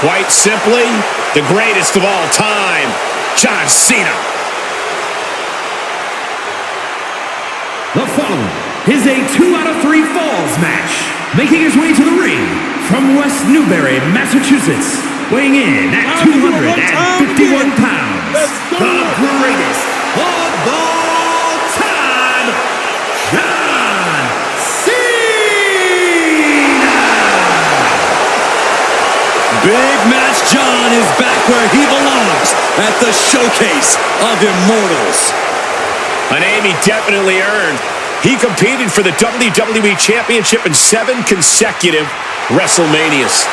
Quite simply, the greatest of all time, John Cena. The following is a 2 out of 3 falls match. Making his way to the ring from West Newbury, Massachusetts, weighing in at 251 pounds, the greatest of all time, John Cena! Big Match John is back where he belongs, at the showcase of immortals. A name he definitely earned. He competed for the WWE Championship in 7 consecutive WrestleManias.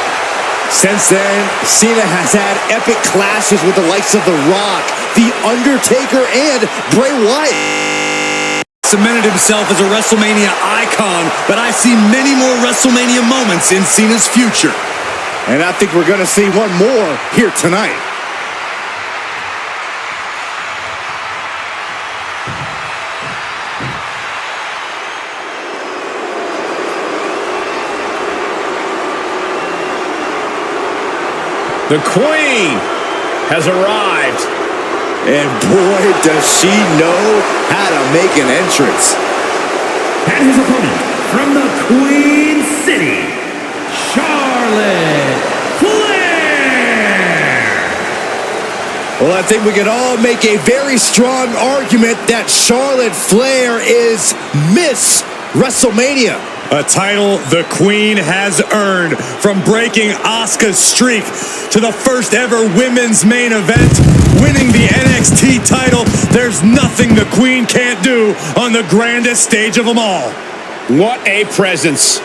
Since then, Cena has had epic clashes with the likes of The Rock, The Undertaker, and Bray Wyatt. Cemented himself as a WrestleMania icon, but I see many more WrestleMania moments in Cena's future. And I think we're going to see one more here tonight. The Queen has arrived. And boy, does she know how to make an entrance. And his opponent from the Queen City, Charlotte Flair. Well, I think we can all make a very strong argument that Charlotte Flair is Miss WrestleMania. A title the Queen has earned, from breaking Asuka's streak to the first ever women's main event, winning the NXT title. There's nothing the Queen can't do on the grandest stage of them all. What a presence.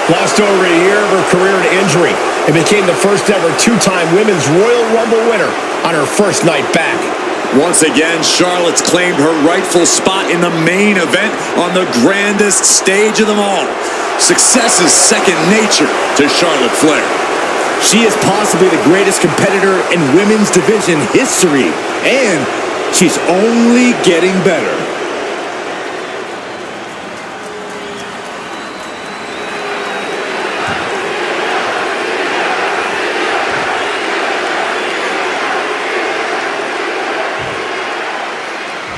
Lost over a year of her career to injury and became the first ever 2-time Women's Royal Rumble winner on her first night back. Once again, Charlotte's claimed her rightful spot in the main event on the grandest stage of them all. Success is second nature to Charlotte Flair. She is possibly the greatest competitor in women's division history, and she's only getting better.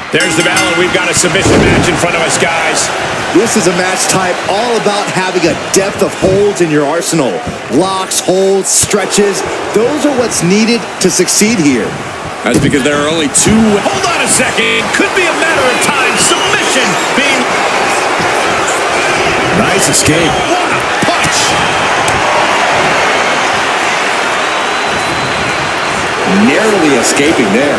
There's the bell, and we've got a submission match in front of us, guys. This is a match type all about having a depth of holds in your arsenal. Locks, holds, stretches. Those are what's needed to succeed here. That's because there are only 2... Hold on a second. Could be a matter of time. Submission being... Nice escape. What a punch. Narrowly escaping there.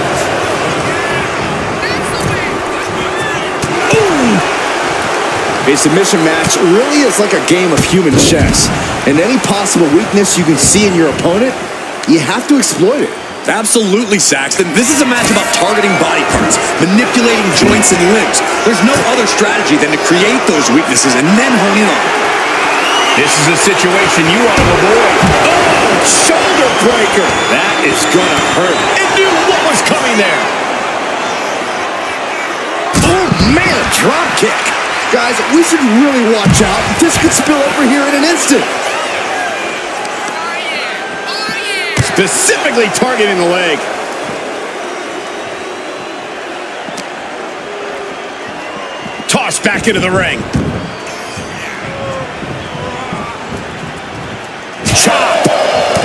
A submission match really is like a game of human chess. And any possible weakness you can see in your opponent, you have to exploit it. Absolutely, Saxton. This is a match about targeting body parts, manipulating joints and limbs. There's no other strategy than to create those weaknesses and then hone in on them. This is a situation you want to avoid. Oh, shoulder breaker. That is gonna hurt. It knew what was coming there. Oh, man, a drop kick. Guys, we should really watch out. This could spill over here in an instant. Specifically targeting the leg. Tossed back into the ring. Chop!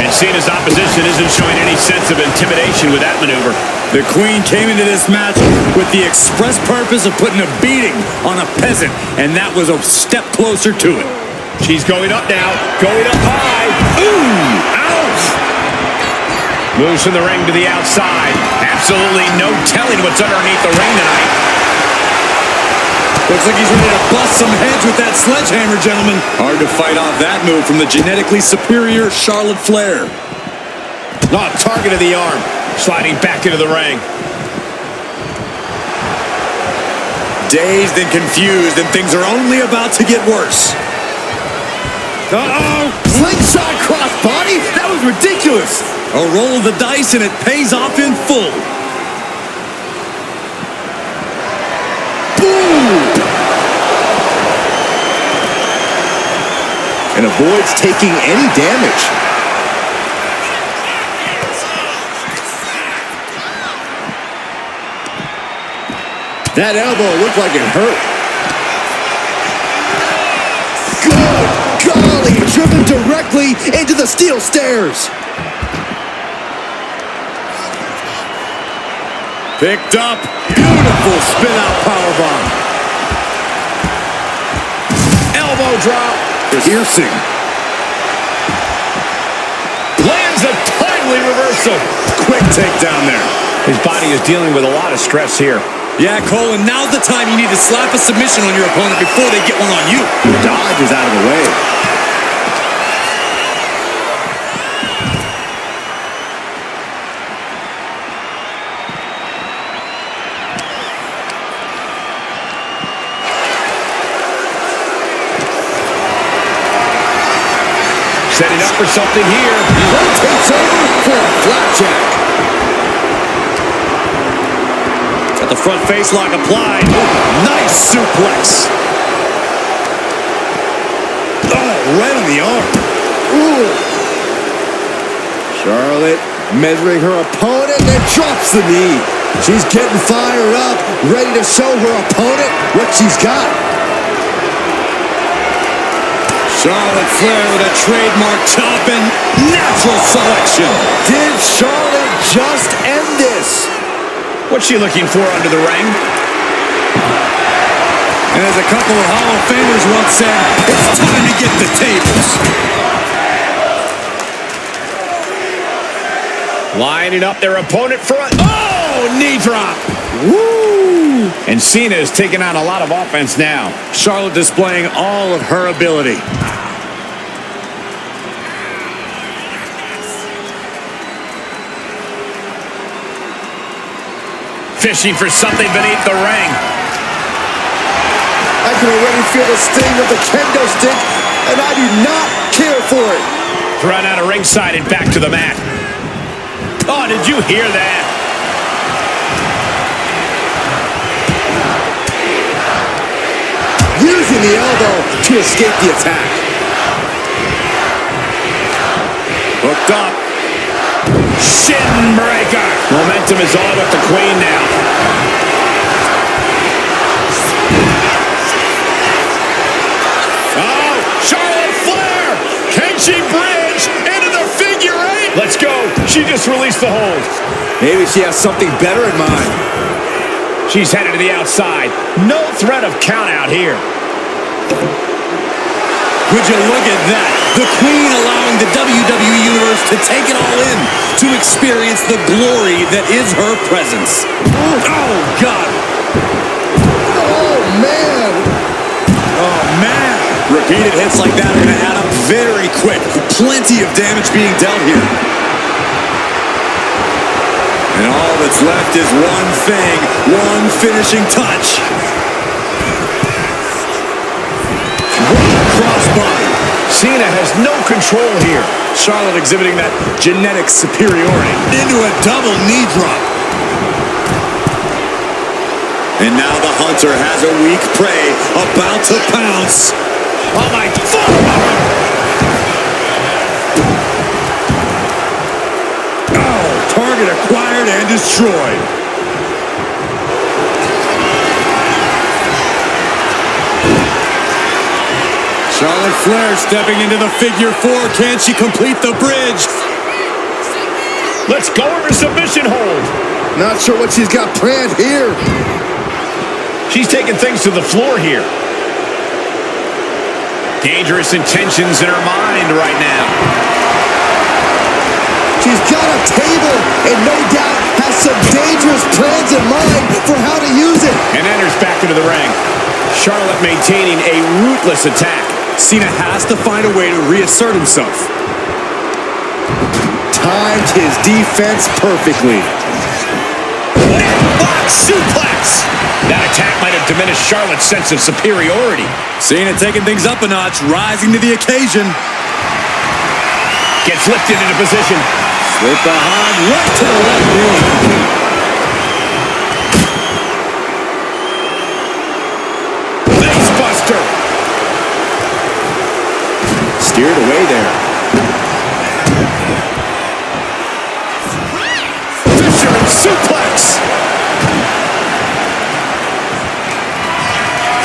And Cena's opposition isn't showing any sense of intimidation with that maneuver. The Queen came into this match with the express purpose of putting a beating on a peasant, and that was a step closer to it. She's going up now, going up high. Ooh, ouch! Moves from the ring to the outside. Absolutely no telling what's underneath the ring tonight. Looks like he's ready to bust some heads with that sledgehammer, gentlemen. Hard to fight off that move from the genetically superior Charlotte Flair. Oh, target of the arm. Sliding back into the ring. Dazed and confused, and things are only about to get worse. Uh-oh! Slingshot crossbody? That was ridiculous. A roll of the dice, and it pays off in full. Boom! And avoids taking any damage. That elbow looked like it hurt. Good golly, driven directly into the steel stairs. Picked up. Beautiful spin-out powerbomb. Elbow drop. Piercing. Lands a timely reversal. Quick takedown there. His body is dealing with a lot of stress here. Yeah, Cole, and now's the time you need to slap a submission on your opponent before they get one on you. The dodge is out of the way. Setting up for something here. Rotates over for a flapjack. Got the front face lock applied. Nice suplex. Oh, right on the arm. Ooh. Charlotte measuring her opponent and drops the knee. She's getting fired up, ready to show her opponent what she's got. Charlotte Flair with a trademark chop and natural selection. Did Charlotte just end this? What's she looking for under the ring? And as a couple of Hall of Famers once said, it's time to get the tables. Lining up their opponent front. Oh, knee drop. Woo! And Cena is taking on a lot of offense now. Charlotte displaying all of her ability. Fishing for something beneath the ring. I can already feel the sting of the kendo stick, and I do not care for it. Thrown out of ringside and back to the mat. Oh, did you hear that? Using the elbow to escape the attack. Hooked up. Shin breaker. Momentum is all with the Queen now. Oh, Charlotte Flair. Can she bridge into the figure eight? Let's go. She just released the hold. Maybe she has something better in mind. She's headed to the outside. No threat of count out here. Would you look at that? The Queen allowing the WWE Universe to take it all in, to experience the glory that is her presence. Oh, God. Oh, man. Oh, man. Repeated hits like that are going to add up very quick. Plenty of damage being dealt here. And all that's left is one thing, one finishing touch. Crossbody. Cena has no control here. Charlotte exhibiting that genetic superiority. Into a double knee drop. And now the Hunter has a weak prey about to pounce. Oh, my God. Oh, target acquired and destroyed. Charlotte Flair stepping into the figure four. Can she complete the bridge? Let's go over submission hold. Not sure what she's got planned here. She's taking things to the floor here. Dangerous intentions in her mind right now. She's got a table and no doubt has some dangerous plans in mind for how to use it. And enters back into the ring. Charlotte maintaining a ruthless attack. Cena has to find a way to reassert himself. Timed his defense perfectly. Neckbot suplex. That attack might have diminished Charlotte's sense of superiority. Cena taking things up a notch, rising to the occasion. Gets lifted into position. Slip behind, right to the left knee. Facebuster. Steered away there. Fisherman suplex.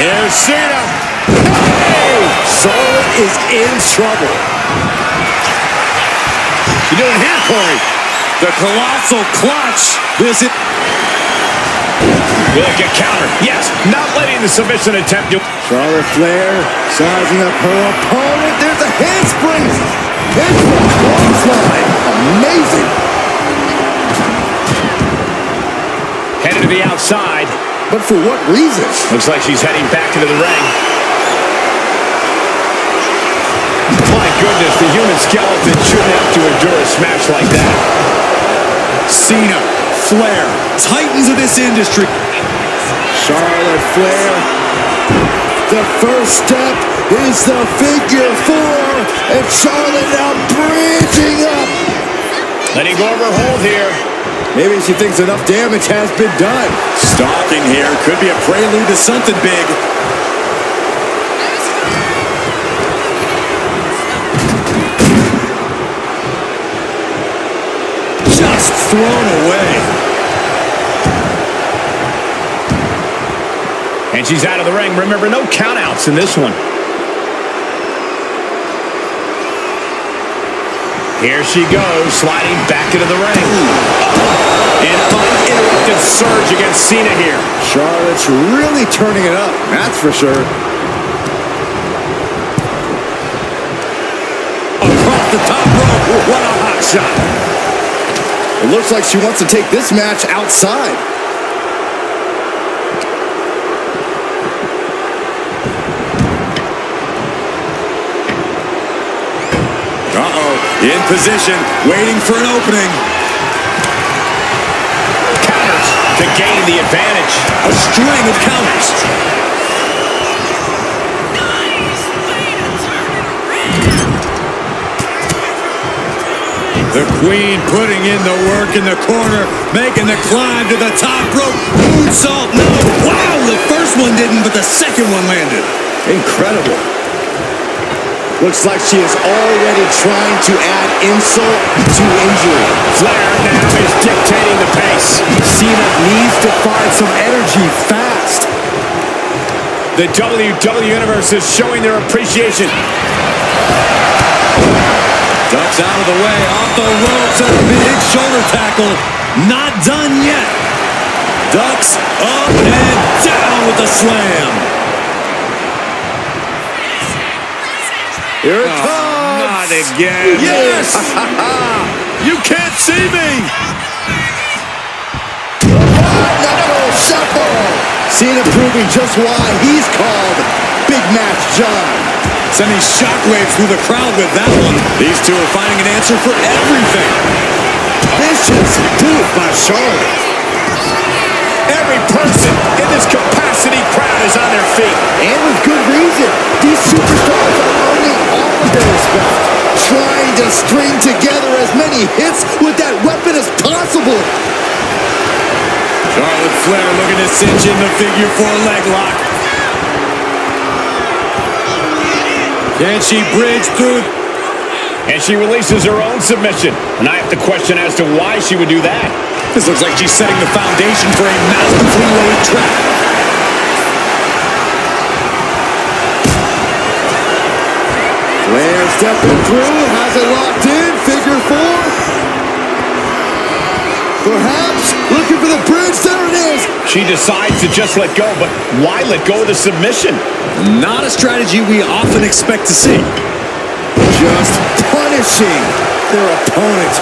Here's Cena. Hey! Charlotte is in trouble. You doing here, Corey? The colossal clutch. This is... Will it get countered? Yes, not letting the submission attempt to... Charlotte Flair sizing up her opponent. There's a handspring. Handspring clothesline. Amazing. Headed to the outside. But for what reason? Looks like she's heading back into the ring. My goodness, the human skeleton shouldn't have to endure a smash like that. Cena, Flair, titans of this industry. Charlotte Flair. The first step is the figure four. And Charlotte now bridging up. Letting go of her hold here. Maybe she thinks enough damage has been done. Stalking here could be a prelude to something big. Just thrown away. And she's out of the ring. Remember, no countouts in this one. Here she goes, sliding back into the ring. An uninterrupted surge against Cena here. Charlotte's really turning it up, that's for sure. Across the top rope. What a hot shot. It looks like she wants to take this match outside. In position, waiting for an opening. Counters to gain the advantage. A string of counters. The Queen putting in the work in the corner, making the climb to the top rope. Moonsault, no. Wow, the first one didn't, but the second one landed. Incredible. Looks like she is already trying to add insult to injury. Flair now is dictating the pace. Cena needs to find some energy fast. The WWE Universe is showing their appreciation. Ducks out of the way, off the ropes, and a big shoulder tackle. Not done yet. Ducks up and down with the slam. Here it comes. Not again. Yes! You can't see me! Knuckle shuffle. Cena proving just why he's called Big Match John. Sending shockwaves through the crowd with that one. These two are finding an answer for everything. Vicious move by Charlotte. Every person in this capacity crowd is on their feet. And with good reason. These superstars are earning all of their respect. Trying to string together as many hits with that weapon as possible. Charlotte Flair looking to cinch in the figure four leg lock. Can she bridge through? And she releases her own submission. And I have to question as to why she would do that. This looks like she's setting the foundation for a masterfully laid trap. Flair stepping through, has it locked in, figure four. Perhaps looking for the bridge, there it is. She decides to just let go, but why let go of the submission? Not a strategy we often expect to see. Just punishing their opponent.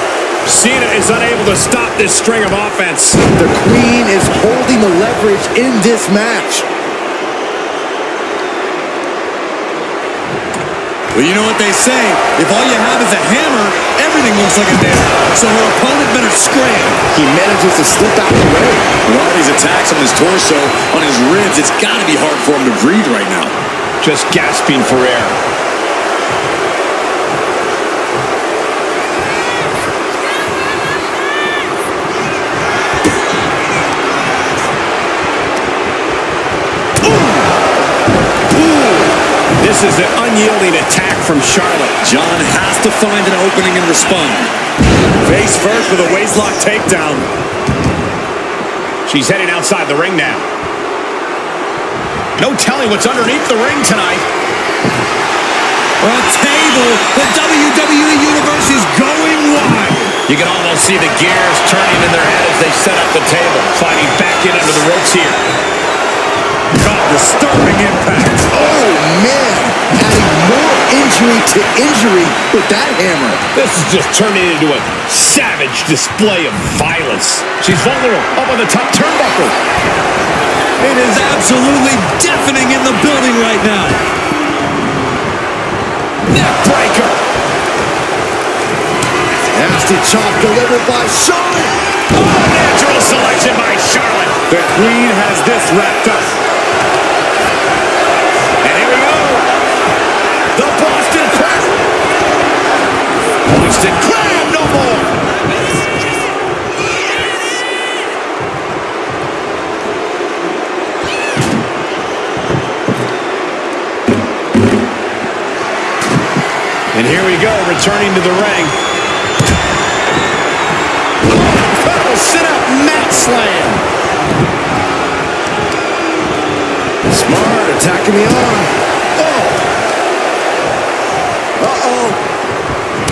Cena is unable to stop this string of offense. The Queen is holding the leverage in this match. Well, you know what they say. If all you have is a hammer, everything looks like a nail. So her opponent better scram. He manages to slip out of the way. With all these attacks on his torso, on his ribs, it's got to be hard for him to breathe right now. Just gasping for air. This is an unyielding attack from Charlotte. John has to find an opening and respond. Face first with a waistlock takedown. She's heading outside the ring now. No telling what's underneath the ring tonight. A table. The WWE Universe is going wild. You can almost see the gears turning in their head as they set up the table. Sliding back in under the ropes here. God, disturbing impact. Oh, man. Adding more injury to injury with that hammer. This is just turning into a savage display of violence. She's vulnerable up on the top turnbuckle. It is absolutely deafening in the building right now. Neck breaker. Nasty chop delivered by Charlotte. Oh, natural selection by Charlotte. The Queen has this wrapped up. And here we go. The Boston Crab. Boston Crab no more. And here we go, returning to the ring. Oh, sit-up mat slam. Smart, attacking the arm. Oh. Uh-oh.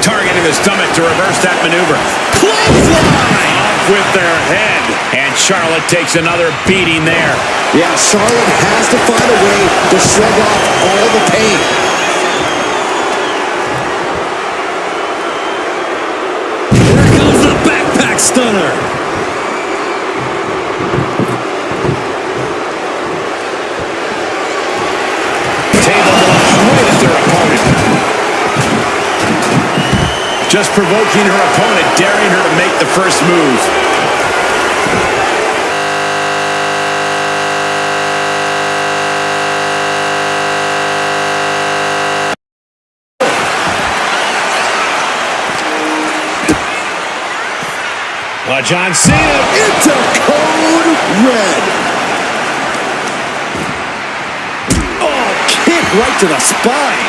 Targeting the stomach to reverse that maneuver. Clothesline! Off with their head. And Charlotte takes another beating there. Yeah, Charlotte has to find a way to shrug off all the pain. Here comes the backpack stunner. Just provoking her opponent, daring her to make the first move. John Cena into code red. Oh, kick right to the spine.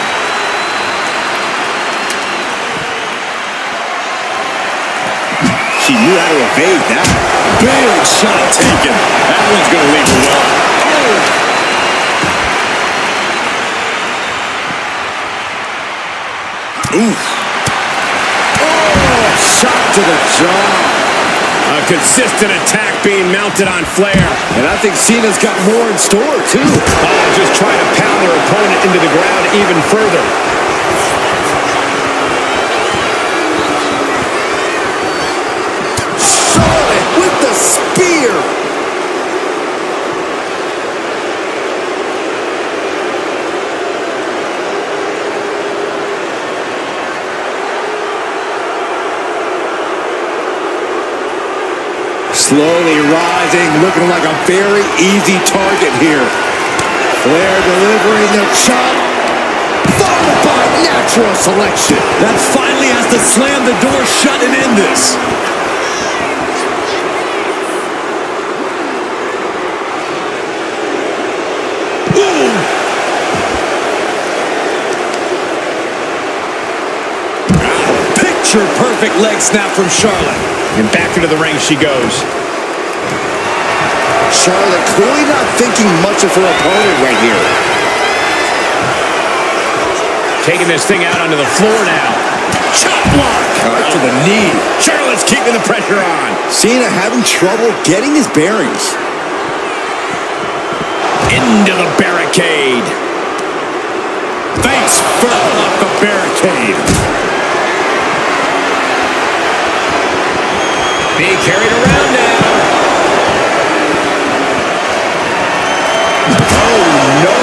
She knew how to evade that. Big shot taken. That one's going to leave her well. Oh. Oof. Oh, shot to the jaw. A consistent attack being mounted on Flair. And I think Cena's got more in store, too. Just trying to pound their opponent into the ground even further. Charlotte with the spear. Slowly rising, looking like a very easy target here. Flair delivering the chop, followed by natural selection. That finally has to slam the door shut and end this. Boom! Picture-perfect leg snap from Charlotte. And back into the ring she goes. Charlotte clearly not thinking much of her opponent right here. Taking this thing out onto the floor now. Chop block! Right to the knee. Charlotte's keeping the pressure on. Cena having trouble getting his bearings. Into the barricade. Face first off the barricade. Being carried around now. Oh, no.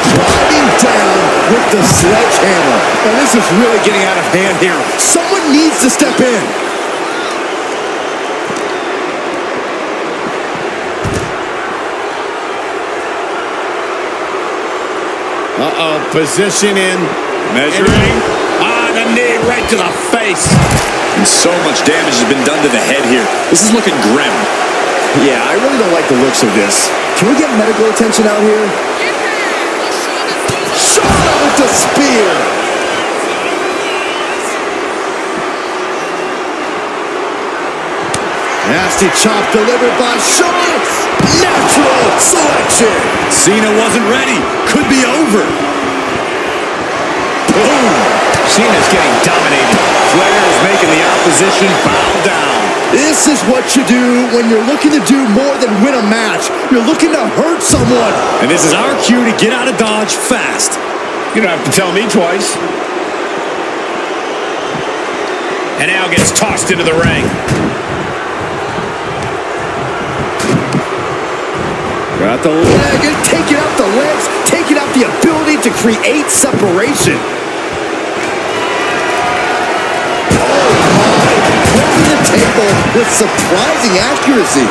Driving down with the sledgehammer. And this is really getting out of hand here. Someone needs to step in. Position in. Measuring. The knee right to the face. And so much damage has been done to the head here. This is looking grim. Yeah, I really don't like the looks of this. Can we get medical attention out here? Charlotte with the spear. Nasty chop delivered by Charlotte. Natural selection. Cena wasn't ready. Could be over. Boom. Cena's getting dominated. Flair is making the opposition bow down. This is what you do when you're looking to do more than win a match. You're looking to hurt someone. And this is our cue to get out of Dodge fast. You don't have to tell me twice. And now gets tossed into the ring. Got the leg and taking out the legs, taking out the ability to create separation. Oh my, flipping the table with surprising accuracy.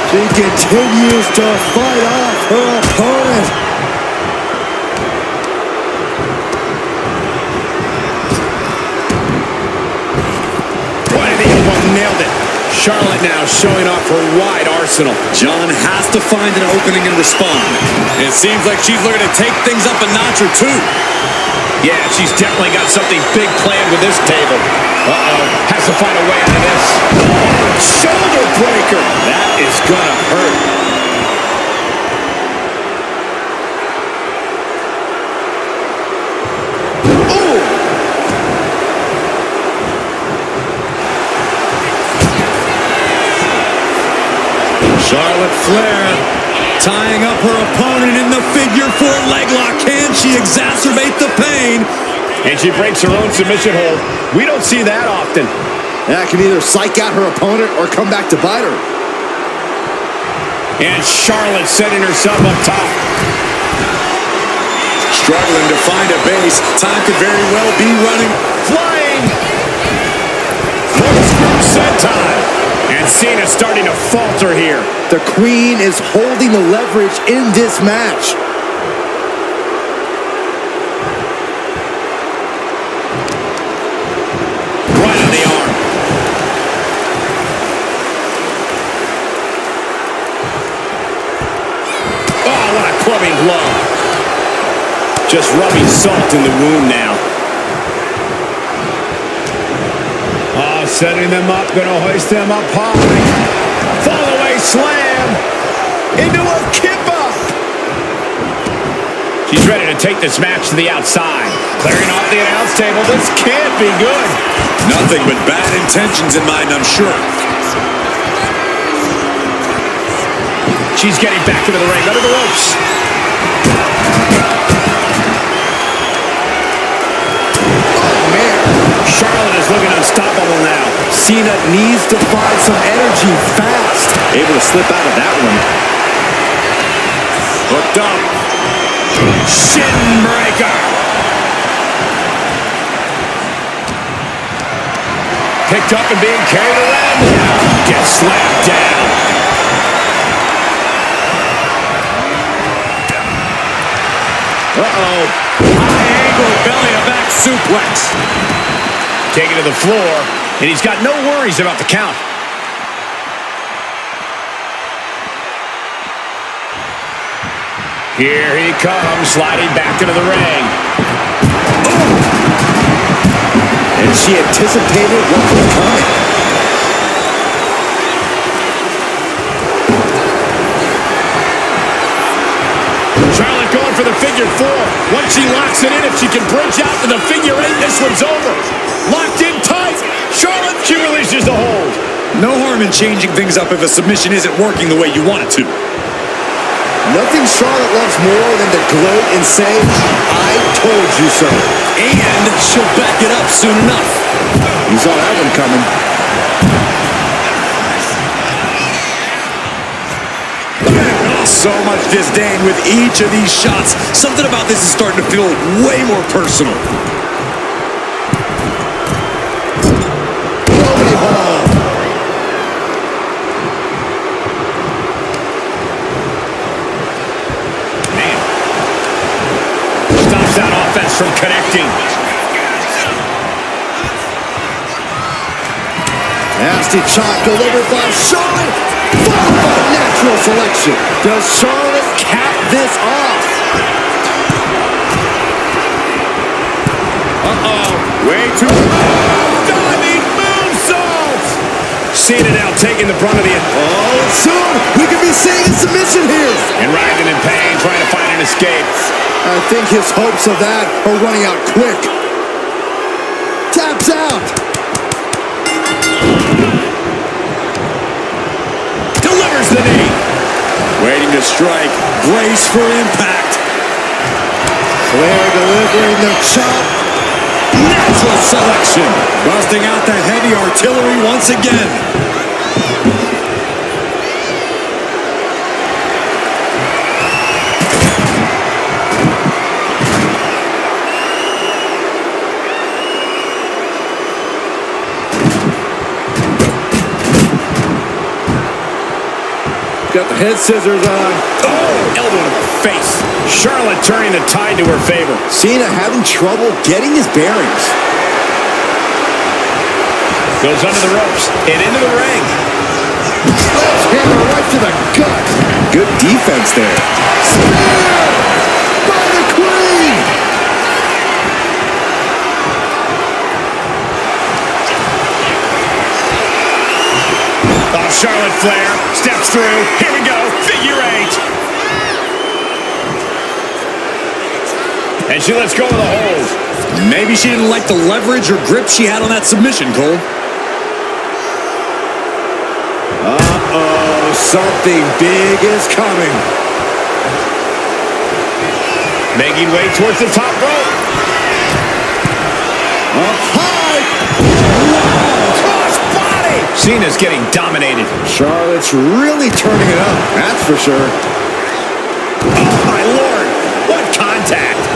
She continues to fight off her opponent. Nailed it. Charlotte now showing off her wide arsenal. John has to find an opening and respond. It seems like she's looking to take things up a notch or two. Yeah, she's definitely got something big planned with this table. Has to find a way out of this. Shoulder breaker. That is gonna hurt. Charlotte Flair tying up her opponent in the figure four leg lock. Can she exacerbate the pain? And she breaks her own submission hold. We don't see that often. That can either psych out her opponent or come back to bite her. And Charlotte setting herself up top. Struggling to find a base. Time could very well be running. Flying. Corkscrew senton. And Cena starting to falter here. The Queen is holding the leverage in this match. Right on the arm. Oh, what a clubbing blow. Just rubbing salt in the wound now. Setting them up, gonna hoist them up high. Fall away slam into a kip up. She's ready to take this match to the outside. Clearing off the announce table. This can't be good. Nothing but bad intentions in mind, I'm sure. She's getting back into the ring, under the ropes. Charlotte is looking unstoppable now. Cena needs to find some energy fast. Able to slip out of that one. Hooked up. Shin breaker. Picked up and being carried around. Gets slapped down. Uh-oh. High angle belly to back suplex. Taken to the floor, and he's got no worries about the count. Here he comes, sliding back into the ring. And she anticipated what was coming. Charlotte going for the figure four. Once she locks it in, if she can bridge out to the figure eight, this one's over. Locked in tight. Charlotte, she releases the hold. No harm in changing things up if a submission isn't working the way you want it to. Nothing Charlotte loves more than to gloat and say, I told you so. And she'll back it up soon enough. You saw that one coming. so much disdain with each of these shots. Something about this is starting to feel way more personal. That offense from connecting. Nasty chop delivered by Charlotte. Followed by natural selection. Does Charlotte cap this off? Way too diving moonsault. Cena now taking the brunt of the... Oh, soon we could be seeing a submission here. And writhing in pain, trying to find an escape. I think his hopes of that are running out quick. Taps out. Delivers the knee. Waiting to strike. Brace for impact. Flair delivering the chop. Natural selection. Busting out the heavy artillery once again. Got the head scissors on. Oh, elbow to the face. Charlotte turning the tide to her favor. Cena having trouble getting his bearings. Goes under the ropes and into the ring. Hammer right to the gut. Good defense there. Spear by the Queen. Oh, Charlotte Flair steps through. Here we go. Figure eight. And she lets go of the hold. Maybe she didn't like the leverage or grip she had on that submission, Cole. Uh-oh, something big is coming. Making way towards the top rope. Up high. Cross body. Cena's getting dominated. Charlotte's really turning it up, that's for sure. Oh, my Lord. What contact.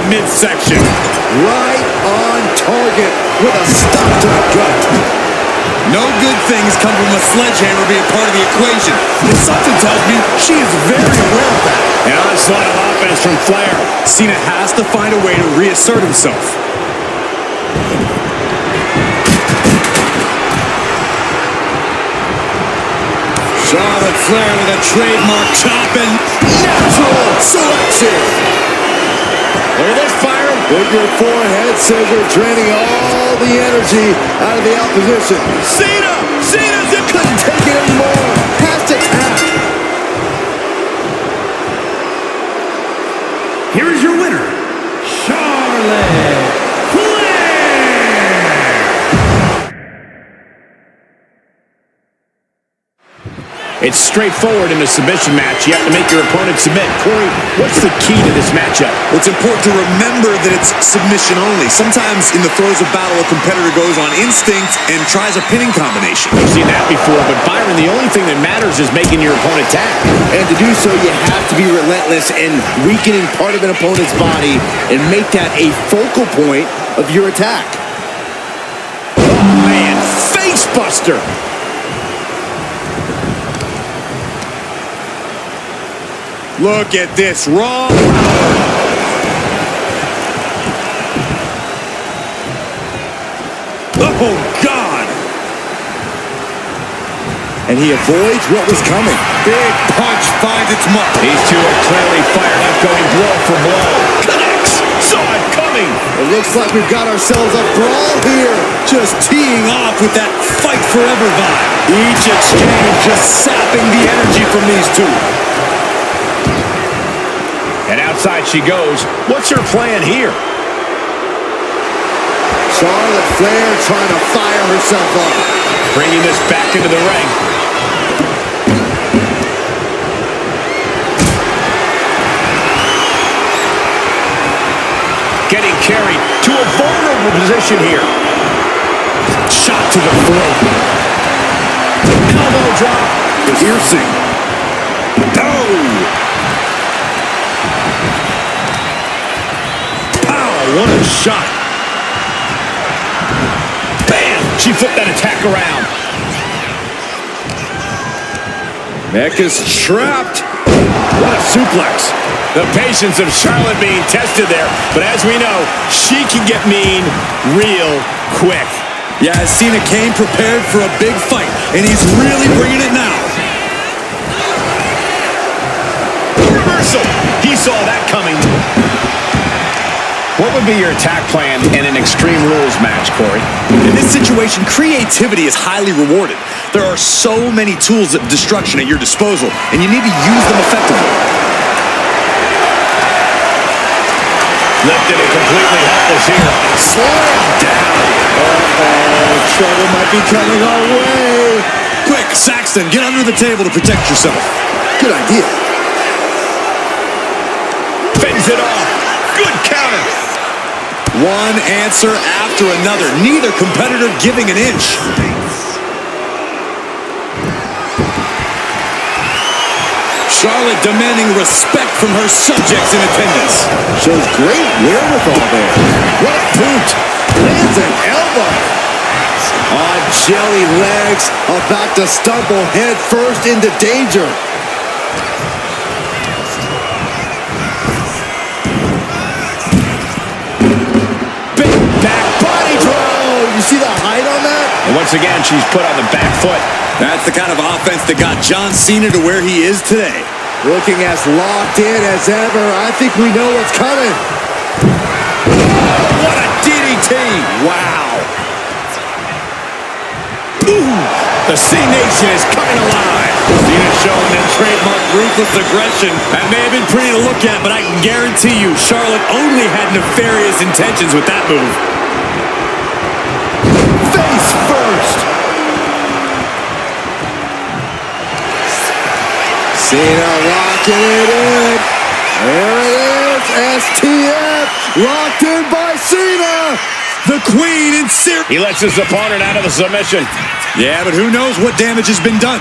Midsection. Right on target with a stop to the gut. No good things come from a sledgehammer being part of the equation. And something tells me she is very aware of that. An onslaught of offense from Flair. Cena has to find a way to reassert himself. Charlotte Flair with a trademark chop and Natural selection. Look at this fire. Figure four head scissor draining all the energy out of the opposition. Cena's it. Couldn't take it anymore. Has to tap. Here is your winner, Charlotte Flair. It's straightforward in a submission match. You have to make your opponent submit. Corey, what's the key to this matchup? It's important to remember that it's submission only. Sometimes in the throes of battle, a competitor goes on instinct and tries a pinning combination. We've seen that before, but Byron, the only thing that matters is making your opponent tap. And to do so, you have to be relentless in weakening part of an opponent's body and make that a focal point of your attack. Oh, man, face buster. Look at this raw. Oh, God. And he avoids what was coming. Big punch finds its mark. These two are clearly fired up, going blow for blow. Connects. Saw it coming. It looks like we've got ourselves a brawl here. Just teeing off with that fight forever vibe. Each exchange just sapping the energy from these two. And outside she goes. What's her plan here? Charlotte Flair trying to fire herself up. Bringing this back into the ring. Getting carried to a vulnerable position here. Shot to the throat. Elbow drop. Piercing. Oh! Pow, what a shot. Bam! She flipped that attack around. Neck is trapped. What a suplex. The patience of Charlotte being tested there, but as we know, she can get mean real quick. Yeah, Cena came prepared for a big fight, and he's really bringing it now. Reversal. He saw that coming. What would be your attack plan in an Extreme Rules match, Corey? In this situation, creativity is highly rewarded. There are so many tools of destruction at your disposal, and you need to use them effectively. Lifted and completely helpless here. Slam down. Uh-oh, trouble might be coming our way. Quick, Saxton, get under the table to protect yourself. Good idea. Fends it off. Good counter. One answer after another, neither competitor giving an inch. Charlotte demanding respect from her subjects in attendance. Shows great wherewithal there. What boot. Lands an elbow. On jelly legs, about to stumble head first into danger. Big back body drop. Oh, you see the height on that? And once again, she's put on the back foot. That's the kind of offense that got John Cena to where he is today. Looking as locked in as ever. I think we know what's coming. What a DDT. Wow. Ooh, the C-Nation is coming alive. Cena showing that trademark ruthless aggression. That may have been pretty to look at, but I can guarantee you Charlotte only had nefarious intentions with that move. Face first. Cena locking it in. There it is. STF locked in by Cena. The Queen in serious. He lets his opponent out of the submission. Yeah, but who knows what damage has been done.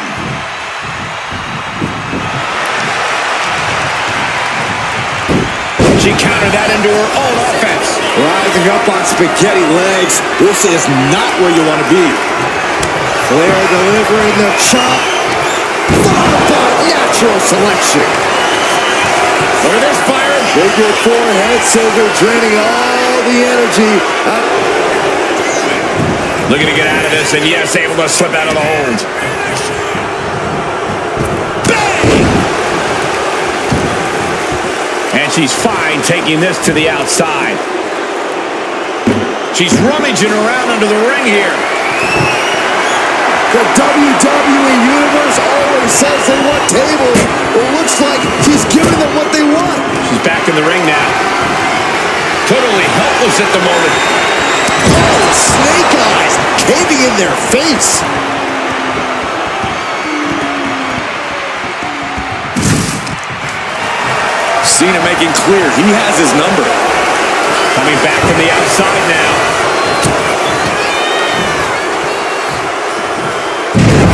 She countered that into her own offense. Rising up on spaghetti legs. This is not where you want to be. Flair delivering the chop. Followed by natural selection. Look at this, Byron. Figure four head scissor draining all the energy. Looking to get out of this, and yes, able to slip out of the hold. Bang! And she's fine taking this to the outside. She's rummaging around under the ring here. The WWE Universe always says they want tables. It looks like he's giving them what they want. She's back in the ring now. Totally helpless at the moment. Oh, snake eyes caving in their face. Cena making clear he has his number. Coming back from the outside now.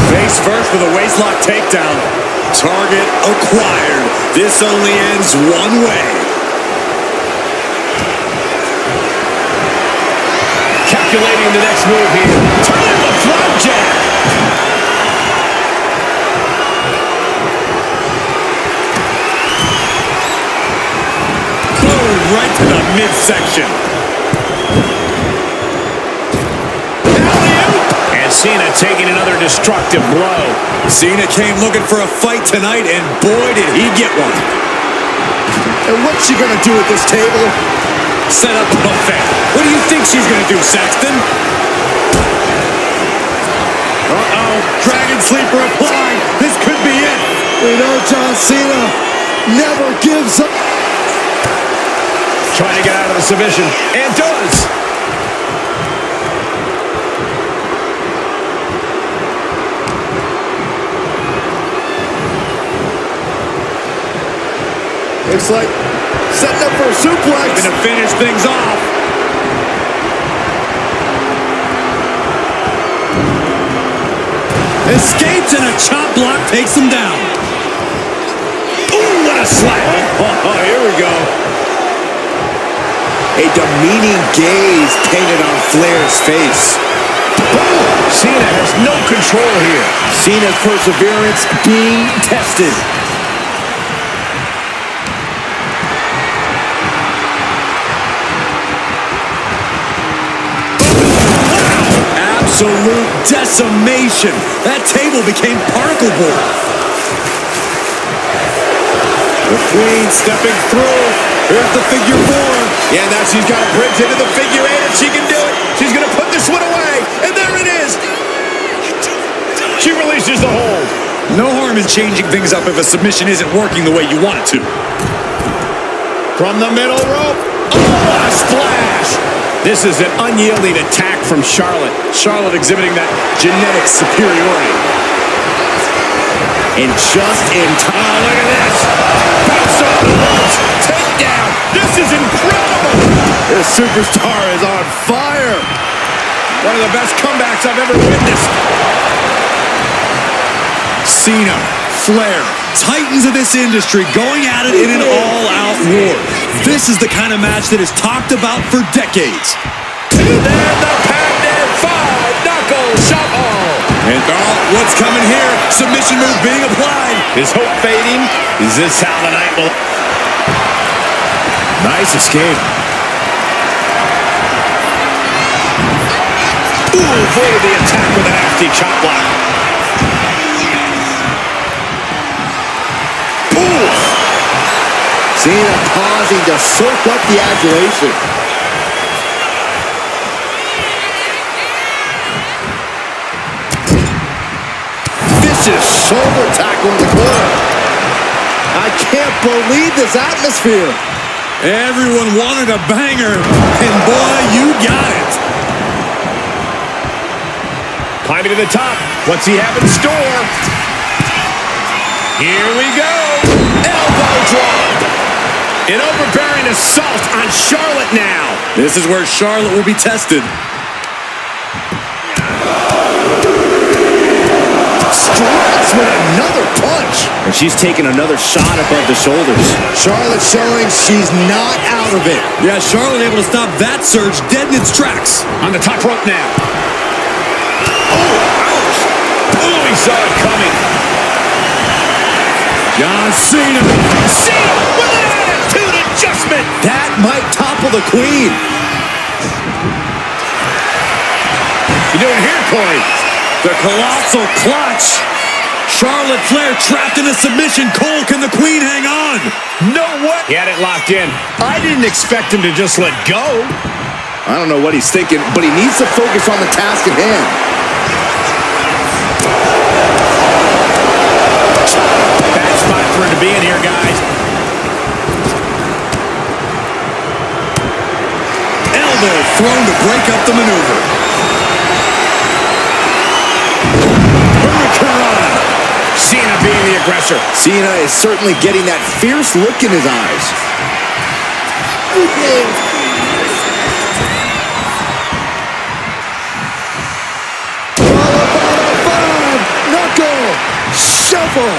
Face first with a waistlock takedown. Target acquired. This only ends one way. Calculating the next move here. Turning the front jab. Boom, right to the midsection. And Cena taking another destructive blow. Cena came looking for a fight tonight, and boy, did he get one. And what's she gonna do at this table? Set up a buffet. What do you think she's going to do, Saxton? Uh-oh. Dragon Sleeper applied. This could be it. We know John Cena never gives up. Trying to get out of the submission. And does. Looks like setting up for a suplex. Going to finish things off. Escapes and a chop block takes him down. Ooh, what a slap. Oh, here we go. A demeaning gaze painted on Flair's face. Cena has no control here. Cena's perseverance being tested. Absolute decimation. That table became particle board. The Queen stepping through. Here's the figure four. Yeah, now she's got a bridge into the figure eight, and she can do it. She's going to put this one away, and there it is. She releases the hold. No harm in changing things up if a submission isn't working the way you want it to. From the middle rope. Oh, what a splash. This is an unyielding attack from Charlotte. Charlotte exhibiting that genetic superiority. And just in time. Look at this. Bounce off the ropes. Takedown. This is incredible. This superstar is on fire. One of the best comebacks I've ever witnessed. Cena, Flair, titans of this industry going at it in an all-out war. This is the kind of match that is talked about for decades. And then the patented five-knuckle shuffle. And what's coming here? Submission move being applied. Is hope fading? Is this how the night will... Nice escape. Ooh, avoided the attack with a nasty chop block. Ooh. Cena pausing to soak up the adulation. Vicious shoulder tackle in the corner. I can't believe this atmosphere. Everyone wanted a banger, and boy, you got it. Climbing to the top. What's he have in store? Here we go. Elbow drop. An overbearing assault on Charlotte now. This is where Charlotte will be tested. Strikes with another punch. And she's taking another shot above the shoulders. Charlotte showing she's not out of it. Yeah, Charlotte able to stop that surge dead in its tracks. On the top rope now. Oh, ouch. Oh, he saw it coming. John Cena. Cena with an attitude adjustment. That might topple the Queen. You doing here, Corey? The colossal clutch. Charlotte Flair trapped in a submission. Cole, can the Queen hang on? No way. He had it locked in. I didn't expect him to just let go. I don't know what he's thinking, but he needs to focus on the task at hand. Bad spot for him to be in here, guys. Elbow thrown to break up the maneuver. Cena being the aggressor. Cena is certainly getting that fierce look in his eyes. Knuckle shuffle.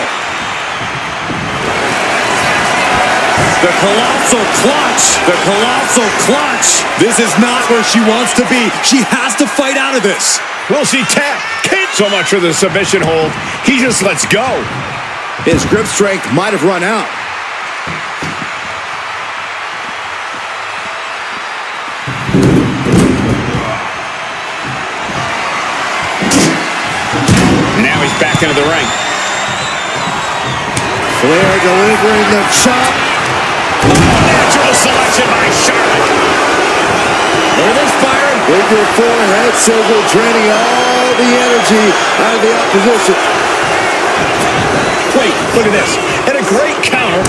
The colossal clutch. The colossal clutch. This is not where she wants to be. She has to fight out of this. Will she tap? Can't so much for the submission hold. He just lets go. His grip strength might have run out. Now he's back into the ring. Flair delivering the chop. Natural selection by Charlotte. Look at this, Byron. Figure four head scissor draining all the energy out of the opposition. Wait, look at this. And a great counter.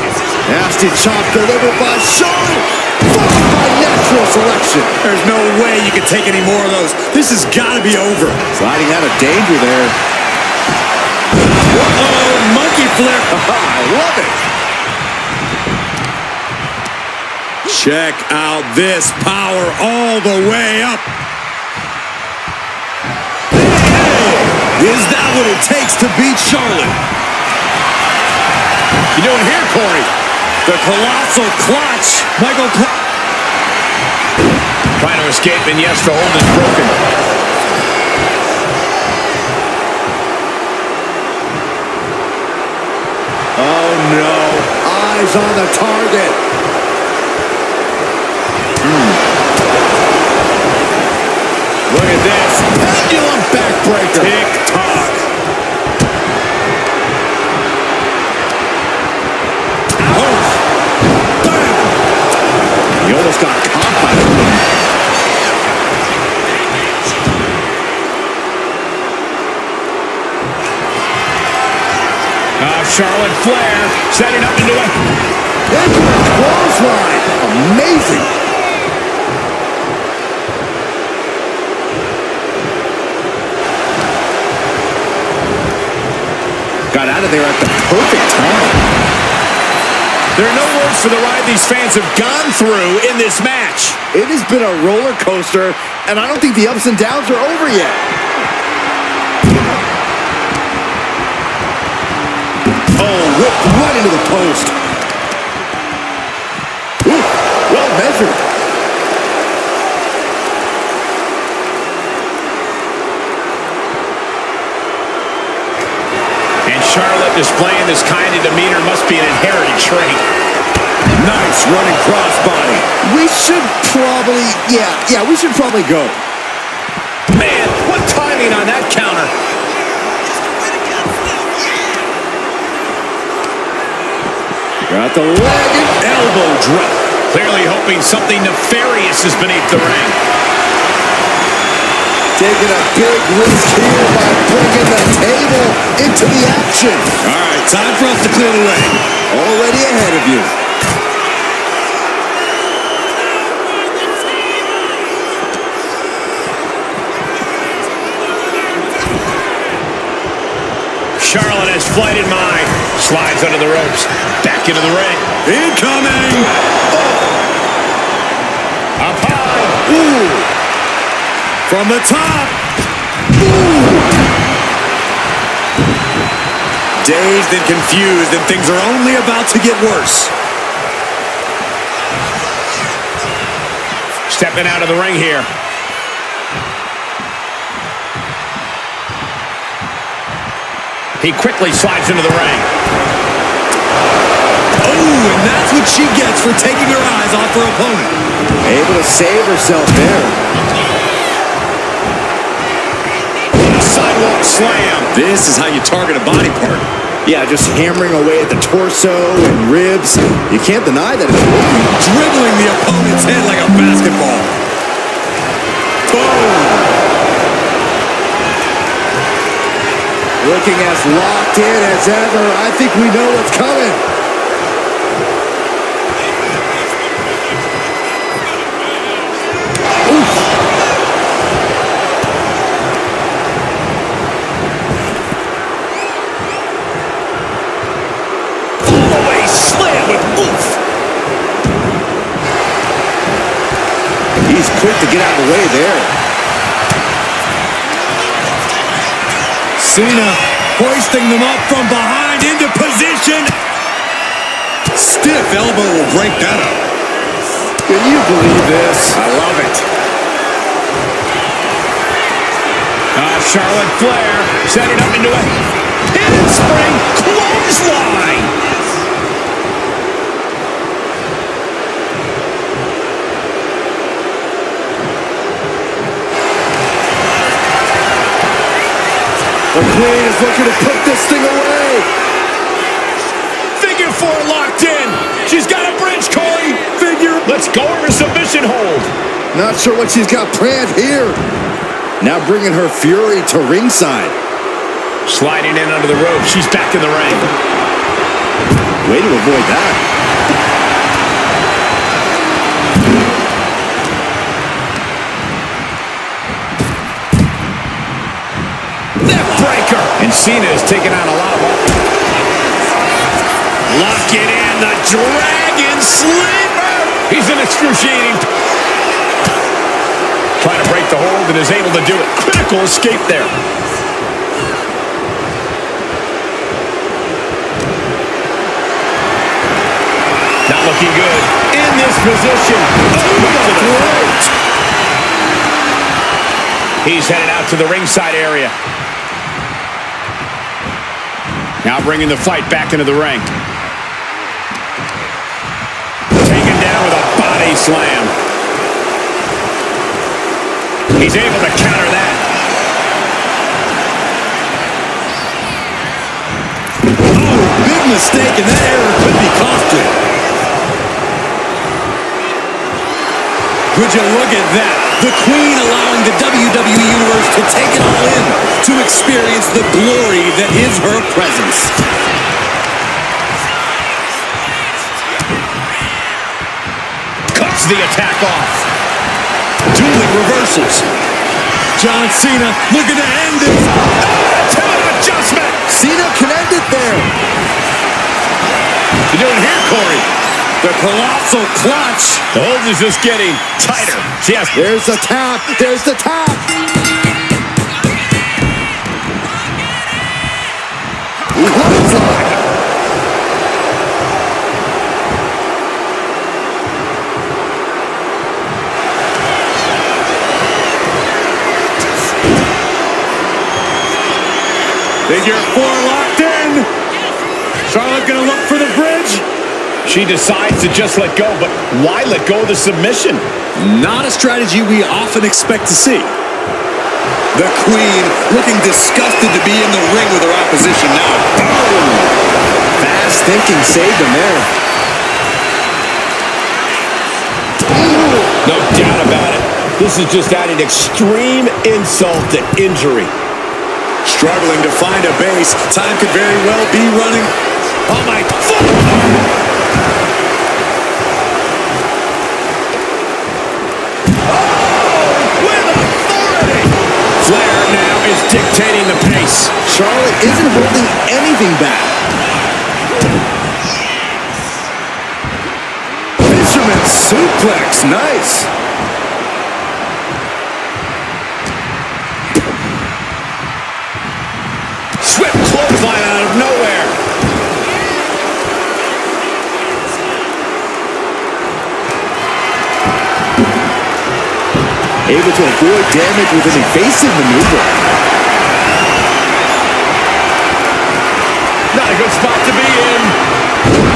Nasty chop delivered by Charlotte. Followed by natural selection. There's no way you can take any more of those. This has got to be over. Sliding out of danger there. Uh-oh, monkey flip. I love it. Check out this power all the way up. Is that what it takes to beat Charlotte? You doing here, Corey? The colossal clutch. Michael Trying to escape, and yes, the hold is broken. Oh, no. Eyes on the target. Look at this. Pendulum backbreaker. Tick-tock. He almost got caught by the Charlotte Flair setting up into a clothesline. Amazing. Got out of there at the perfect time. There are no words for the ride these fans have gone through in this match. It has been a roller coaster, and I don't think the ups and downs are over yet. Oh, whipped right into the post. Ooh, well measured. And Charlotte displaying this kind of demeanor must be an inherited trait. Nice running crossbody. We should probably, we should probably go. Man, what timing on that counter. Got the leg and elbow drop. Clearly hoping something nefarious is beneath the ring. Taking a big risk here by bringing the table into the action. All right, time for us to clear the ring. Already ahead of you. Charlotte has flight in mind. Slides under the ropes. Back into the ring. Incoming! Up high. Ooh. From the top. Ooh. Dazed and confused, and things are only about to get worse. Stepping out of the ring here. He quickly slides into the ring. Oh, and that's what she gets for taking her eyes off her opponent. Able to save herself there. Sidewalk slam. This is how you target a body part. Yeah, just hammering away at the torso and ribs. You can't deny that it's working. Dribbling the opponent's head like a basketball. Boom! Looking as locked in as ever. I think we know what's coming. Oof. Fallaway slam with oof. He's quick to get out of the way there. Cena hoisting them up from behind into position. Stiff elbow will break that up. Can you believe this? I love it. Charlotte Flair setting up into a hidden spring clothesline. The Queen is looking to put this thing away. Figure four locked in. She's got a bridge, Corey. Figure. Let's go in her submission hold. Not sure what she's got planned here. Now bringing her fury to ringside. Sliding in under the rope. She's back in the ring. Way to avoid that. Neckbreaker. And Cena is taking on a lot of Lock it in. The Dragon Sleeper. He's in excruciating. Trying to break the hold and is able to do it. Critical escape there. Not looking good. In this position. Oh, to the throat. He's headed out to the ringside area. Now bringing the fight back into the ring. Taken down with a body slam. He's able to counter that. Oh, big mistake, and that error could be costly. Would you look at that? The Queen allowing the WWE Universe to take it all in, to experience the glory that is her presence. Cuts the attack off. Dueling reversals. John Cena looking to end it. Talent adjustment. Cena can end it there. What you doing here, Corey? The colossal clutch. The hold is just getting tighter. Yes. There's the tap. There's the tap. Clothesline. Figure four locked in. Charlotte gonna look for the bridge. She decides to just let go, but why let go of the submission? Not a strategy we often expect to see. The Queen looking disgusted to be in the ring with her opposition now. Fast thinking saved him there. No doubt about it. This is just adding extreme insult to injury. Struggling to find a base. Time could very well be running. Oh, my foot! Flair now is dictating the pace. Charlotte isn't holding anything back. Fisherman suplex. Nice. Swift clothesline out of nowhere. Able to avoid damage with an evasive maneuver. Not a good spot to be in.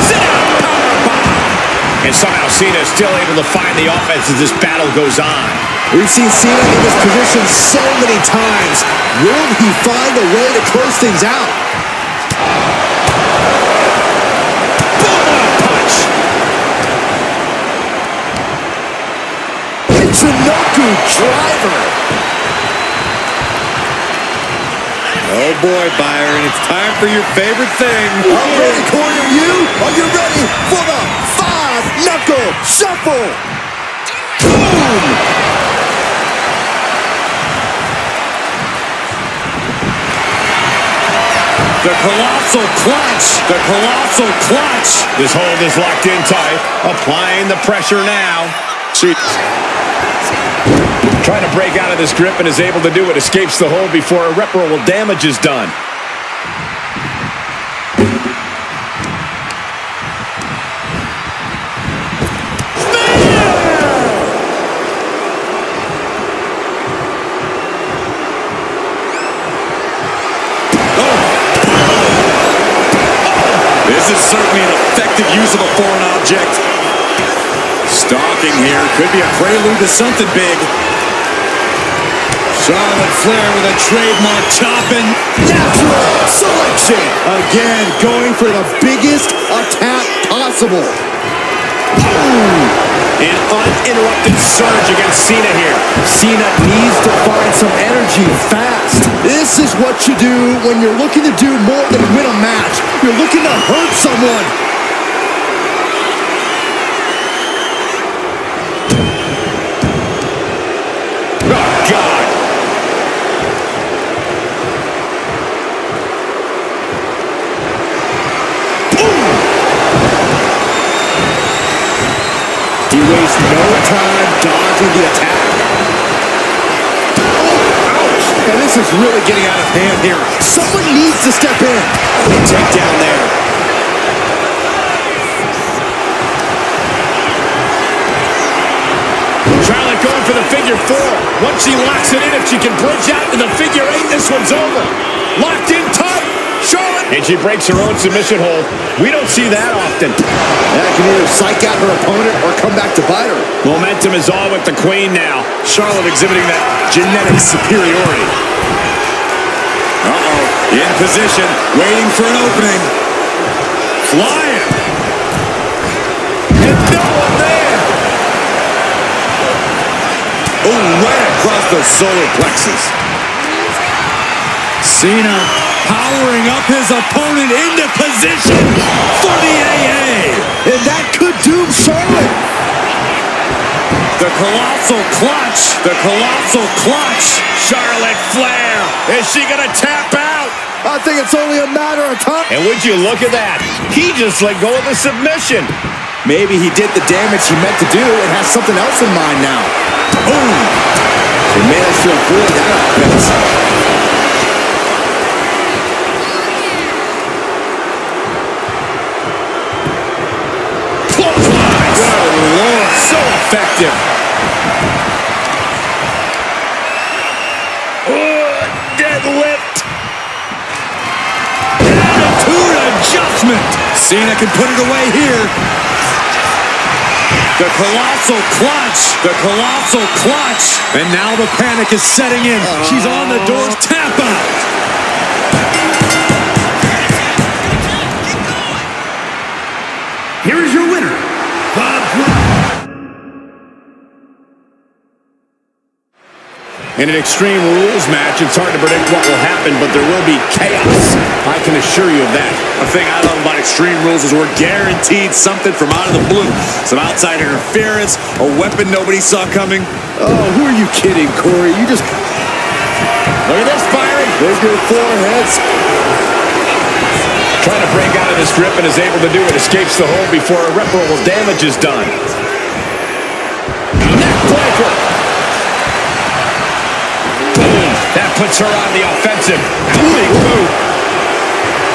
Sit out, powerbomb. And somehow Cena is still able to find the offense as this battle goes on. We've seen Cena in this position so many times. Will he find a way to close things out? Boom, what a punch. Michinoku driver. Oh boy, Byron, it's time for your favorite thing. I'm ready, Corey. Are you? Are you ready for the 5-knuckle shuffle? Boom! The colossal clutch. The colossal clutch. This hold is locked in tight. Applying the pressure now. She trying to break out of this grip and is able to do it. Escapes the hold before irreparable damage is done. This is certainly an effective use of a foreign object. Stalking here could be a prelude to something big. Charlotte Flair with a trademark chopping. Natural selection. Again, going for the biggest attack possible. Boom! An uninterrupted surge against Cena here. Cena needs to find some energy fast. This is what you do when you're looking to do more than win a match. You're looking to hurt someone. Oh, God. He will waste no time dodging the attack. Oh, ouch. And this is really getting out of hand here. Someone needs to step in. Quick takedown there. Charlotte going for the figure four. Once she locks it in, if she can bridge out to the figure eight, this one's over. Locked in tight. Charlotte. And she breaks her own submission hold. We don't see that often. That can either psych out her opponent or come back to bite her. Momentum is all with the queen now. Charlotte exhibiting that genetic superiority. Uh-oh. In position, waiting for an opening. Flying. And no one there. Oh, right across the solar plexus. Cena powering up his opponent into position for the AA. And that could doom Charlotte. The colossal clutch. The colossal clutch. Charlotte Flair. Is she going to tap out? I think it's only a matter of time. And would you look at that? He just let go of the submission. Maybe he did the damage he meant to do and has something else in mind now. Boom. He managed to avoid that offense. Good Lord, so effective. Deadlift. Attitude adjustment. Cena can put it away here. The colossal clutch. The colossal clutch. And now the panic is setting in. She's on the doors. Tap out. Here is your winner, In an Extreme Rules match, it's hard to predict what will happen, but there will be chaos. I can assure you of that. The thing I love about Extreme Rules is we're guaranteed something from out of the blue. Some outside interference, a weapon nobody saw coming. Oh, who are you kidding, Corey? You just... Look at this, Byron. There's your foreheads. Trying to break out of this grip and is able to do it. Escapes the hold before irreparable damage is done. Neck breaker. Boom. That puts her on the offensive. Big boot.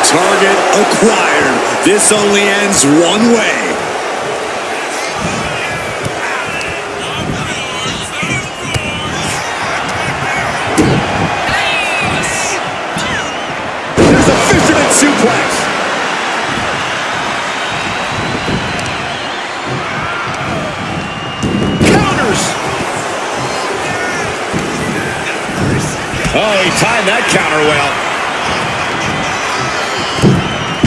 Target acquired. This only ends one way. There's a fisherman suplex. Counters. Oh, he timed that counter well.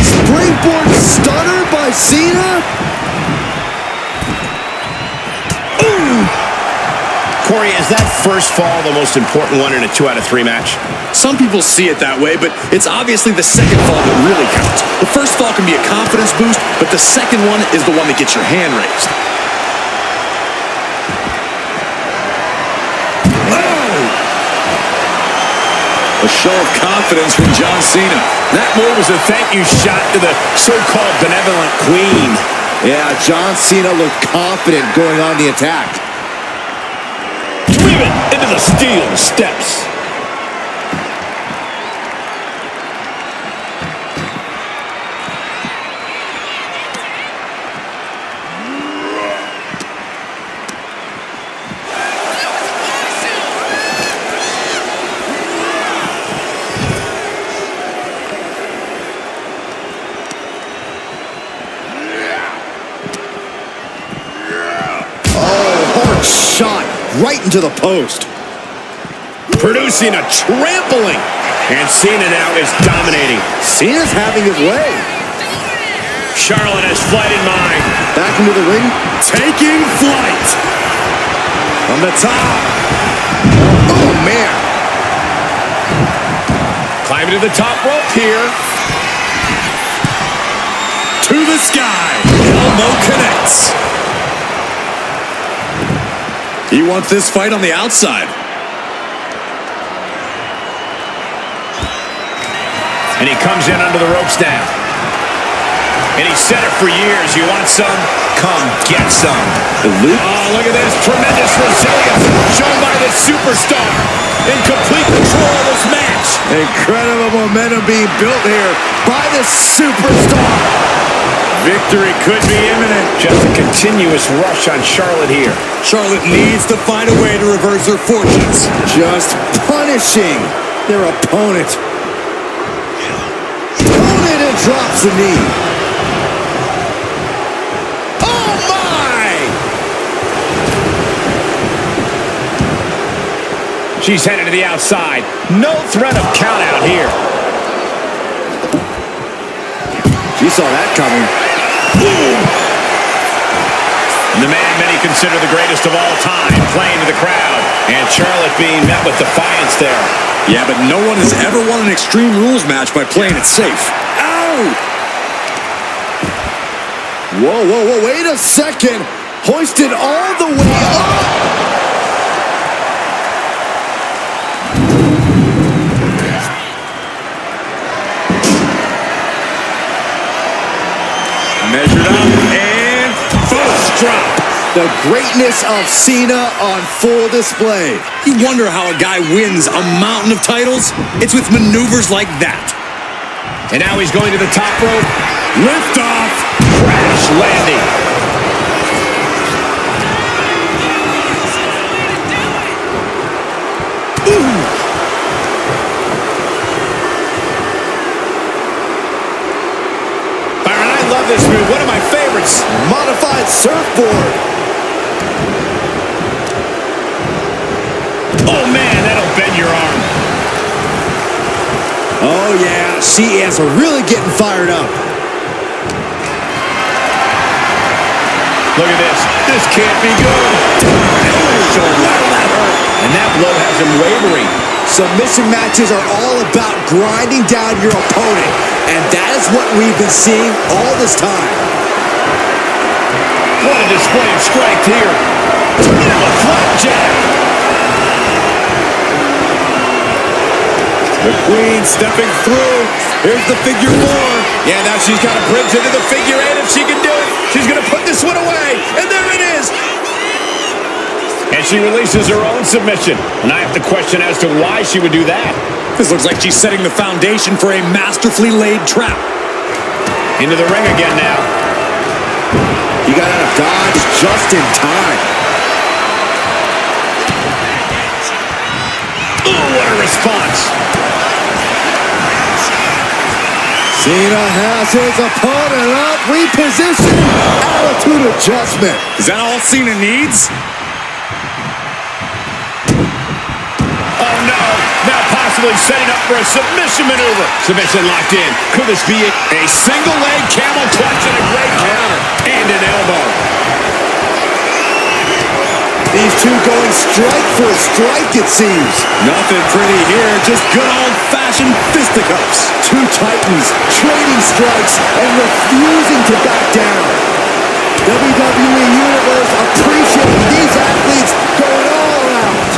Springboard stunner by Cena. Corey, is that first fall the most important one in a 2 out of 3 match? Some people see it that way, but it's obviously the second fall that really counts. The first fall can be a confidence boost, but the second one is the one that gets your hand raised. A show of confidence from John Cena. That move was a thank you shot to the so-called benevolent queen. Yeah, John Cena looked confident going on the attack. Driven into the steel steps. Shot right into the post. Producing a trampling. And Cena now is dominating. Cena's having his way. Charlotte has flight in mind. Back into the ring. Taking flight. On the top. Oh, man. Climbing to the top rope here. To the sky. Elbow connects. He wants this fight on the outside. And he comes in under the ropes now. And he said it for years. You want some? Come get some. Oh, look at this. Tremendous resilience shown by this superstar. In complete control of this match. Incredible momentum being built here by this superstar. Victory could be imminent. Just a continuous rush on Charlotte here. Charlotte needs to find a way to reverse her fortunes. Just punishing their opponent. Opponent drops the knee. Oh my! She's headed to the outside. No threat of count out here. She saw that coming. Boom! And the man many consider the greatest of all time playing to the crowd. And Charlotte being met with defiance there. Yeah, but no one has ever won an Extreme Rules match by playing it safe. Ow! Whoa, whoa, whoa, wait a second. Hoisted all the way up. Measured up and first drop. The greatness of Cena on full display. You wonder how a guy wins a mountain of titles? It's with maneuvers like that. And now he's going to the top rope. Lift off. Crash landing. Ooh. Byron, I love this move. One of my favorites. Modified surfboard. Oh, man, that'll bend your arm. Oh, yeah, she is really getting fired up. Look at this. This can't be good. And that blow has him wavering. Submission matches are all about grinding down your opponent, and that is what we've been seeing all this time. What a display of strength here. A flapjack. The Queen stepping through. Here's the figure four. Yeah, now she's got to bridge into the figure eight if she can do it. She's going to put this one away. And there it is. And she releases her own submission. And I have to question as to why she would do that. This looks like she's setting the foundation for a masterfully laid trap. Into the ring again now. He got out of dodge just in time. Oh, what a response. Cena has his opponent up, reposition, attitude adjustment. Is that all Cena needs? Oh, no. Now possibly setting up for a submission maneuver. Submission locked in. Could this be a single leg camel clutch and a great counter? And an elbow. These two going strike for strike, it seems. Nothing pretty here, just good old-fashioned fisticuffs. Two titans trading strikes and refusing to back down. WWE Universe appreciating these athletes going all out.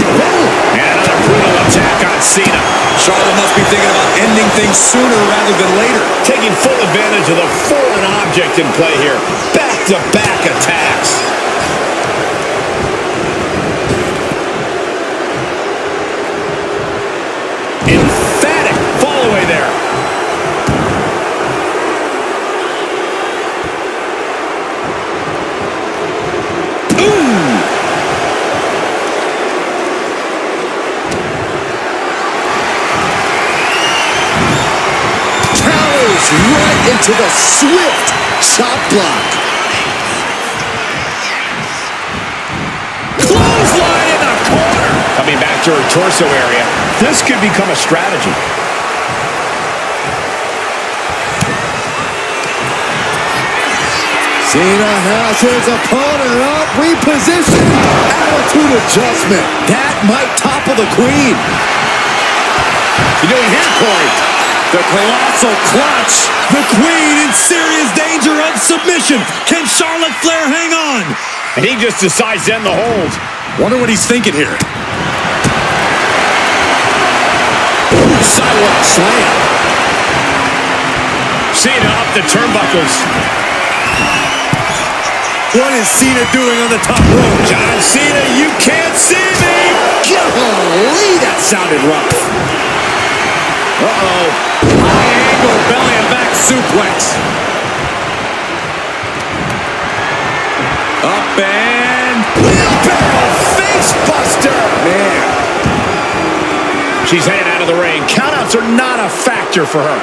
Boom! And another brutal attack on Cena. Charlotte must be thinking about ending things sooner rather than later. Taking full advantage of the foreign object in play here. Back-to-back attacks. Emphatic fall away there. Ooh! Counters right into the swift chop block. Clothesline in the corner. Coming back to her torso area. This could become a strategy. Cena has his opponent up, reposition, attitude adjustment. That might topple the Queen. You doing here, Corey? The colossal clutch. The Queen in serious danger of submission. Can Charlotte Flair hang on? And he just decides to end the hold. Wonder what he's thinking here. Sidewalk slam. Cena up the turnbuckles. What is Cena doing on the top rope? John Cena, you can't see me. Golly, that sounded rough. Uh-oh. High angle belly and back suplex. Up and Wheelbarrow face buster. Man. She's headed out of the ring. Countouts are not a factor for her.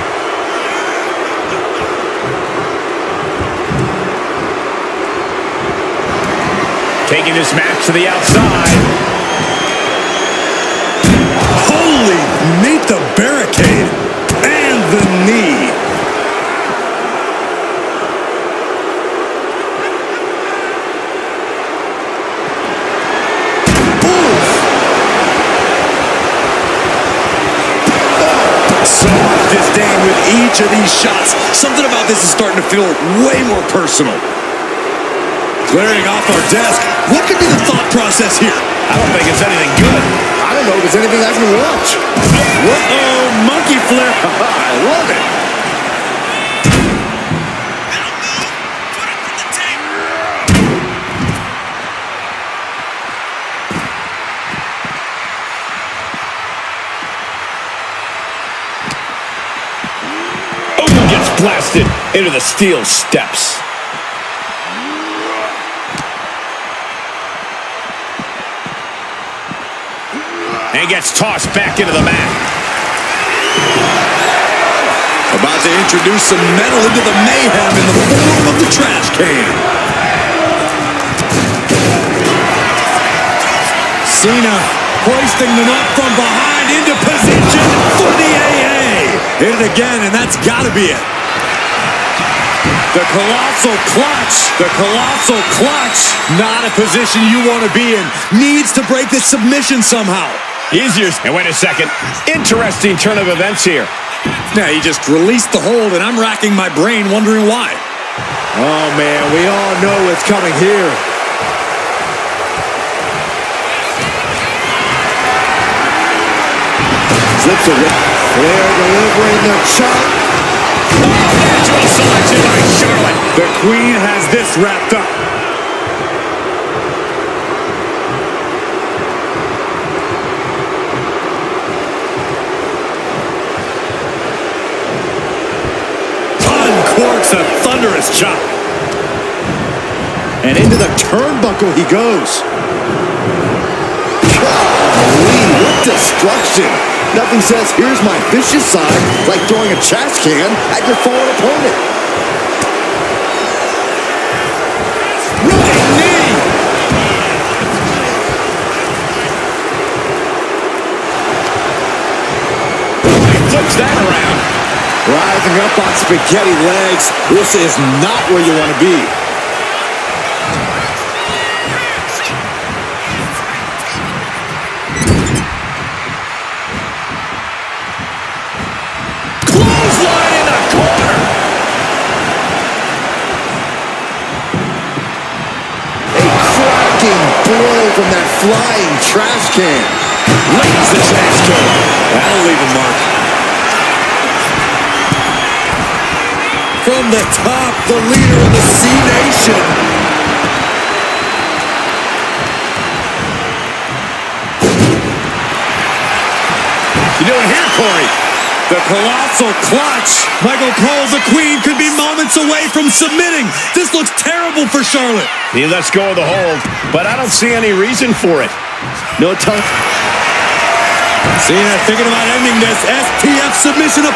Taking this match to the outside. holy, meet the barricade and the knee. So much disdain with each of these shots. Something about this is starting to feel way more personal. Clearing off our desk. What could be the thought process here? I don't think it's anything good. I don't know if it's anything I can watch. Uh-oh, monkey flip. I love it. Oh, gets blasted into the steel steps. And gets tossed back into the mat. About to introduce some metal into the mayhem in the form of the trash can. Cena hoisting them up from behind into position for the AA. Hit it again, and that's got to be it. The colossal clutch. The colossal clutch. Not a position you want to be in. Needs to break this submission somehow. Easier. And wait a second. Interesting turn of events here. Now, he just released the hold, and I'm racking my brain wondering why. Oh, man, we all know what's coming here. Slips away. Flair delivering the chop. Natural selection by Charlotte. The Queen has this wrapped up. Uncorks a thunderous chop. And into the turnbuckle he goes. Golly, what destruction. Nothing says, here's my vicious side, like throwing a trash can at your fallen opponent. Running knee. He flips that around. Rising up on spaghetti legs. This is not where you want to be. Clothesline in the corner. A cracking blow from that flying trash can. Lays the trash can. That'll leave a mark. From the top, the leader of the C-Nation. You doing here, Corey? The colossal clutch. Michael Cole, the Queen, could be moments away from submitting. This looks terrible for Charlotte. He lets go of the hold, but I don't see any reason for it. No time. Cena thinking about ending this. STF submission up.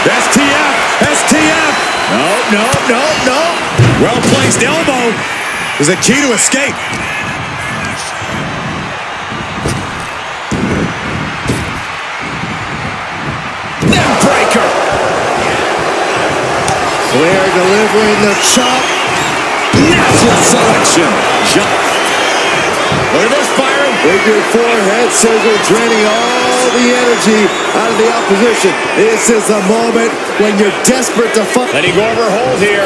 STF. STF. No. Well-placed elbow is a key to escape. Neckbreaker. Flair delivering the chop. Natural selection. Jump. Look at this, Byron. Figure four head scissor draining all the energy out of the opposition. This is the moment when you're desperate to fight. Letting go of her hold here.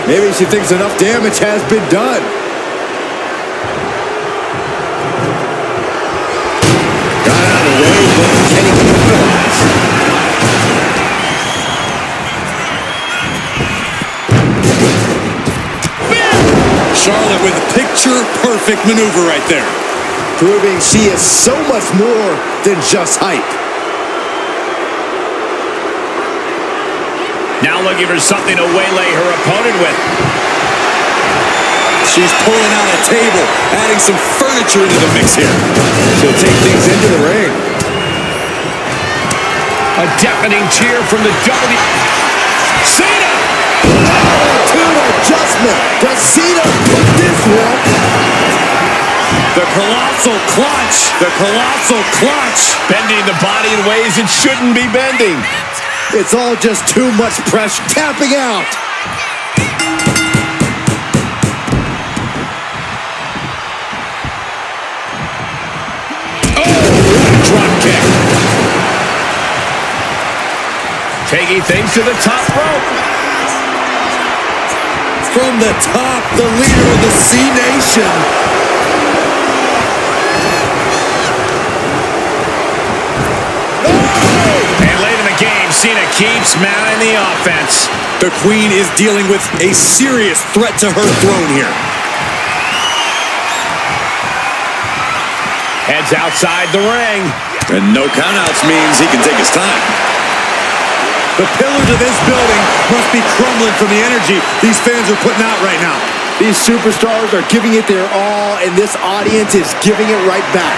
Maybe she thinks enough damage has been done. Got out of the way, but Kenny capitalized. Charlotte with a picture-perfect maneuver right there. Proving she is so much more than just hype. Now looking for something to waylay her opponent with. She's pulling out a table, adding some furniture into the mix here. She'll take things into the ring. A deafening cheer from the Cena! Attitude adjustment. Does Cena put this one? The colossal clutch. The colossal clutch. Bending the body in ways it shouldn't be bending. It's all just too much pressure. Tapping out. Drop kick. Taking things to the top rope. From the top, the leader of the C Nation. And late in the game, Cena keeps mounting the offense. The Queen is dealing with a serious threat to her throne here. Heads outside the ring. And no countouts means he can take his time. The pillars of this building must be crumbling from the energy these fans are putting out right now. These superstars are giving it their all, and this audience is giving it right back.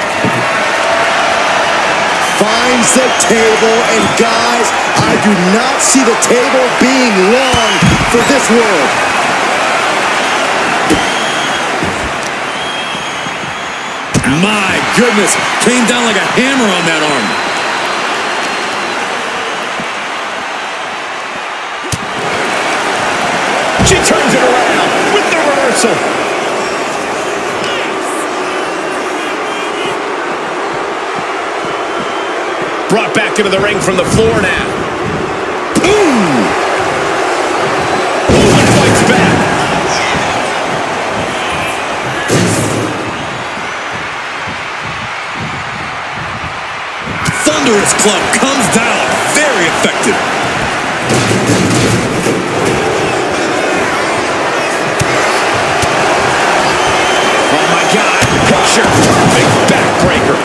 Finds the table, and guys, I do not see the table being long for this world. My goodness, came down like a hammer on that arm. She turns it around with the reversal. Brought back into the ring from the floor now. Boom! One fights back. Thunderous club comes down. Very effective. Oh my God. Picture perfect backbreaker.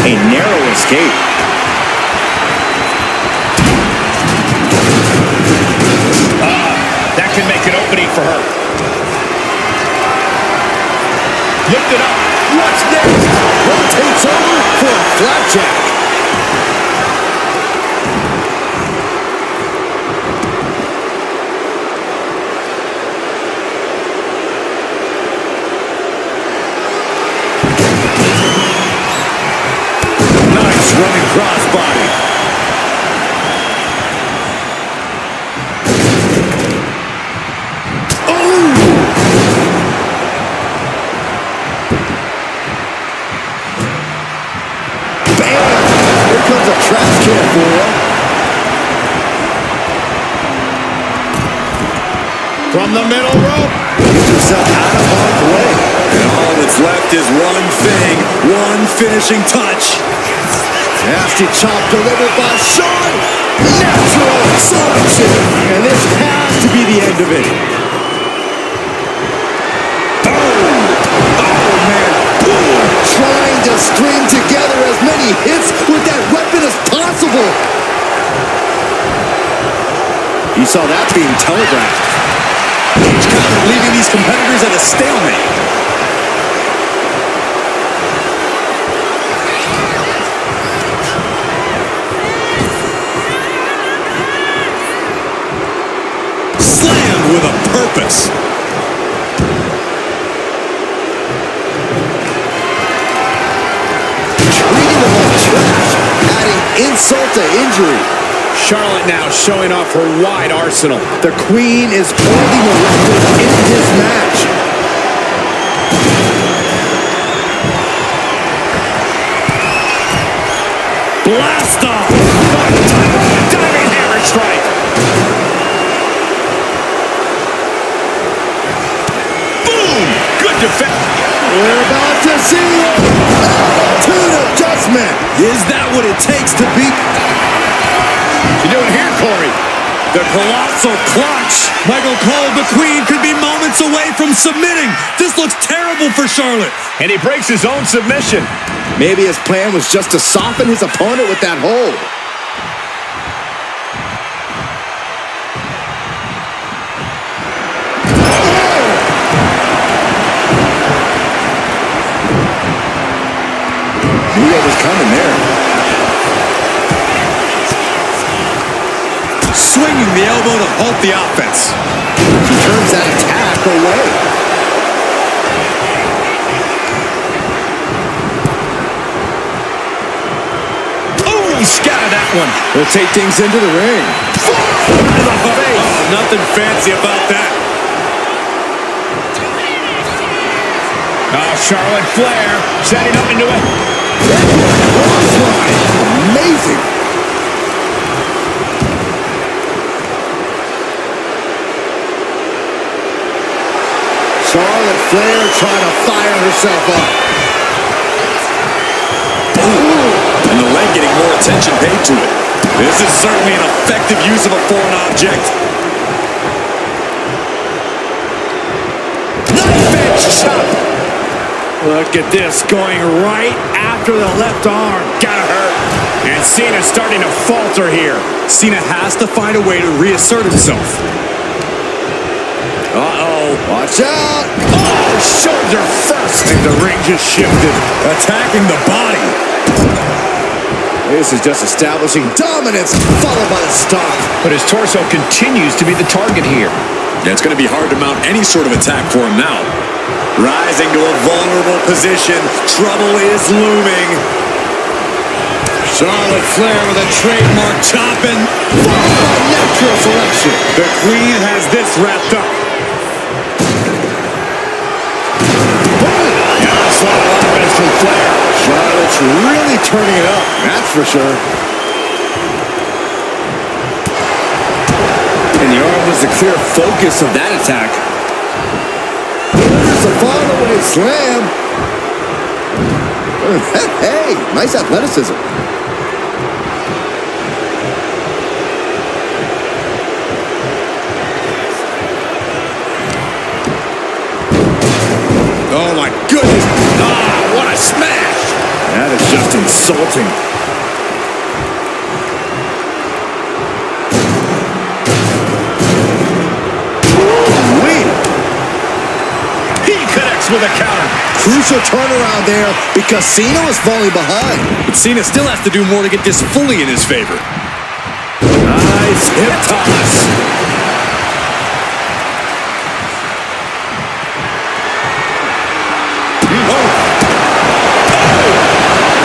A narrow escape. That can make an opening for her. Lift it up. What's next? Rotates over for a flapjack. Nice running crossbody. Trash can for her. From the middle rope. Gets herself out of harm's way. And all that's left is one thing, one finishing touch. Nasty chop delivered by Shawn. Natural selection. And this has to be the end of it. Oh man. Trying to string together as many hits with that weapon as possible. You saw that being telegraphed. Each counter leaving these competitors at a stalemate. Slammed with a purpose. Insult to injury. Charlotte now showing off her wide arsenal. The Queen is holding the record in this match. Blast-off. Diving hammer strike. Boom! Good defense. We're about to see it. Attitude adjustment. Is that what it takes to beat? You doing here, Corey? The colossal clutch. Michael Cole, the Queen, could be moments away from submitting. This looks terrible for Charlotte. And he breaks his own submission. Maybe his plan was just to soften his opponent with that hold. Knew what was coming there. Swinging the elbow to halt the offense. She turns that attack away. Oh, he scattered that one. We'll take things into the ring. To the face. Oh, nothing fancy about that. Oh, Charlotte Flair setting up into it. Amazing. Charlotte Flair trying to fire herself up. And the leg getting more attention paid to it. This is certainly an effective use of a foreign object. Knife edge chop. Look at this, going right after the left arm. Gotta hurt. And Cena's starting to falter here. Cena has to find a way to reassert himself. Uh-oh. Watch out. Oh, shoulder first. I think the ring just shifted. Attacking the body. This is just establishing dominance, followed by the stop. But his torso continues to be the target here. Yeah, it's going to be hard to mount any sort of attack for him now. Rising to a vulnerable position. Trouble is looming. Charlotte Flair with a trademark chopping. Followed by natural selection. The Queen has this wrapped up. Offense from Flair. Charlotte's really turning it up, that's for sure. And the arm was the clear focus of that attack. There's a fall-away slam. Hey, nice athleticism. Oh my goodness. Ah, what a smash. That is just insulting. He connects with a counter. Crucial turnaround there because Cena was falling behind. But Cena still has to do more to get this fully in his favor. Nice hip toss.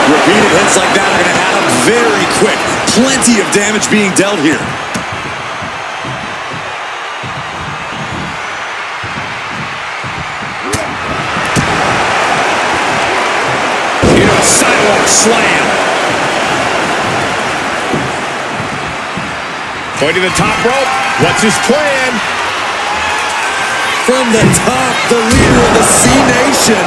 Repeated hits like that are going to add up very quick. Plenty of damage being dealt here. Into a sidewalk slam. Going to the top rope. What's his plan? From the top, the leader of the C Nation.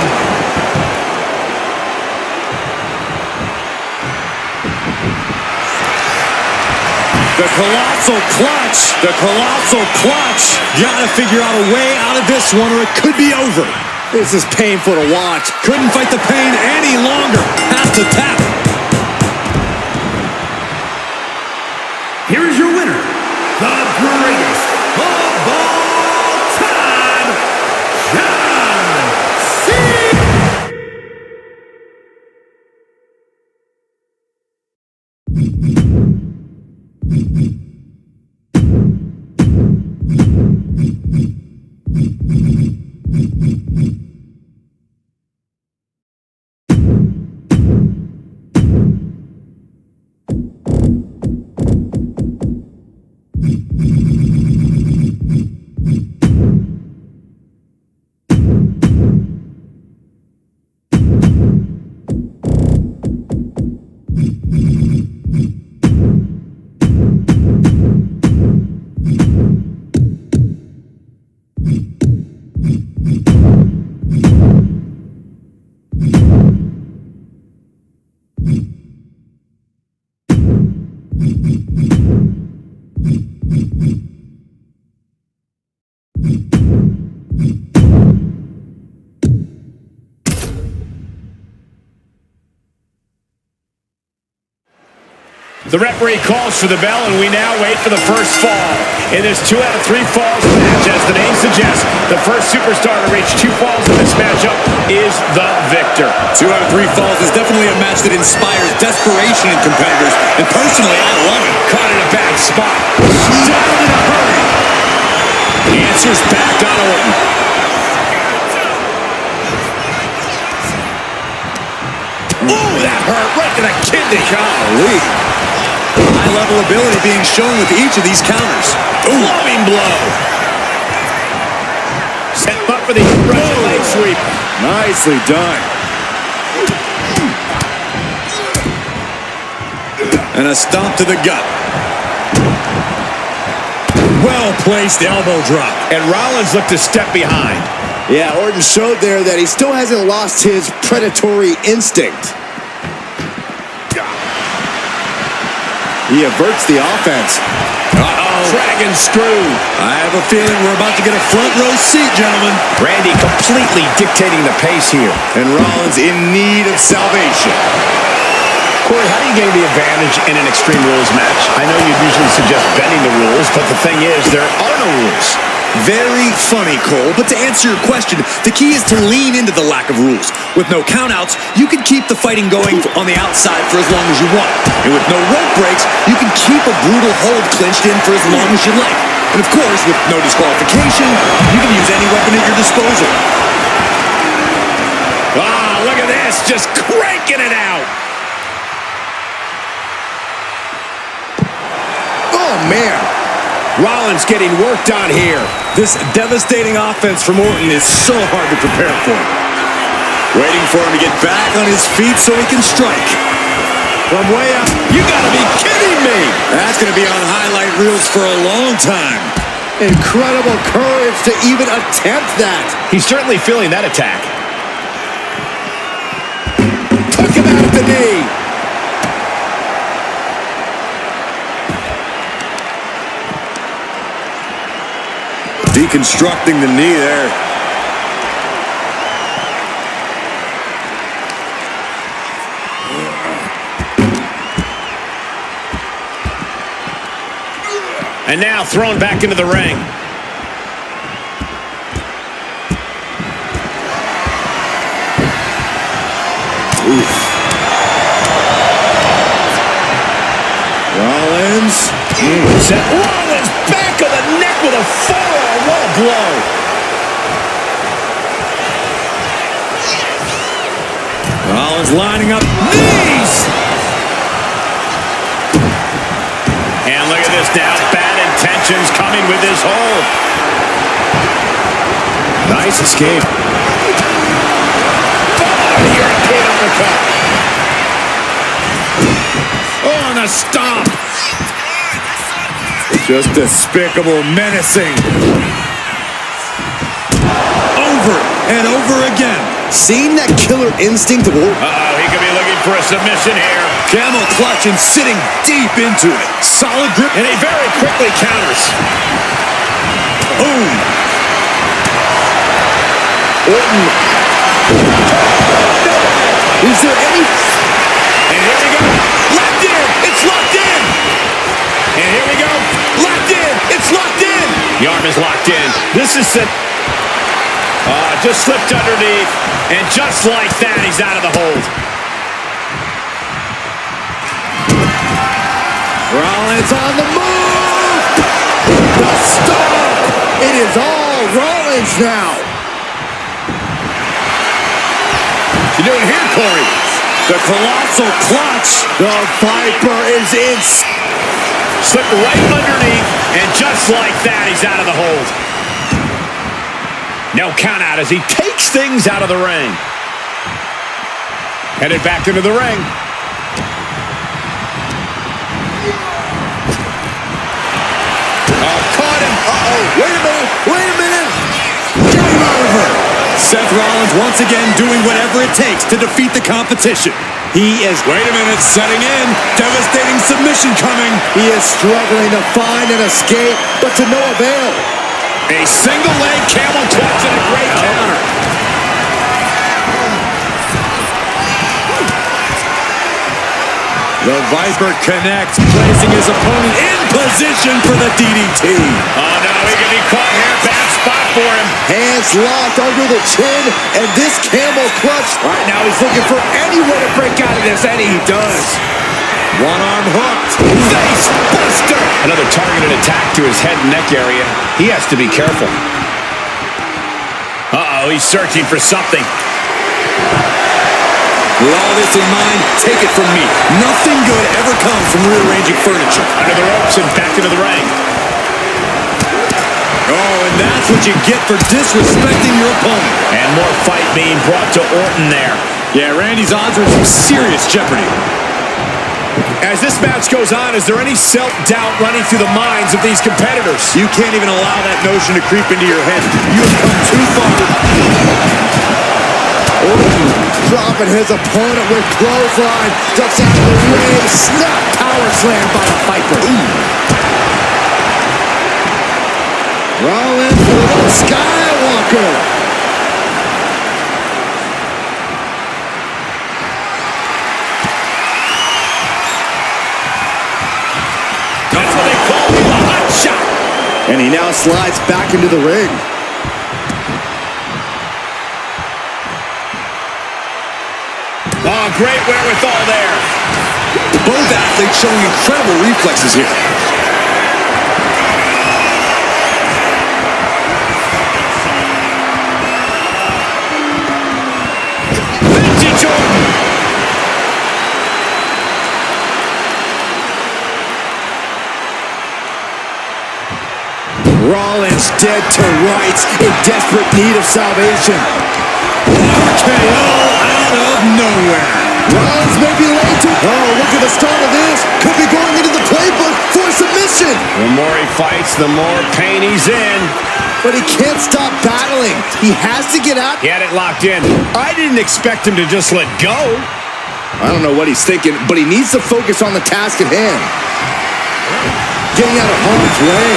The colossal clutch. The colossal clutch. Gotta figure out a way out of this one or it could be over. This is painful to watch. Couldn't fight the pain any longer. Has to tap. Here is your winner, the greatest of all time, John Cena. The referee calls for the bell, and we now wait for the first fall. In this 2 out of 3 falls match, as the name suggests, the first superstar to reach 2 falls in this matchup is the victor. 2 out of 3 falls is definitely a match that inspires desperation in competitors, and personally, I love it. Caught in a bad spot. Down in a hurry. Answers back on Orton. Oh, that hurt right to the kidney. Golly. High-level ability being shown with each of these counters. Loving blow. Set up for the Russian leg sweep. Nicely done. And a stomp to the gut. Well-placed elbow drop. And Rollins looked a step behind. Yeah, Orton showed there that he still hasn't lost his predatory instinct. He averts the offense. Dragon screw. I have a feeling we're about to get a front row seat, gentlemen. Randy completely dictating the pace here. And Rollins in need of salvation. Corey, how do you gain the advantage in an Extreme Rules match? I know you'd usually suggest bending the rules, but the thing is, there are no rules. Very funny, Cole, but to answer your question, the key is to lean into the lack of rules. With no countouts, you can keep the fighting going on the outside for as long as you want. And with no rope breaks, you can keep a brutal hold clinched in for as long as you like. And of course, with no disqualification, you can use any weapon at your disposal. Ah, look at this, just cranking it out. Oh, man. Rollins getting worked on here. This devastating offense from Orton is so hard to prepare for. Waiting for him to get back on his feet so he can strike. From way up. You gotta be kidding me. That's going to be on highlight reels for a long time. Incredible courage to even attempt that. He's certainly feeling that attack. Took him out at the knee. Deconstructing the knee there. And now thrown back into the ring. Oof. Rollins. Set Rollins back of the neck with a forearm. What a blow. Rollins lining up knees. And look at this now. Bad intentions coming with this hold. Nice escape. European uppercut. Oh, and a stomp. Just despicable, menacing. Over and over again. Seeing that killer instinct of Orton. Uh-oh, he could be looking for a submission here. Camel clutch and sitting deep into it. Solid grip. And he very quickly counters. Boom. Orton. Is there any... And here we go. Locked in. It's locked in. And here we go. Locked in. It's locked in. The arm is locked in. This is it. Just slipped underneath. And just like that, he's out of the hold. Rollins on the move. The stomp. It is all Rollins now. What you doing here, Corey? The colossal clutch. The Viper is in. Slipped right underneath, and just like that, he's out of the hold. No count out as he takes things out of the ring. Headed back into the ring. Caught him. Uh-oh. Wait a minute. Wait a minute. Game over. Seth Rollins once again doing whatever it takes to defeat the competition. He is... Wait a minute, setting in. Devastating submission coming. He is struggling to find an escape, but to no avail. A single leg camel clutch and a great counter. The Viper connects, placing his opponent in position for the DDT. Oh, no, he can be caught here. Bad spot for him. Hands locked under the chin, and this camel clutch. Right now, he's looking for any way to break out of this, and he does. One arm hooked. Face buster. Another targeted attack to his head and neck area. He has to be careful. Uh-oh, he's searching for something. With all this in mind, take it from me. Nothing good ever comes from rearranging furniture. Under the ropes and back into the ring. Oh, and that's what you get for disrespecting your opponent. And more fight being brought to Orton there. Yeah, Randy's odds are in some serious jeopardy. As this match goes on, is there any self-doubt running through the minds of these competitors? You can't even allow that notion to creep into your head. You have come too far. Orton dropping his opponent with clothesline. Ducks out of the ring. Snap power slam by the Viper. Rollins for the Skywalker. That's what they call the hot shot. And he now slides back into the ring. Oh, great wherewithal there. Both athletes showing incredible reflexes here. Vintage Orton. Rollins dead to rights, in desperate need of salvation. RKO out of nowhere. Rollins may be late to... Oh, look at the start of this. Could be going into the playbook for a submission. The more he fights, the more pain he's in. But he can't stop battling. He has to get out. He had it locked in. I didn't expect him to just let go. I don't know what he's thinking, but he needs to focus on the task at hand. Getting out of harm's way.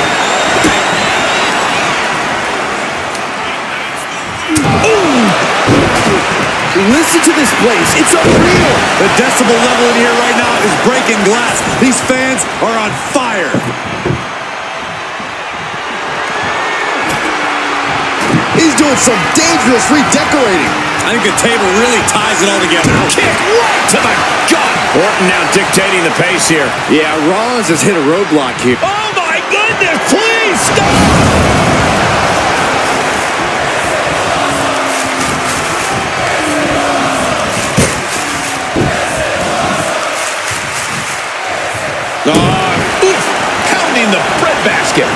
Listen to this place. It's unreal. The decibel level in here right now is breaking glass. These fans are on fire. He's doing some dangerous redecorating. I think the table really ties it all together. Kick right to the gut. Orton now dictating the pace here. Yeah, Rollins has hit a roadblock here. Oh, my goodness. Please stop. Pounding the breadbasket.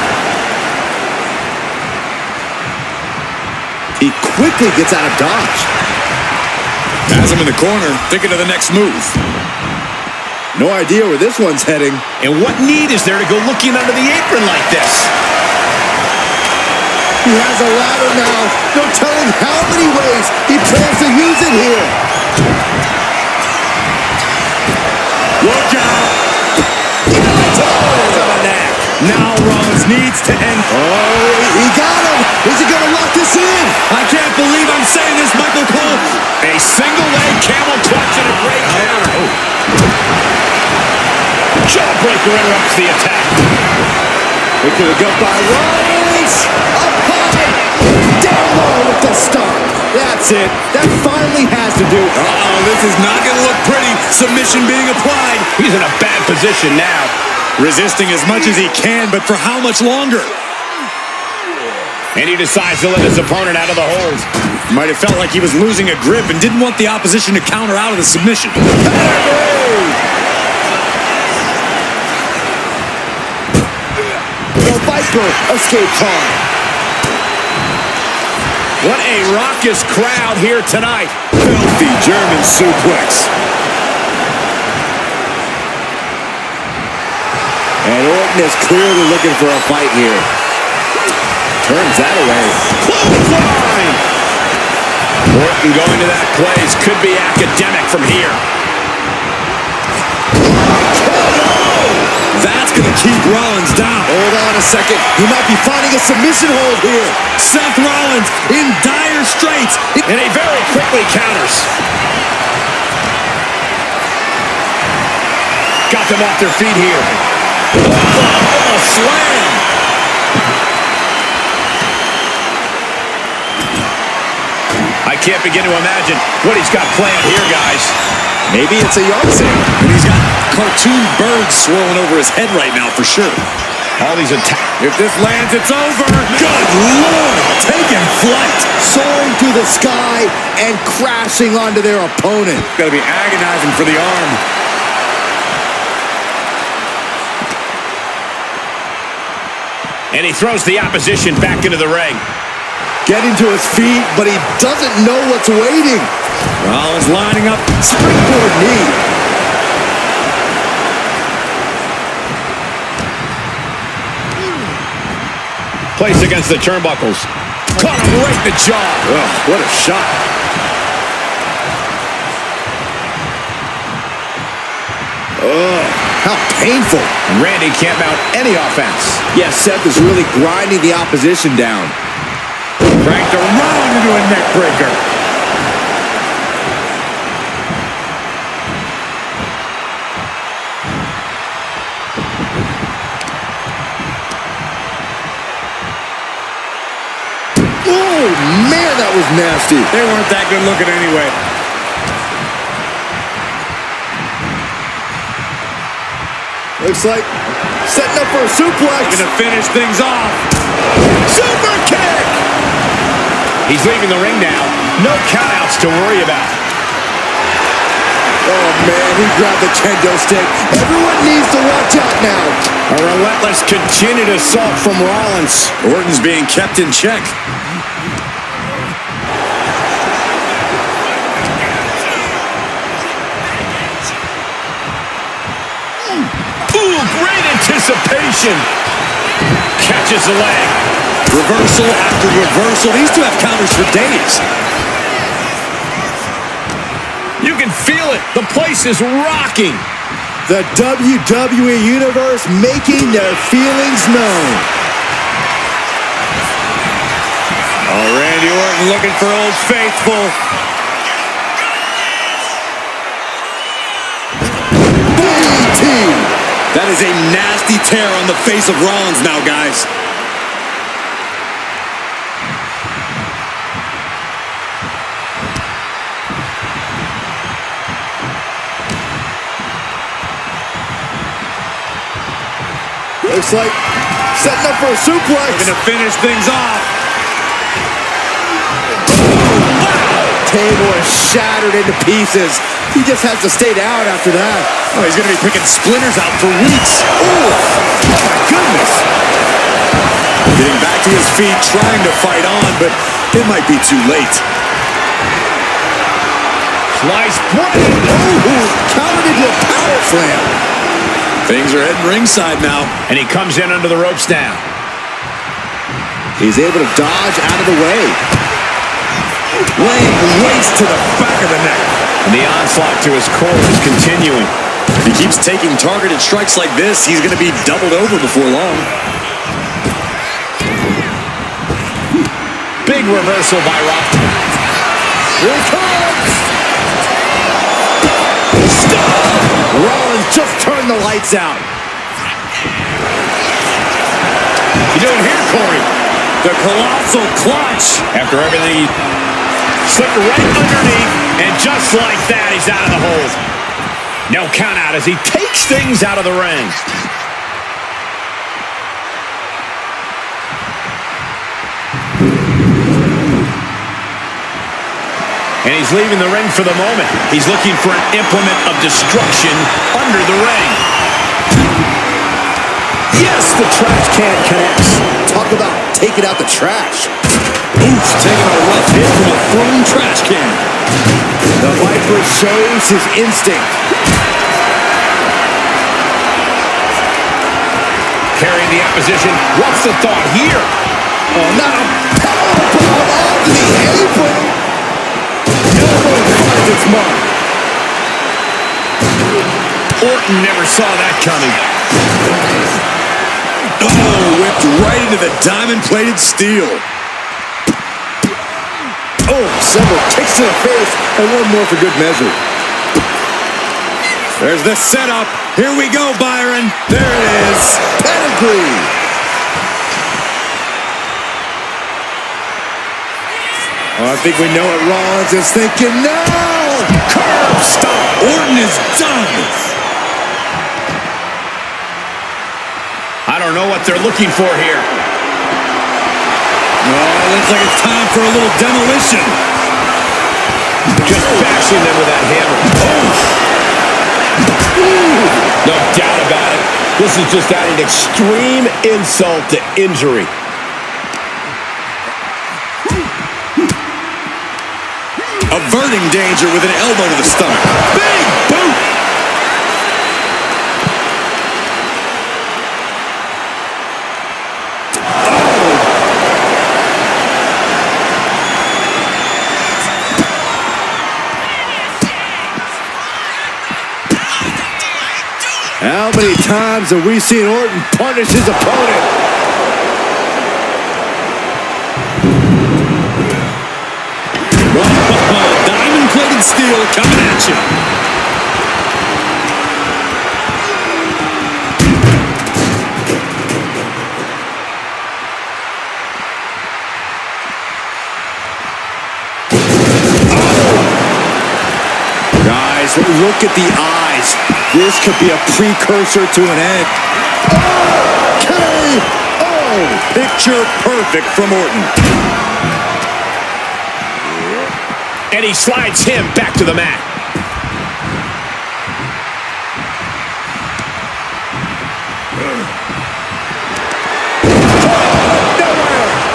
He quickly gets out of dodge. Has him in the corner, thinking of the next move. No idea where this one's heading. And what need is there to go looking under the apron like this? He has a ladder now. No telling how many ways he plans to use it here. Look out! Now Rollins needs to end. Oh, he got him. Is he going to lock this in? I can't believe I'm saying this, Michael Cole. A single leg camel clutch and a great counter. Jawbreaker interrupts the attack. It could have gone by Rollins. Up high. Down low with the stomp. That's it. That finally has to do it. Uh-oh, this is not going to look pretty. Submission being applied. He's in a bad position now. Resisting as much as he can, but for how much longer? And he decides to let his opponent out of the hold. Might have felt like he was losing a grip and didn't want the opposition to counter out of the submission. The Viper escapes harm. What a raucous crowd here tonight. Filthy German suplex. And Orton is clearly looking for a fight here. Turns that away. Clothesline! Orton going to that place could be academic from here. That's going to keep Rollins down. Hold on a second. He might be finding a submission hold here. Seth Rollins in dire straits. And he very quickly counters. Got them off their feet here. Oh, slam. I can't begin to imagine what he's got planned here, guys. Maybe it's a yard sale. And he's got cartoon birds swirling over his head right now for sure. All these attacks. If this lands, it's over. Good Lord, taking flight. Soaring through the sky and crashing onto their opponent. Got to be agonizing for the arm. And he throws the opposition back into the ring. Getting to his feet, but he doesn't know what's waiting. Rollins lining up. Springboard knee. Placed against the turnbuckles. Caught him right in the jaw. Oh, what a shot. Oh, how painful. And Randy can't mount any offense. Yeah, Seth is really grinding the opposition down. Cranked around into a neck breaker. Oh, man, that was nasty. They weren't that good looking anyway. Looks like setting up for a suplex. Going to finish things off. Super kick. He's leaving the ring now. No countouts to worry about. Oh, man, he grabbed the kendo stick. Everyone needs to watch out now. A relentless continued assault from Rollins. Orton's being kept in check. Ooh, great anticipation. Catches the leg. Reversal after reversal. These two have counters for days. You can feel it. The place is rocking. The WWE Universe making their feelings known. Oh, Randy Orton looking for Old Faithful. DDT. That is a nasty tear on the face of Rollins now, guys. Looks like setting up for a suplex. Going to finish things off. Table is shattered into pieces. He just has to stay down after that. Oh, he's going to be picking splinters out for weeks. Oh my goodness. Getting back to his feet, trying to fight on, but it might be too late. Slice bread. Oh, countered into a power slam. Things are heading ringside now. And he comes in under the ropes now. He's able to dodge out of the way. Laying weights to the back of the neck. And the onslaught to his core is continuing. If he keeps taking targeted strikes like this, he's going to be doubled over before long. Big reversal by Rollins. Here it comes. Stop. Rollins just turned the lights out. You doing here, Corey? The colossal clutch. After everything, he slipped right underneath, and just like that, he's out of the hole. No count out as he takes things out of the ring. And he's leaving the ring for the moment. He's looking for an implement of destruction under the ring. Yes, the trash can connects. Talk about taking out the trash. Oof, taking a rough hit from a thrown trash can. The Viper shows his instinct. Carrying the opposition. What's the thought here? Oh, not a powerbomb onto the apron. Elbow finds its mark. Orton never saw that coming. Oh, whipped right into the diamond-plated steel. Oh, several kicks to the face, and one more for good measure. There's the setup. Here we go, Byron. There it is. Pedigree. Oh, I think we know what Rollins is thinking now. Curb stomp. Orton is done. I don't know what they're looking for here. Oh, it looks like it's time for a little demolition. Just bashing them with that hammer. No doubt about it. This is just adding extreme insult to injury. Averting danger with an elbow to the stomach. Big boot. How many times have we seen Orton punish his opponent? Diamond-plated steel coming at you. Guys, look at the eyes. This could be a precursor to an end. KO! Picture perfect from Orton. And he slides him back to the mat.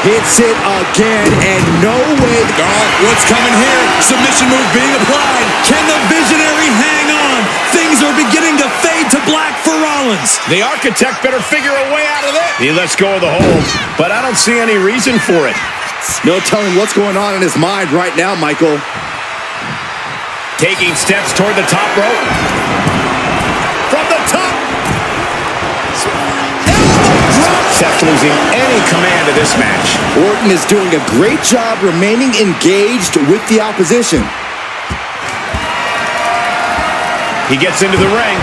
Hits it again, and no way. Oh, what's coming here? Submission move being applied. Can the visionary hang on? Things are beginning to fade to black for Rollins. The architect better figure a way out of this. He lets go of the hold, but I don't see any reason for it. No telling what's going on in his mind right now, Michael. Taking steps toward the top rope. From the top. Seth losing any command of this match. Orton is doing a great job remaining engaged with the opposition. He gets into the ring.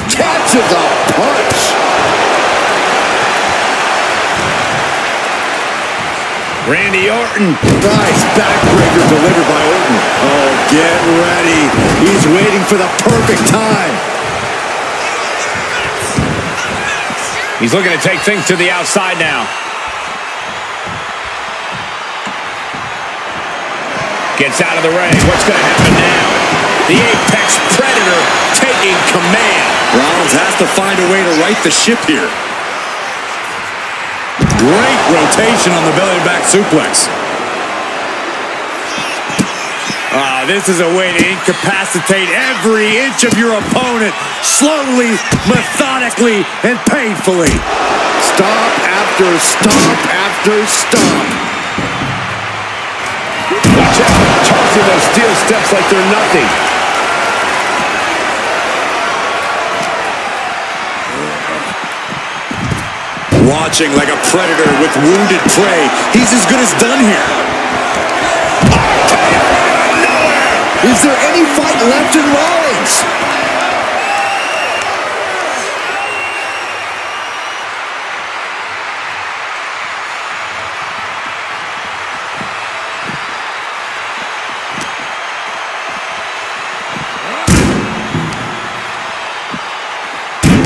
Catches a punch. Randy Orton. Nice backbreaker delivered by Orton. Oh, get ready. He's waiting for the perfect time. He's looking to take things to the outside now. Gets out of the ring. What's going to happen now? The Apex Predator taking command. Rollins has to find a way to right the ship here. Great rotation on the belly-to-back suplex. This is a way to incapacitate every inch of your opponent slowly, methodically, and painfully. Stomp after stomp after stomp. Watch out, tossing those steel steps like they're nothing. Watching like a predator with wounded prey. He's as good as done here. Is there any fight left in Rollins?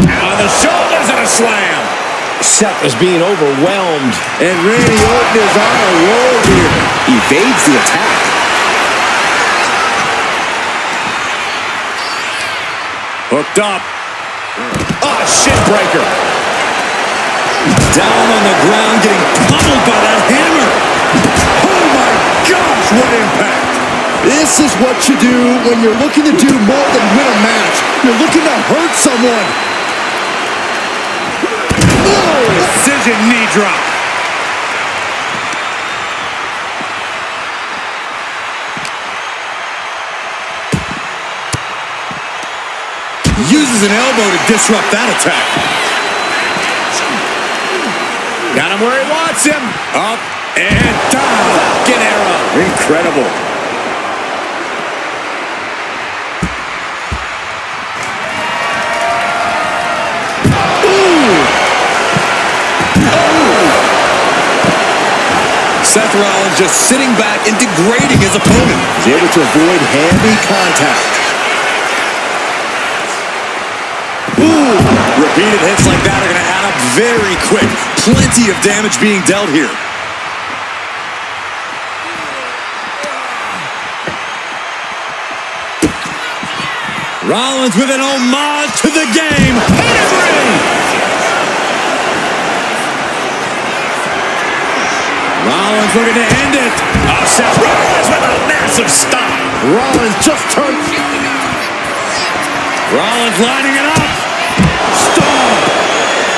On the shoulders and a slam. Seth is being overwhelmed. And Randy Orton is on a roll here. Evades the attack. Hooked up. Oh, shin breaker. Down on the ground, getting pummeled by that hammer. Oh my gosh, what impact. This is what you do when you're looking to do more than win a match. You're looking to hurt someone. Precision knee drop. Uses an elbow to disrupt that attack. Got him where he wants him. Up and down. Falcon arrow. Incredible. Seth Rollins just sitting back and degrading his opponent. He's able to avoid heavy contact. Ooh. Repeated hits like that are going to add up very quick. Plenty of damage being dealt here. Rollins with an homage to the game. Pedigree! Rollins looking to end it. Oh, Seth Rollins with a massive stop. Rollins just turned. Rollins lining it up. Stomp.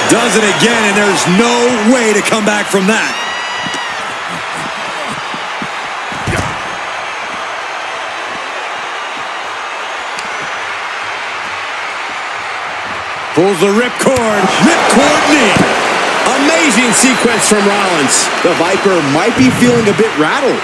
Does it again, and there's no way to come back from that. Pulls the ripcord. Ripcord knee. Amazing sequence from Rollins. The Viper might be feeling a bit rattled.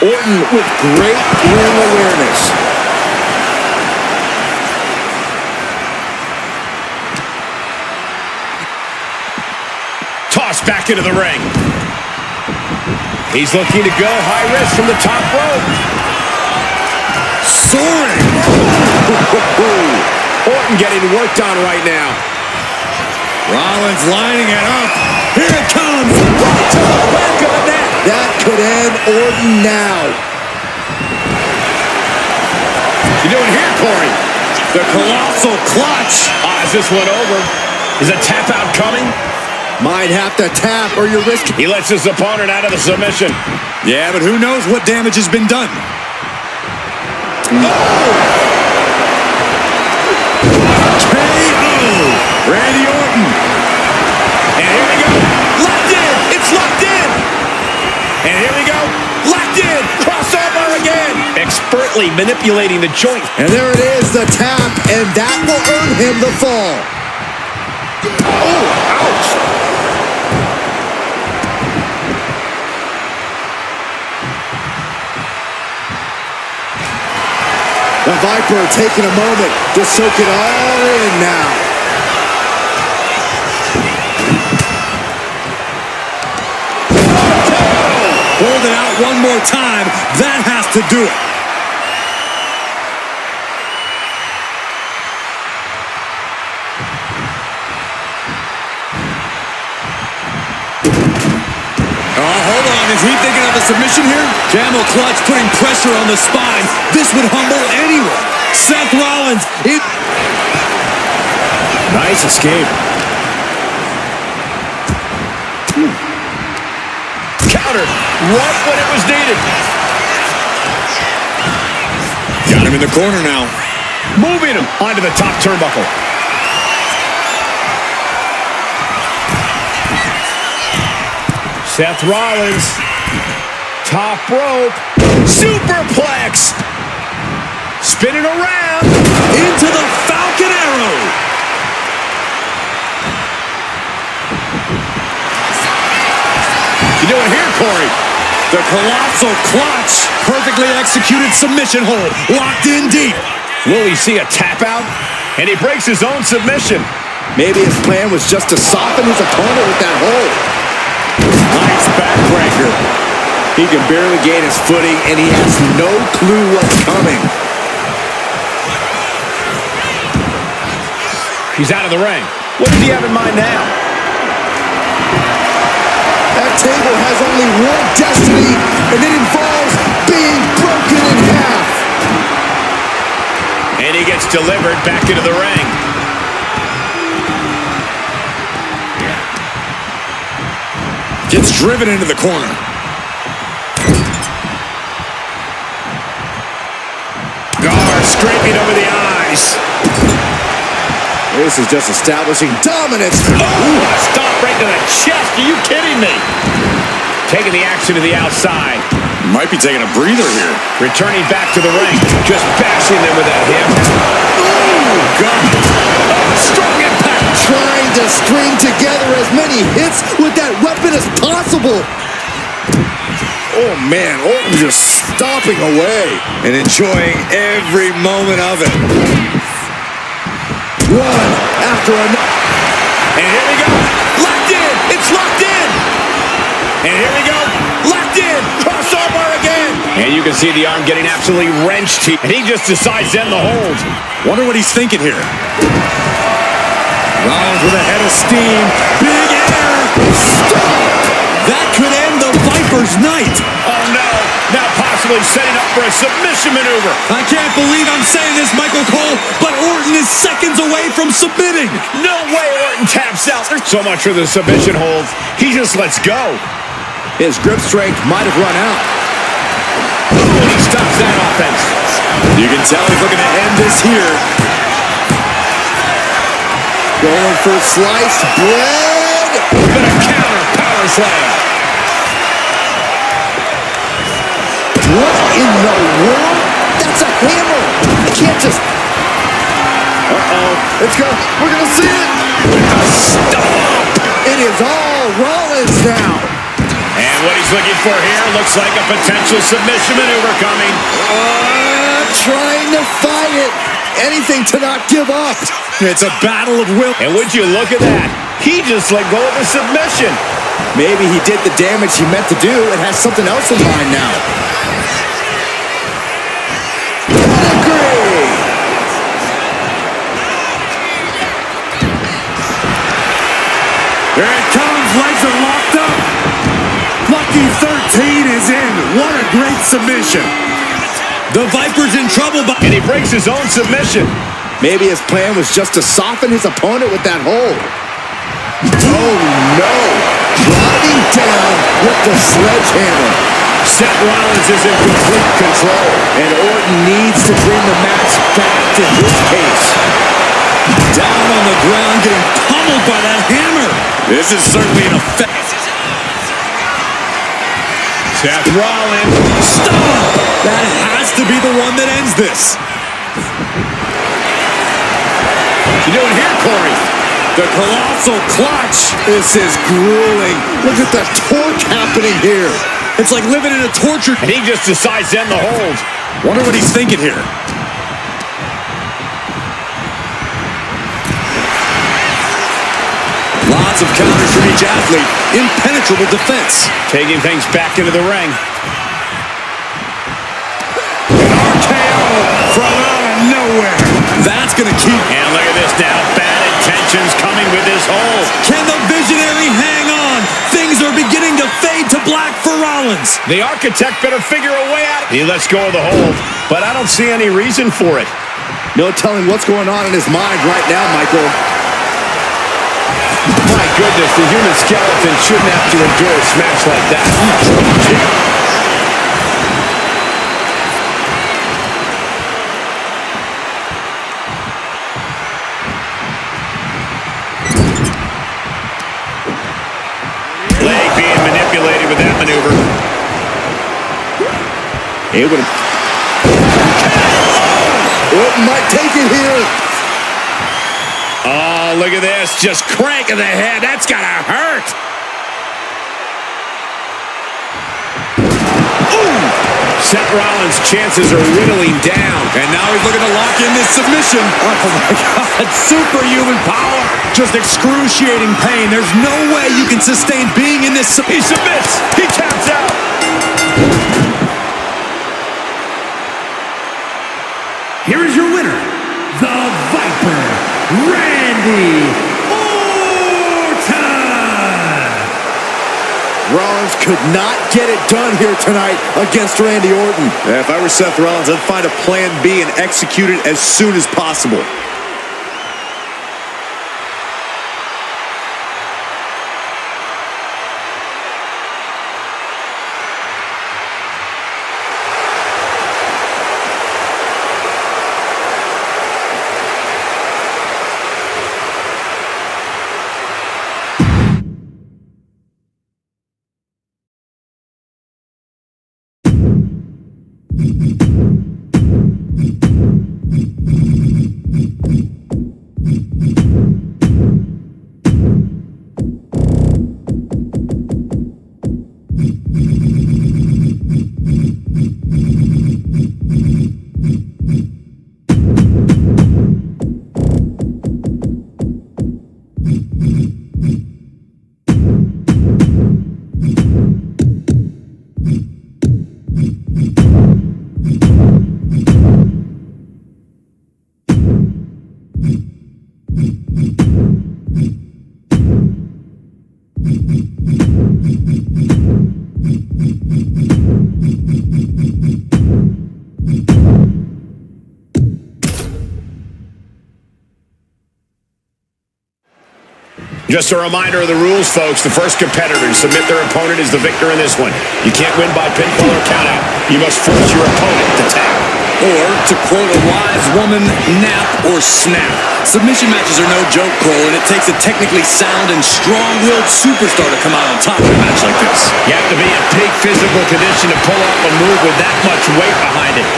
Orton with great ring awareness. Tossed back into the ring. He's looking to go high risk from the top rope. Soaring. Orton getting worked on right now. Rollins lining it up. Here it comes. Right to the back of the neck. That could end Orton now. What you doing here, Corey? The colossal clutch. Is this one over? Is a tap out coming? Might have to tap or you're risking. He lets his opponent out of the submission. Yeah, but who knows what damage has been done. KO. Randy Orton. And here we go. Locked in. It's locked in. And here we go. Locked in. Crossover again. Expertly manipulating the joint. And there it is, the tap, and that will earn him the fall. Oh, ouch. The Viper taking a moment to soak it all in now. Hold it out one more time. That has to do it. Hold on. Is he thinking of a submission here? Camel clutch putting pressure on the spine. This would humble anyone. Seth Rollins. Nice escape. Countered right when it was needed. Got him in the corner now. Moving him onto the top turnbuckle. Seth Rollins, top rope, superplex, spinning around, Into the Falcon Arrow. you doing here, Corey? The colossal clutch. Perfectly executed submission hold. Locked in deep. Will he see a tap out? And he breaks his own submission. Maybe his plan was just to soften his opponent with that hold. Nice backbreaker. He can barely gain his footing, and he has no clue what's coming. He's out of the ring. What does he have in mind now? That table has only one destiny, and it involves being broken in half. And he gets delivered back into the ring. Gets driven into the corner. Gar scraping over the eyes. This is just establishing dominance. Oh, a stomp right to the chest. Are you kidding me? Taking the action to the outside. Might be taking a breather here. Returning back to the ring. Just bashing them with that hip. Oh, God. Strong impact. Trying to string together as many hits with that weapon as possible. Oh, man. Orton just stomping away. And enjoying every moment of it. One after another. And here we go. Locked in. It's locked in. And here we go. Locked in. Crossover again. And you can see the arm getting absolutely wrenched. And he just decides to end the hold. Wonder what he's thinking here. Rollins with a head of steam. Big air. Stop. That could end the Viper's night. Oh, no. Now possibly setting up for a submission maneuver. I can't believe I'm saying this, Michael Cole, but Orton is seconds away from submitting. No way Orton taps out. There's so much for the submission hold. He just lets go. His grip strength might have run out. He stops that offense. You can tell he's looking to end this here. Going for sliced bread. But a counter power slam. What in the world? That's a hammer. I can't just... Uh-oh. Let's go. We're going to see it. Stop! It is all Rollins now. And what he's looking for here looks like a potential submission maneuver coming. Trying to fight it. Anything to not give up. It's a battle of will. And would you look at that? He just let go of the submission. Maybe he did the damage he meant to do and has something else in mind now. Pedigree. Here it comes. Legs are locked up. Lucky 13 is in. What a great submission. The Viper's in trouble. And he breaks his own submission. Maybe his plan was just to soften his opponent with that hold. Oh, no. Driving down with the sledgehammer. Seth Rollins is in complete control. And Orton needs to bring the match back to his pace. Down on the ground, getting pummeled by that hammer. This is certainly an effect. Seth Rollins. Stop! That has to be the one that ends this. What you doing here, Corey? The colossal clutch. This is grueling. Look at the torque happening here. It's like living in a torture. And he just decides to end the hold. Wonder what he's thinking here. Lots of counters from each athlete. Impenetrable defense. Taking things back into the ring. An RKO from out of nowhere. That's going to keep. And look at this now. Bad intentions coming with this hold. Can the visionary hang on? Things are beginning to fade to black for Rollins. The architect better figure a way out. He lets go of the hold, but I don't see any reason for it. No telling what's going on in his mind right now, Michael. My goodness, the human skeleton shouldn't have to endure a smash like that. Leg being manipulated with that maneuver. Able to... Orton might take it here. Oh, look at this. Just cranking the head. That's got to hurt. Ooh. Seth Rollins' chances are whittling down. And now he's looking to lock in this submission. Oh, my God. Superhuman power. Just excruciating pain. There's no way you can sustain being in this. He submits. He taps out. Here is your winner, the Viper, Randy Orton! Rollins could not get it done here tonight against Randy Orton. Yeah, if I were Seth Rollins, I'd find a plan B and execute it as soon as possible. Just a reminder of the rules, folks. The first competitor to submit their opponent is the victor in this one. You can't win by pinfall or countout. You must force your opponent to tap. Or, to quote a wise woman, nap or snap. Submission matches are no joke, Cole, and it takes a technically sound and strong-willed superstar to come out on top of a match like this. You have to be in peak physical condition to pull off a move with that much weight behind it.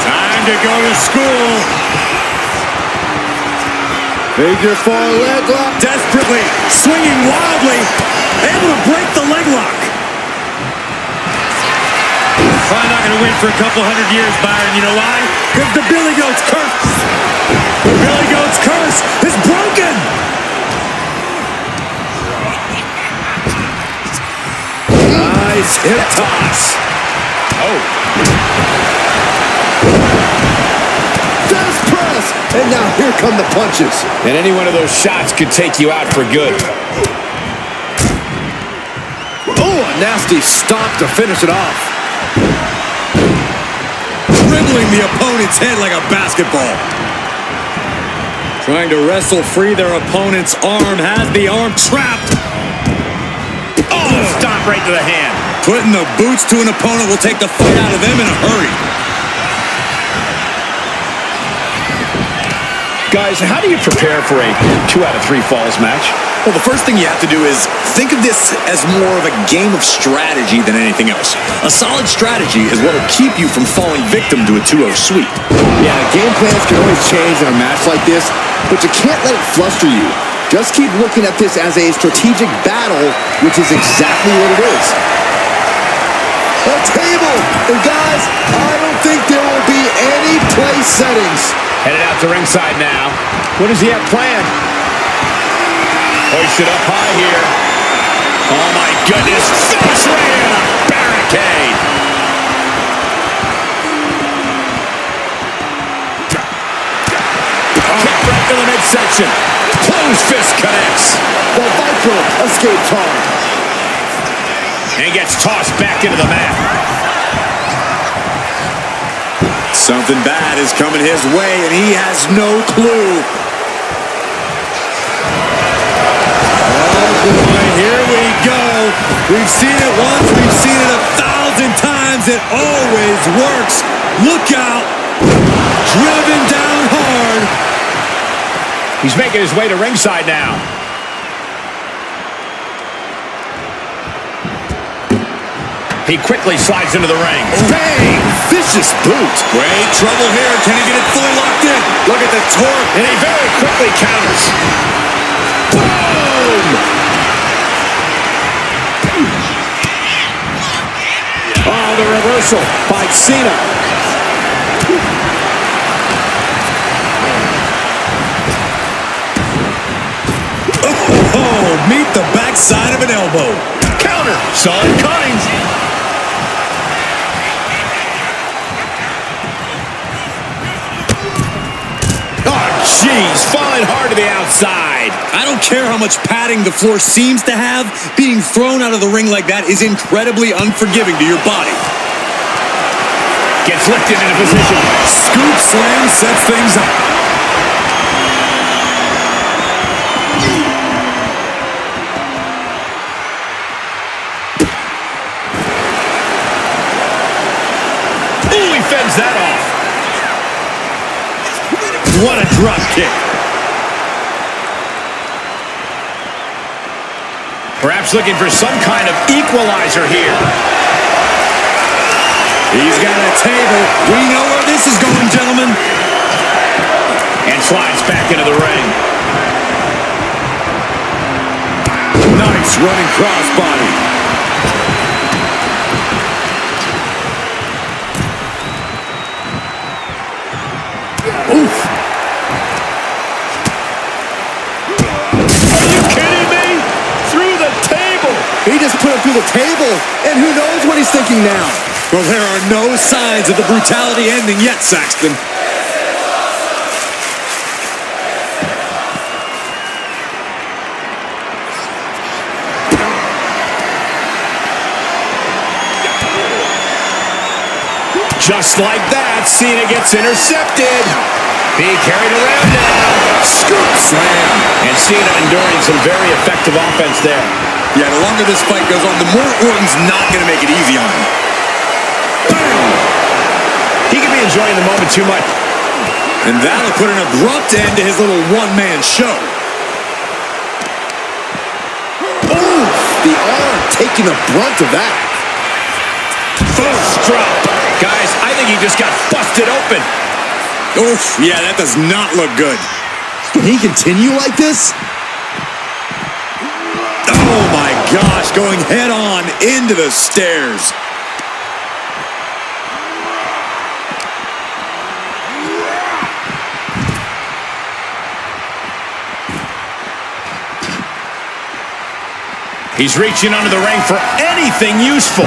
Time to go to school. Figure 4 leg lock. Desperately, swinging wildly, able to break the leg lock. Probably not going to win for a couple hundred years, Byron. You know why? Because the Billy Goat's curse. The Billy Goat's curse is broken. Nice hip toss. Oh. Fast press. And now here come the punches. And any one of those shots could take you out for good. Oh, a nasty stop to finish it off. Dribbling the opponent's head like a basketball. Trying to wrestle free their opponent's arm. Has the arm trapped. Oh, stop right to the hand. Putting the boots to an opponent will take the fight out of them in a hurry. Guys, how do you prepare for a 2 out of 3 falls match? Well, the first thing you have to do is think of this as more of a game of strategy than anything else. A solid strategy is what will keep you from falling victim to a 2-0 sweep. Yeah, game plans can always change in a match like this, but you can't let it fluster you. Just keep looking at this as a strategic battle, which is exactly what it is. A table! And guys, I don't think there will be any place settings. Headed out to ringside now. What does he have planned? Hoisted up high here. Oh, my goodness. Face right in a barricade. Kick right to the midsection. Closed fist connects. The Viper escapes hard. And gets tossed back into the mat. Something bad is coming his way, and he has no clue. Oh, boy, here we go. We've seen it once. We've seen it 1,000 times. It always works. Look out. Driven down hard. He's making his way to ringside now. He quickly slides into the ring. Bang! Vicious boot. Great trouble here. Can he get it fully locked in? Look at the torque. And he very quickly counters. Boom! Oh, the reversal by Cena. Oh, meet the backside of an elbow. Counter. Saw it coming. Jeez, falling hard to the outside. I don't care how much padding the floor seems to have. Being thrown out of the ring like that is incredibly unforgiving to your body. Gets lifted into position. Scoop slam sets things up. Ooh, he fends that off. What a drop kick. Perhaps looking for some kind of equalizer here. He's got a table. We know where this is going, gentlemen. And slides back into the ring. Nice running crossbody. Oof. He just put him through the table, and who knows what he's thinking now. Well, there are no signs of the brutality ending yet, Saxton. Just like that, Cena gets intercepted. Being carried around now. Scoop slam. And Cena enduring some very effective offense there. Yeah, the longer this fight goes on, the more Orton's not going to make it easy on him. He could be enjoying the moment too much. And that'll put an abrupt end to his little one-man show. Ooh, the arm taking the brunt of that. Fist drop. Guys, I think he just got busted open. Oof, yeah, that does not look good. Can he continue like this? Oh my gosh, going head on into the stairs. He's reaching under the ring for anything useful.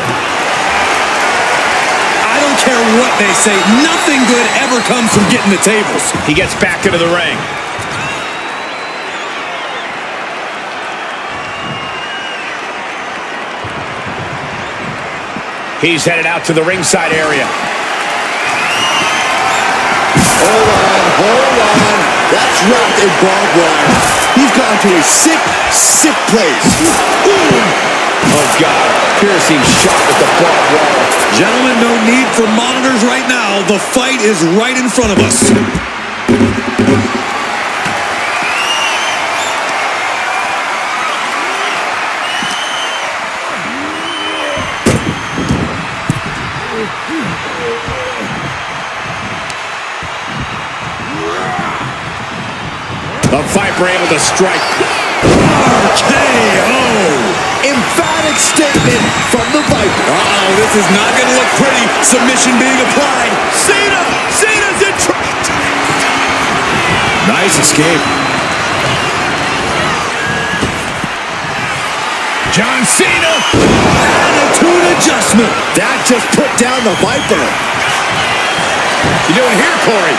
I don't care what they say, nothing good ever comes from getting the tables. He gets back into the ring. He's headed out to the ringside area. Hold on. That's wrapped in barbed wire. He's gone to a sick place. Oh, God. Piercing shot with the barbed wire. Gentlemen, no need for monitors right now. The fight is right in front of us. The Viper able to strike. RKO! Emphatic statement from the Viper. Uh-oh, this is not going to look pretty. Submission being applied. Cena's in trouble. Nice escape. John Cena. Attitude adjustment. That just put down the Viper. You doing here, Corey?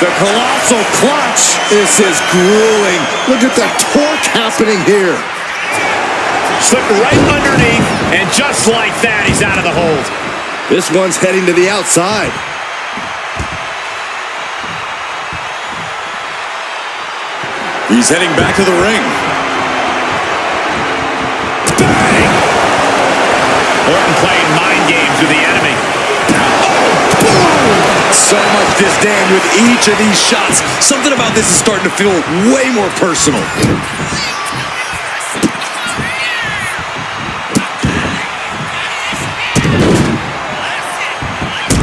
The colossal clutch. This is grueling. Look at the torque happening here. Slipped right underneath, and just like that, he's out of the hold. This one's heading to the outside. He's heading back to the ring. Bang! Orton playing mind games with the enemy. So much disdain with each of these shots. Something about this is starting to feel way more personal.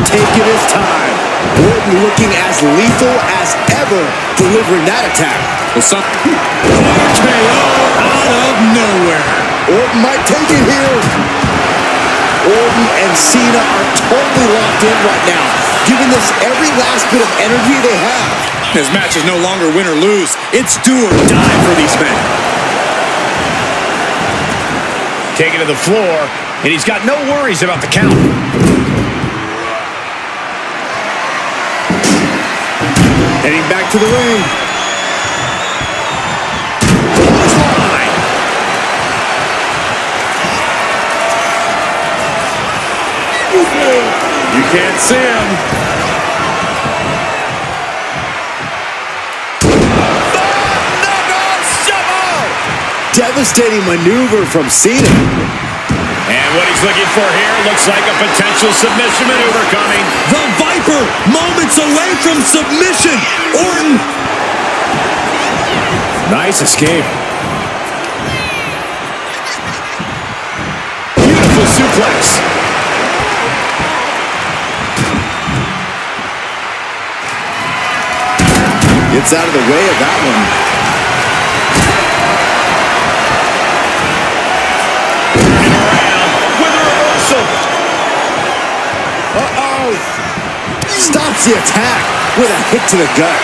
Taking his time. Orton looking as lethal as ever, delivering that attack. Well, RKO out of nowhere. Orton might take it here. Orton and Cena are totally locked in right now, giving this every last bit of energy they have. This match is no longer win or lose. It's do or die for these men. Taken to the floor, and he's got no worries about the count. Heading back to the ring. Climb. You can't see him. Devastating maneuver from Cena. And what he's looking for here looks like a potential submission maneuver coming. The Viper, moments away from submission. Orton. Nice escape. Beautiful suplex. Gets out of the way of that one. Turning around with a reversal. Uh-oh. Stops the attack with a hit to the gut.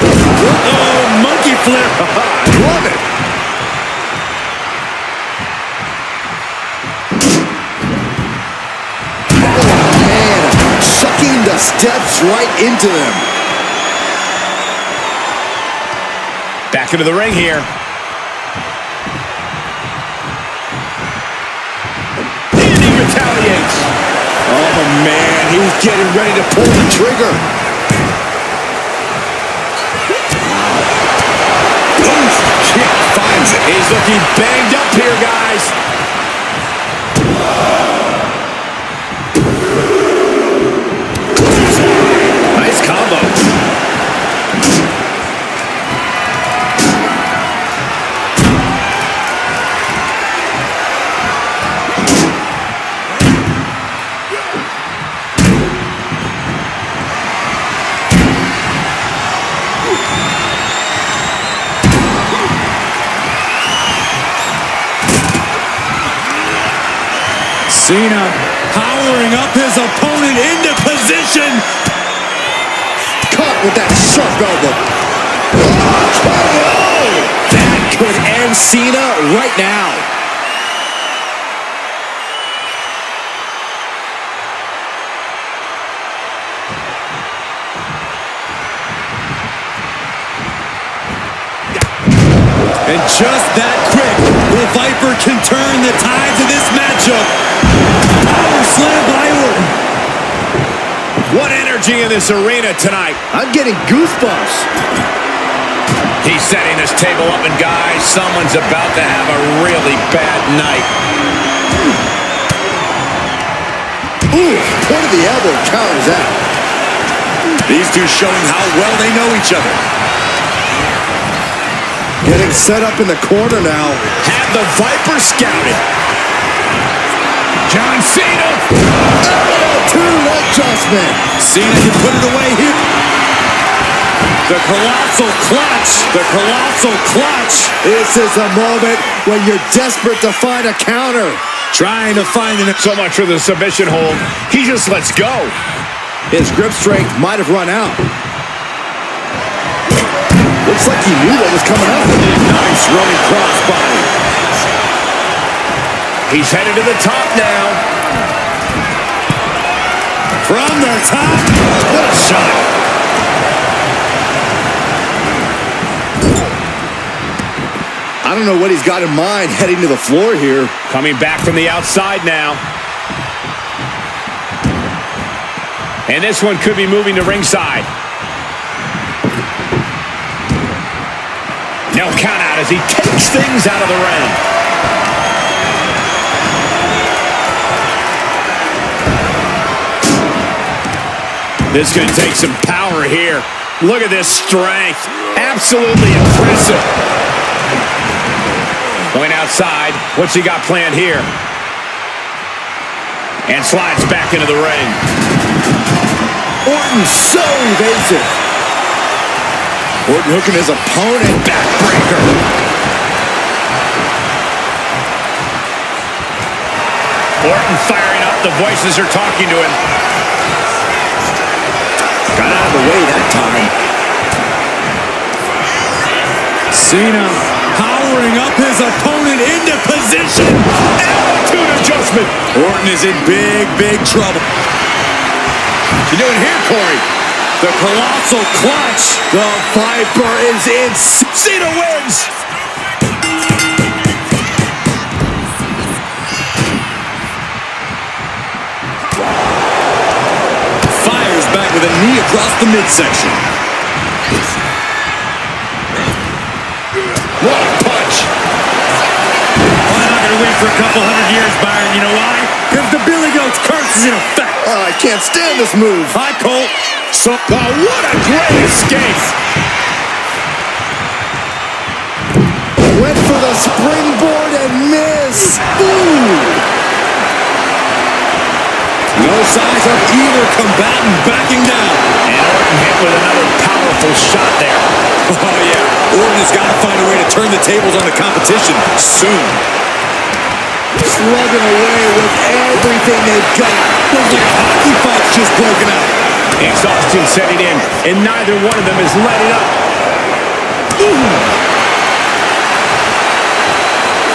Oh, monkey flip. Love it. Oh, man. Chucking the steps right into them. Back into the ring here. And he retaliates. Oh, man. He's getting ready to pull the trigger. He's looking banged up here, guys. Nice combo. Cena powering up his opponent into position. Caught with that sharp elbow. That could end Cena right now. And just that quick, the Viper can turn the tides of this matchup. Power slam by Orton. What energy in this arena tonight. I'm getting goosebumps. He's setting this table up, and guys, someone's about to have a really bad night. Ooh, point of the elbow counters that. These two showing how well they know each other. Getting set up in the corner now. Have the Viper scouted. John Cena. Two-leg adjustment. Cena can put it away here. The colossal clutch. The colossal clutch. This is a moment when you're desperate to find a counter. Trying to find an... So much for the submission hold. He just lets go. His grip strength might have run out. Looks like he knew what was coming up. Nice running crossbody. He's headed to the top now. From the top. What a shot. I don't know what he's got in mind heading to the floor here. Coming back from the outside now. And this one could be moving to ringside. No count out as he takes things out of the ring. This could take some power here. Look at this strength. Absolutely impressive. Going outside. What's he got planned here? And slides back into the ring. Orton so evasive. Orton hooking his opponent. Backbreaker. Orton firing up. The voices are talking to him. Got out of the way that time. Cena powering up his opponent into position. Attitude adjustment. Orton is in big, big trouble. What you doing here, Corey? The colossal clutch. The Viper is in. Cena wins. Fires back with a knee across the midsection. What a punch. Well, I'm not going to win for a couple hundred years, Byron. You know why? Because the Billy Goat's curse is in effect. Oh, I can't stand this move. Hi, Colt. So, what a great escape. Went for the springboard and missed. Ooh. No signs of either combatant backing down. And Orton hit with another powerful shot there. Oh, yeah. Orton has got to find a way to turn the tables on the competition soon. Slugging away with everything they've got. Looks like a hockey fight's just broken out. Exhaustion setting in, and neither one of them is letting up.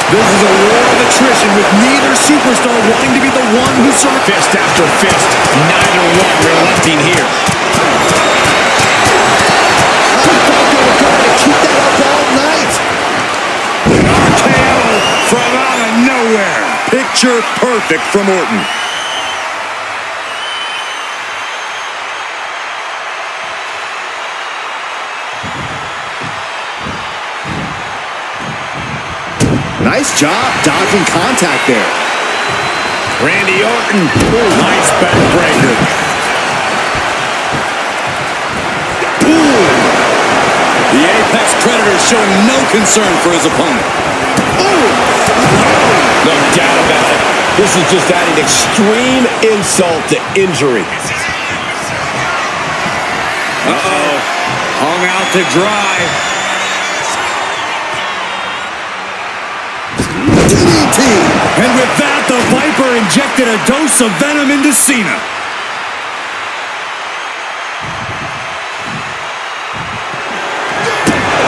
This is a war of attrition with neither superstar wanting to be the one who survives. Fist after fist, neither one relenting here. I thought they were going to keep that up all night. RKO from out of nowhere. Picture perfect from Orton. Nice job dodging contact there. Randy Orton. Ooh, nice backbreaker. Ooh. The Apex Predator showing no concern for his opponent. Ooh. No doubt about it. This is just adding extreme insult to injury. Uh-oh. Hung out to dry. DDT. And with that, the Viper injected a dose of venom into Cena.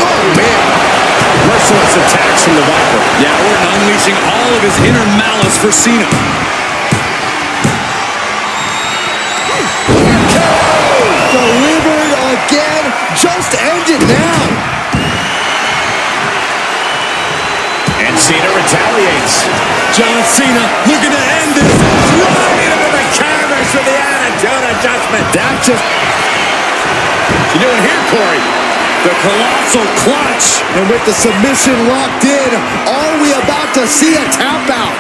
Oh, man. Merciless attacks from the Viper. Yeah, Orton unleashing all of his inner malice for Cena. Delivered again. Just end it now. And Cena retaliates. John Cena looking to end this. Right into the canvas with the attitude adjustment. That just... What's he doing here, Corey? The colossal clutch. And with the submission locked in, are we about to see a tap out?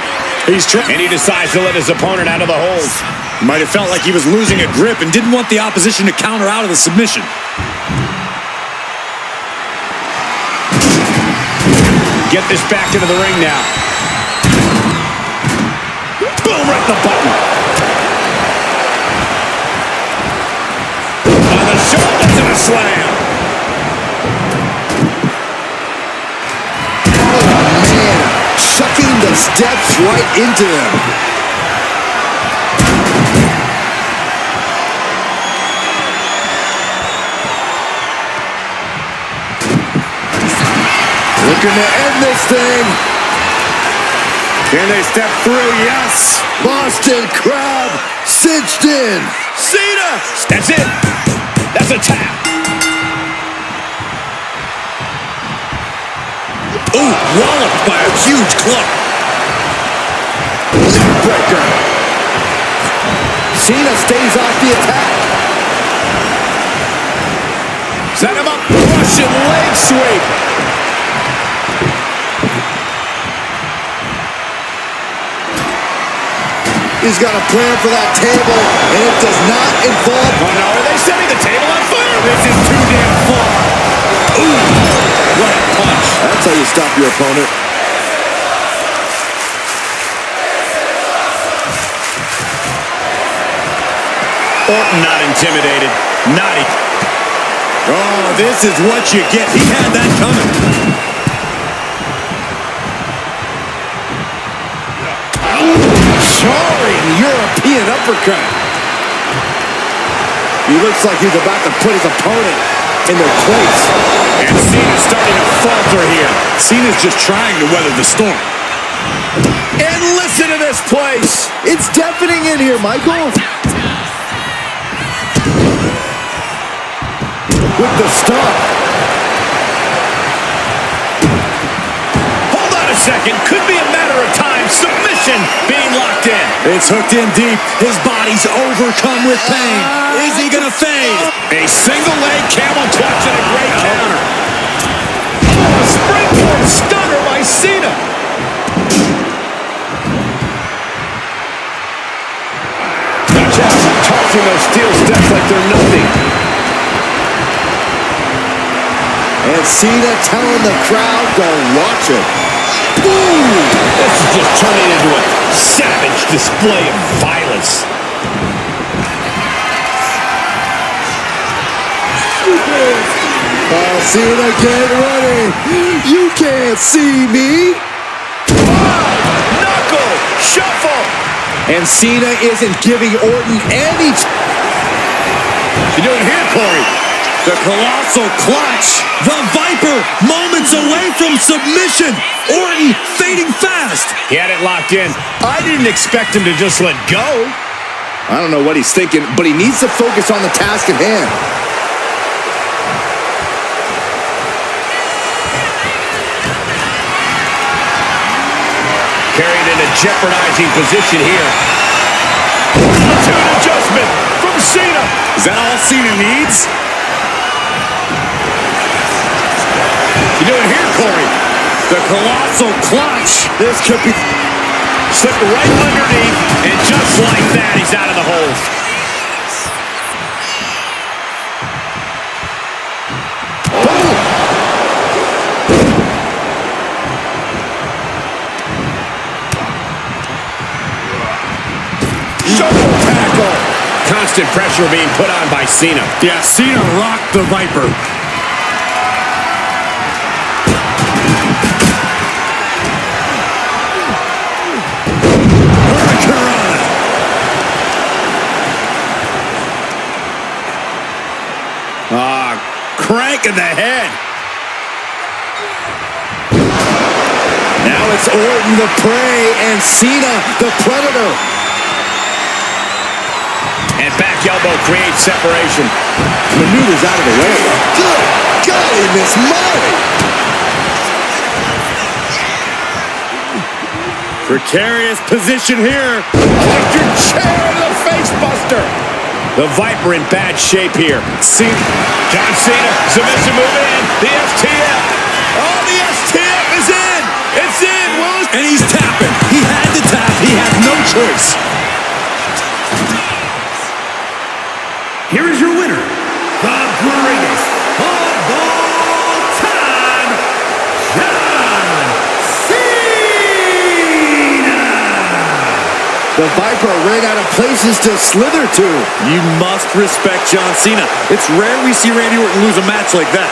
And he decides to let his opponent out of the hold. Might have felt like he was losing a grip and didn't want the opposition to counter out of the submission. Get this back into the ring now. Boom, right in the button. On the shoulders and a slam. Man, chucking the steps right into them. Looking to end this thing. Can they step through? Yes. Boston Crab cinched in. Cena! That's it. That's a tap. Ooh, walloped by a huge club. Neckbreaker. Cena stays off the attack. Set him up. Russian leg sweep. He's got a plan for that table, and it does not involve... Oh, no. Are they setting the table on fire? This is too damn far. Ooh, what a punch. That's how you stop your opponent. Orton not intimidated. Not even. Oh, this is what you get. He had that coming. Jarring European uppercut. He looks like he's about to put his opponent in their place. And Cena's starting to falter here. Cena's just trying to weather the storm. And listen to this place. It's deafening in here, Michael. With the stomp. Hold on a second. Could be a matter of time. Submission being locked in. It's hooked in deep. His body's overcome with pain. Is he gonna fade? A single leg camel clutch and a great counter. Oh, a springboard stunner by Cena. Watch out. Tossing those steel steps like they're nothing. And Cena telling the crowd to watch it. Ooh, this is just turning into a savage display of violence. Cena, get ready. You can't see me. Knuckle shuffle. And Cena isn't giving Orton any... You doing here, Corey? The colossal clutch. The Viper moments away from submission. Orton fading fast. He had it locked in. I didn't expect him to just let go. I don't know what he's thinking, but he needs to focus on the task at hand. Carried in a jeopardizing position here. Attitude adjustment from Cena. Is that all Cena needs? You doing here, Corey? The colossal clutch. This could be... Slipped right underneath, and just like that, he's out of the hole. Shoulder tackle. Constant pressure being put on by Cena. Yeah, Cena rocked the Viper. Crank in the head. Now it's Orton the prey and Cena the predator. And back elbow creates separation. Maneuvers out of the way. Good golly, Miss Molly. Precarious position here. Electric chair to the face buster. The Viper in bad shape here. Cena. John Cena, submission move in. The STF. Oh, the STF is in. It's in, Willis. And he's tapping. He had to tap. He had no choice. Here is your winner, the greatest of all time, John Cena! The Viper ran out of places to slither to. You must respect John Cena. It's rare we see Randy Orton lose a match like that.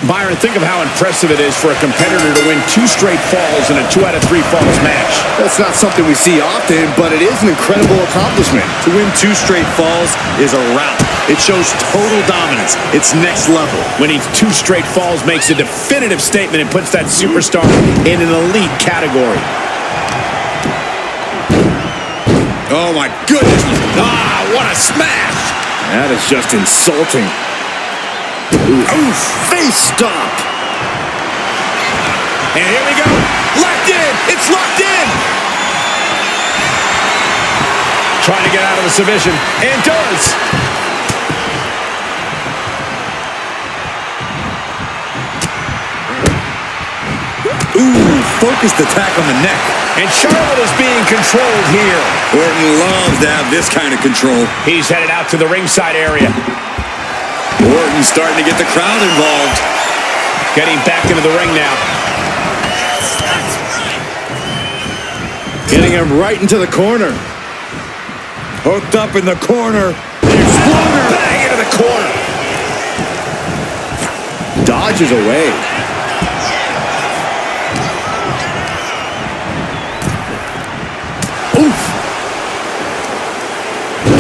Byron, think of how impressive it is for a competitor to win 2 straight falls in a 2 out of 3 falls match. That's not something we see often, but it is an incredible accomplishment. To win 2 straight falls is a rout. It shows total dominance. It's next level. Winning 2 straight falls makes a definitive statement and puts that superstar in an elite category. Oh, my goodness. Ah, what a smash! That is just insulting. Oof, face stop. And here we go. Locked in. It's locked in. Trying to get out of the submission. And does. Ooh, focused attack on the neck. And Charlotte is being controlled here. Orton loves to have this kind of control. He's headed out to the ringside area. Orton starting to get the crowd involved. Getting back into the ring now. Getting him right into the corner. Hooked up in the corner. The Exploder. Bang into the corner. Dodges away. Oof.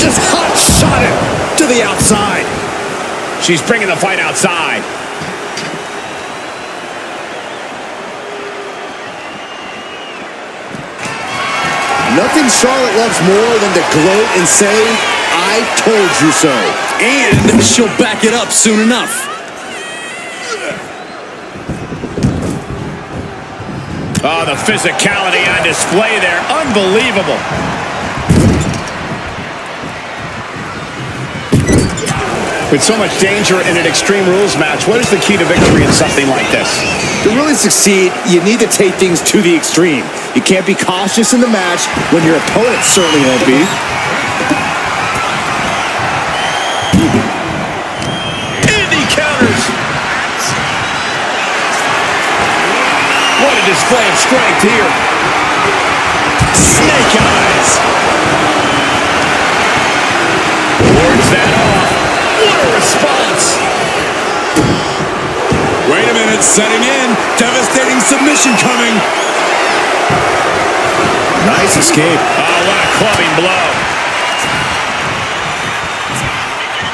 Just hot shot it to the outside. She's bringing the fight outside. Nothing Charlotte loves more than to gloat and say, I told you so. And she'll back it up soon enough. Oh, the physicality on display there. Unbelievable. With so much danger in an Extreme Rules match, what is the key to victory in something like this? To really succeed, you need to take things to the extreme. You can't be cautious in the match when your opponent certainly won't be. And he counters. display of strength here. Snake eyes. Wards that off. What a response. Wait a minute, setting in. Devastating submission coming. Nice escape. Oh, what a clubbing blow.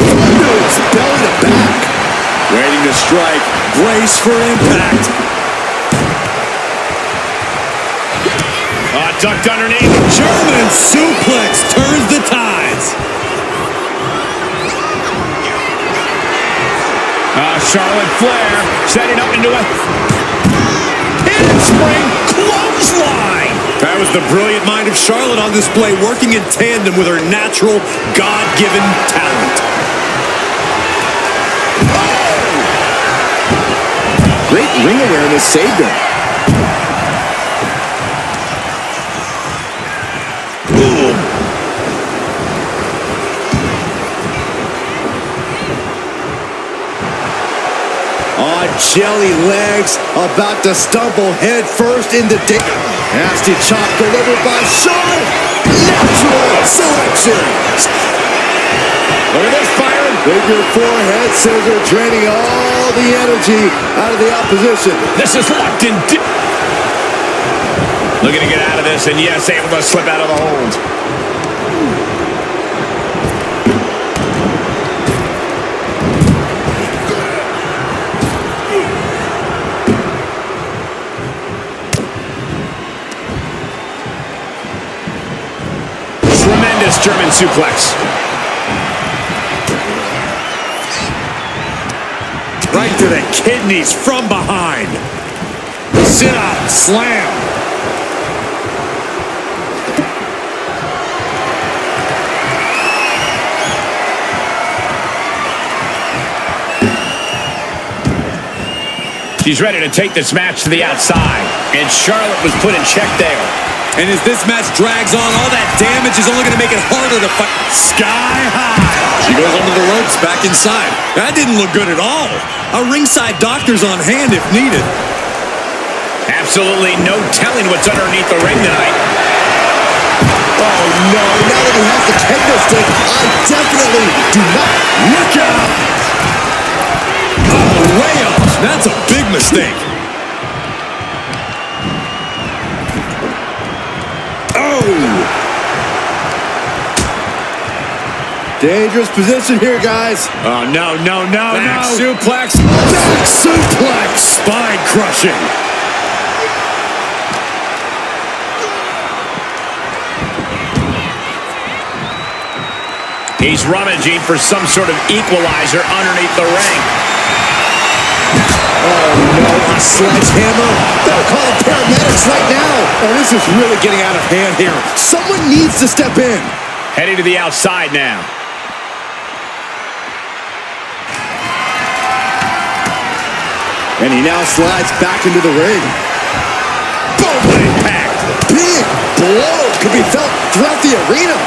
Thunderous belly to back. Waiting to strike. Brace for impact. Ducked underneath. German suplex turns the tides. Charlotte Flair setting up into a handspring clothesline. That was the brilliant mind of Charlotte on display, working in tandem with her natural, God-given talent. Great ring awareness saved her. On jelly legs, about to stumble head first into nasty chop delivered by Charlotte. Natural selection. Look at this, Byron. Figure four head scissor draining all the energy out of the opposition. This is locked in. Looking to get out of this, and yes, able to slip out of the hold. Tremendous German suplex. Right to the kidneys from behind. Sit up, slam. She's ready to take this match to the outside. And Charlotte was put in check there. And as this match drags on, all that damage is only going to make it harder to fight. Sky high. She goes under the ropes, back inside. That didn't look good at all. A ringside doctor's on hand if needed. Absolutely no telling what's underneath the ring tonight. Oh no, now that he has the kendo stick, I definitely do not. Look out! Oh, way off. That's a big mistake. Dangerous position here, guys. Oh, no. Back suplex. Back suplex. Spine crushing. He's rummaging for some sort of equalizer underneath the ring. Oh no, a sledgehammer. They'll call paramedics right now. Oh, this is really getting out of hand here. Someone needs to step in. Heading to the outside now. And he now slides back into the ring. Boom, impact. Big blow could be felt throughout the arena.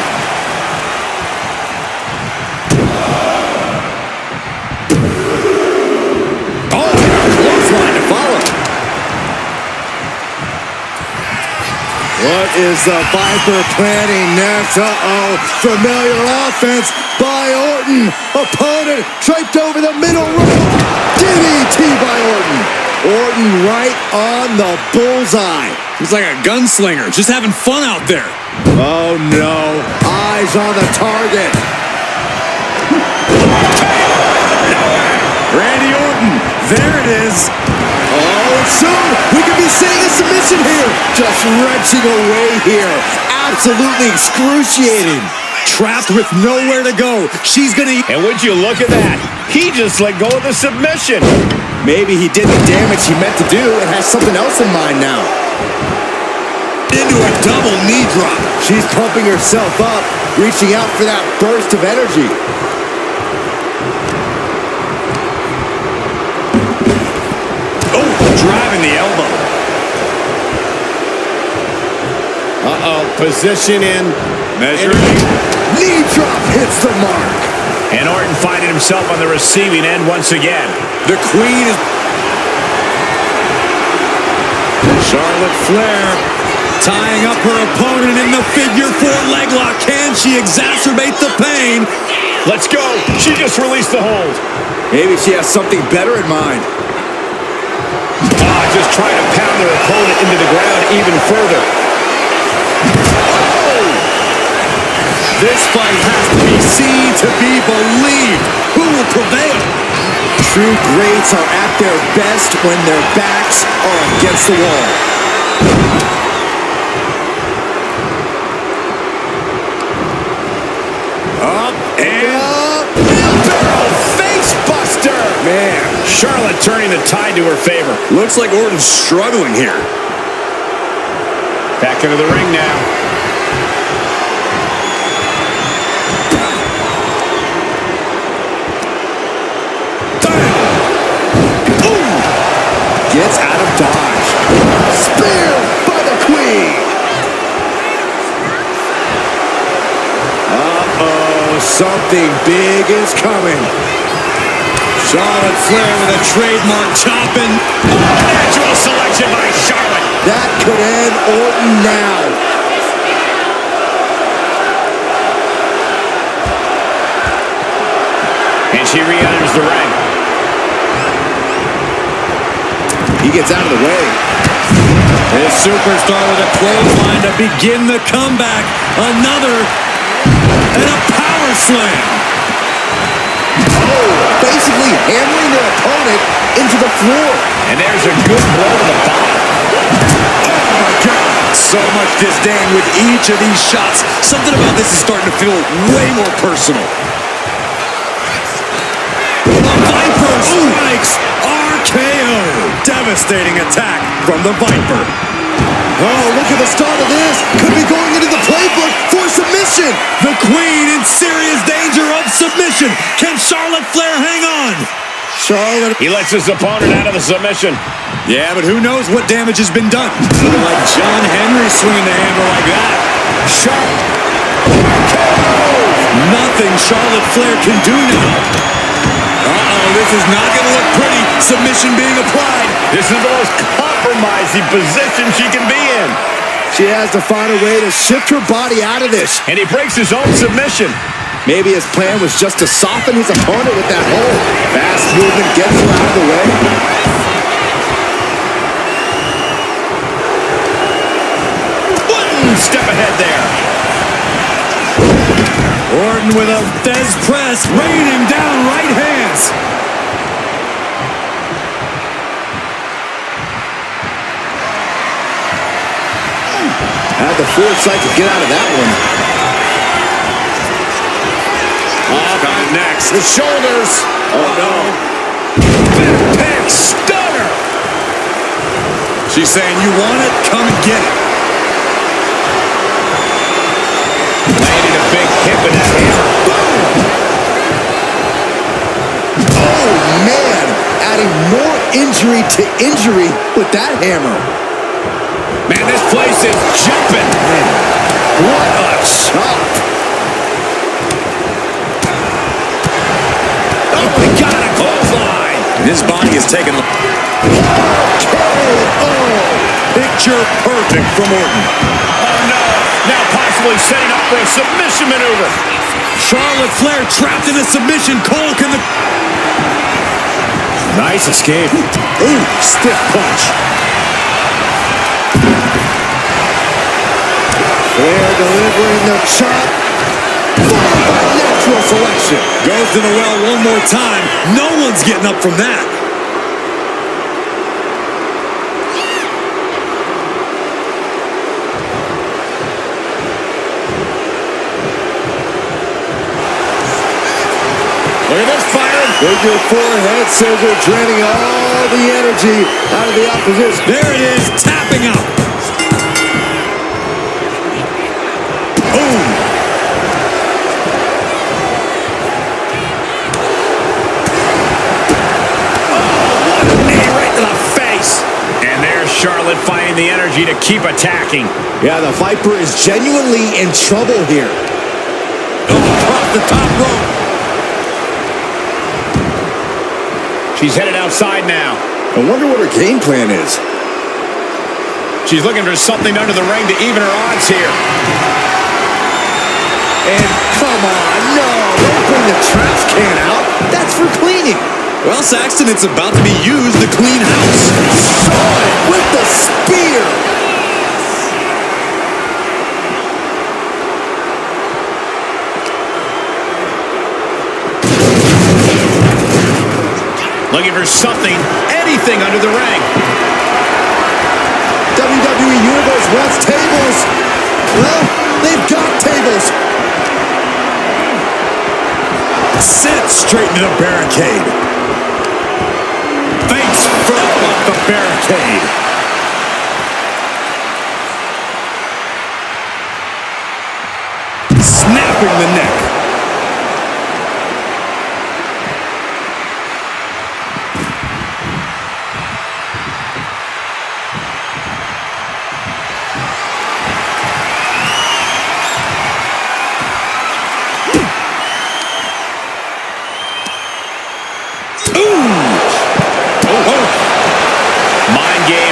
Oh, clothesline to follow. What is the Viper planning next? Uh-oh, familiar offense by Orton. Opponent draped over the middle rope. DDT by Orton. Orton right on the bullseye. He's like a gunslinger, just having fun out there. Oh no, eyes on the target. Randy Orton, there it is. Oh, and soon we could be seeing a submission here. Just wrenching away here. Absolutely excruciating. Trapped with nowhere to go. She's gonna... And would you look at that? He just let go of the submission. Maybe he did the damage he meant to do and has something else in mind now. Into a double knee drop. She's pumping herself up, reaching out for that burst of energy. Oh, driving the elbow. Uh-oh, position in. Measuring. Knee drop hits the mark. And Orton finding himself on the receiving end once again. The Queen is... Charlotte Flair tying up her opponent in the figure four leg lock. Can she exacerbate the pain? Let's go. She just released the hold. Maybe she has something better in mind. Just trying to pound their opponent into the ground even further. Oh! This fight has to be seen to be believed. Who will prevail? True greats are at their best when their backs are against the wall. Up and Barrel face buster. Man, Charlotte turning the tide to her favor. looks like Orton's struggling here. Back into the ring now. gets out of dodge. Spear by the Queen. Uh-oh, something big is coming. Charlotte Flair with a trademark chopping. Natural selection by Charlotte. That could end Orton now. And she re-enters the ring. He gets out of the way. This superstar with a clothesline to begin the comeback. Another and a power slam. Oh, basically hammering their opponent into the floor. And there's a good blow to the bottom. Oh my God. So much disdain with each of these shots. Something about this is starting to feel way more personal. The Viper strikes. RKO. Devastating attack from the Viper. Oh, look at the start of this. Could be going into the playbook for submission. The Queen in serious danger of submission. Can Charlotte Flair hang on? Charlotte. He lets his opponent out of the submission. Yeah, but who knows what damage has been done. Like John Henry swinging the hammer like that. Nothing Charlotte Flair can do now. Uh-oh, this is not going to look pretty. Submission being applied. This is the most compromising position she can be in. She has to find a way to shift her body out of this. And he breaks his own submission. Maybe his plan was just to soften his opponent with that hold. Fast movement gets her out of the way. One step ahead there. Orton with a Fez press, raining down right hands. Had the foresight to get out of that one. Coming next. The shoulders. Oh, no. Pick stunner. She's saying, you want it? Come and get it. Landing a big hip in that hammer. Oh, man. Adding more injury to injury with that hammer. Man, this place is jumping. What a chop. Oh, we got a clothesline. His body is taken. KO. Picture perfect from Orton. Oh, no. Now possibly setting up for a submission maneuver. Charlotte Flair trapped in a submission. Cole can the... Nice escape. Ooh, stiff punch. Flair delivering the chop. Followed by natural selection. Goes to the well one more time. No one's getting up from that. Look at this fire. Figure four head scissor draining all the energy out of the opposition. There it is, tapping out. Boom. What a knee right to the face. And there's Charlotte finding the energy to keep attacking. Yeah, the Viper is genuinely in trouble here. Off the top rope. She's headed outside now. I wonder what her game plan is. She's looking for something under the ring to even her odds here. And come on, no, don't bring the trash can out. That's for cleaning. Well, Saxton, it's about to be used to clean house. Charlotte with the spear. Looking for something, anything under the ring. WWE Universe wants tables. Well, they've got tables. Sent straight into the barricade. Face first off the barricade. Snapping the neck.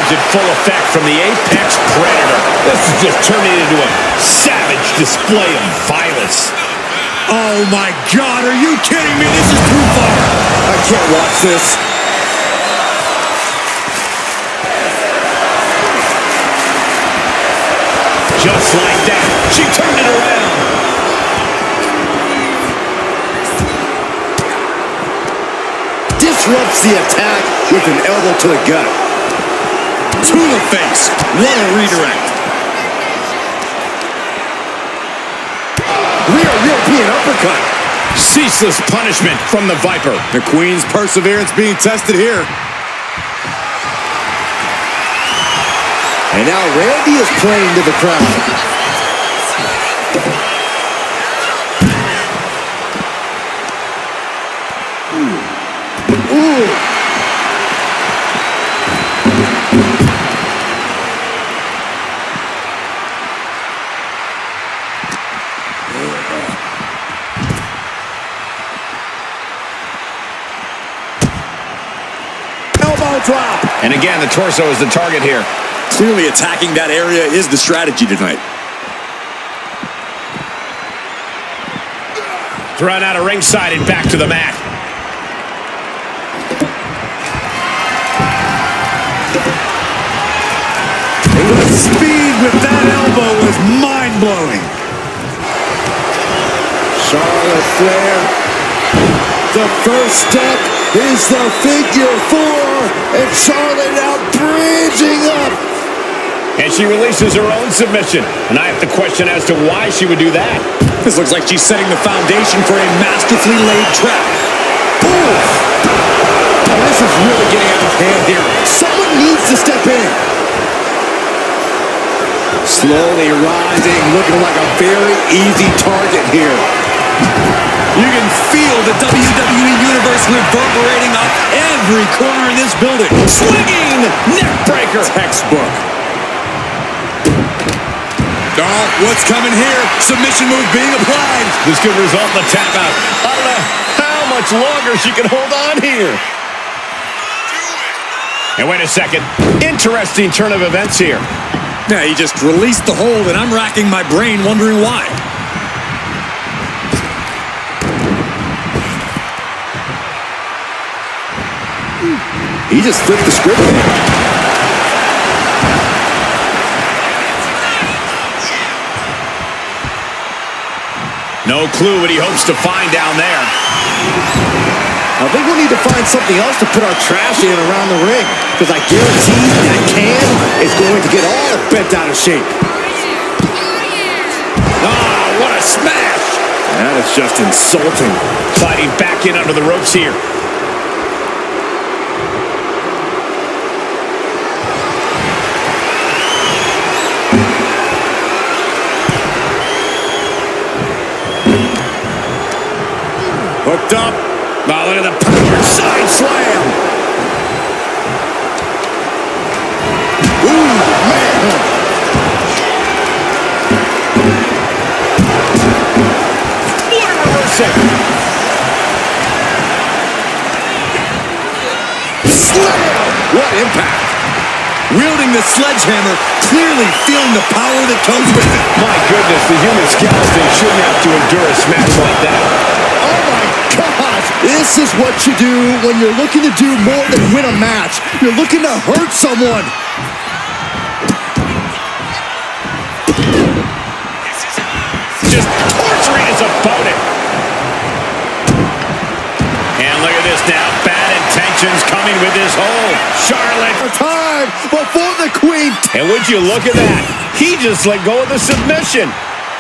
In full effect from the Apex Predator. This is just turning into a savage display of violence. Oh my God, are you kidding me? This is too far. I can't watch this. Just like that, she turned it around. Disrupts the attack with an elbow to the gut. To the face. What a redirect. Rear European uppercut. Ceaseless punishment from the Viper. The Queen's perseverance being tested here. And now Randy is playing to the crowd. Ooh. Drop. And again, the torso is the target here. Clearly attacking that area is the strategy tonight. Thrown out of ringside and back to the mat. The speed with that elbow was mind-blowing. Charlotte Flair. The first step is the figure four, and Charlotte now bridging up. And she releases her own submission. And I have to question as to why she would do that. This looks like she's setting the foundation for a masterfully laid trap. Ooh. Oh, this is really getting out of hand here. Someone needs to step in. Slowly rising, looking like a very easy target here. You can feel the WWE Universe reverberating up every corner in this building. Swinging neckbreaker. Textbook. Oh, what's coming here? Submission move being applied. This could result in a tap out. I don't know how much longer she can hold on here. And wait a second. Interesting turn of events here. Yeah, he just released the hold, and I'm racking my brain wondering why. He just flipped the script. No clue what he hopes to find down there. I think we'll need to find something else to put our trash in around the ring, because I guarantee that can is going to get all bent out of shape. Oh, what a smash! That is just insulting. Sliding back in under the ropes here. Hooked up. Oh, look at the power side slam. Ooh, man. What a reversal. Slam. What impact. wielding the sledgehammer, clearly feeling the power that comes with it. My goodness, the human skeleton shouldn't have to endure a smash like that. Oh my gosh! This is what you do when you're looking to do more than win a match. You're looking to hurt someone. Just torturing his opponent. And look at this now. Bad intentions coming with this hold. Charlotte. Time before the Queen. And would you look at that? He just let go of the submission.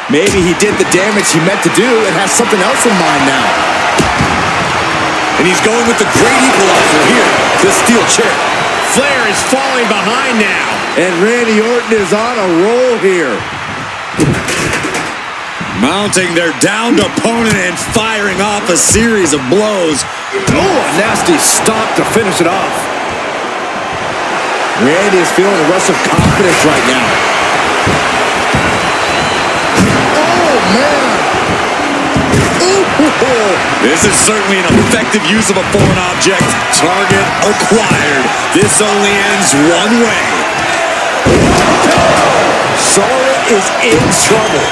Maybe he did the damage he meant to do and has something else in mind now. And he's going with the great equalizer here, the steel chair. Flair is falling behind now. And Randy Orton is on a roll here. Mounting their downed opponent and firing off a series of blows. Oh, a nasty stop to finish it off. Randy is feeling a rush of confidence right now. Oh, man. Ooh. This is certainly an effective use of a foreign object. Target acquired. This only ends one way. Charlotte is in trouble.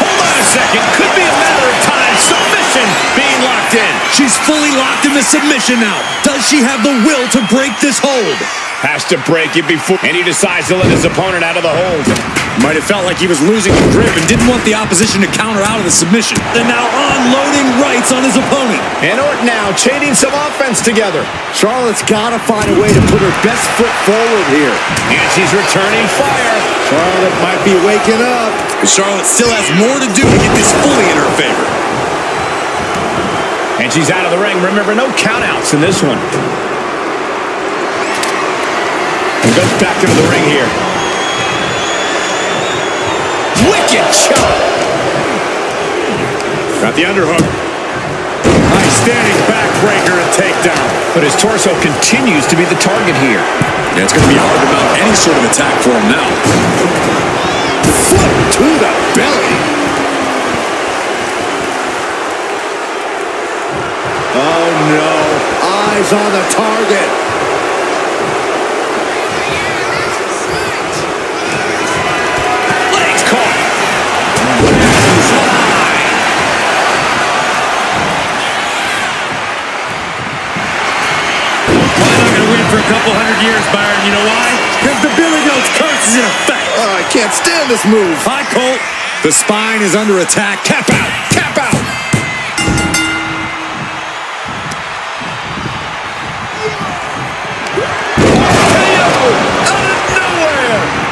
Hold on a second. Could be a matter of time. Submission being locked in. She's fully locked into submission now. Does she have the will to break this hold? Has to break it before. And he decides to let his opponent out of the hold. Might have felt like he was losing the grip and didn't want the opposition to counter out of the submission. And now unloading rights on his opponent. And Orton now chaining some offense together. Charlotte's got to find a way to put her best foot forward here. And she's returning fire. Charlotte might be waking up. Charlotte still has more to do to get this fully in her favor. And she's out of the ring. Remember, no countouts in this one. And goes back into the ring here. Wicked shot. Got the underhook. Nice standing backbreaker and takedown. But his torso continues to be the target here. Yeah, it's going to be hard to mount any sort of attack for him now. Foot to the belly. Oh, no. Eyes on the target. Legs caught. Probably not going to win for a couple hundred years, Byron. You know why? Because the Billy Goat's curse is in effect. Oh, I can't stand this move. Hi, Colt. The spine is under attack. Tap out. Tap out.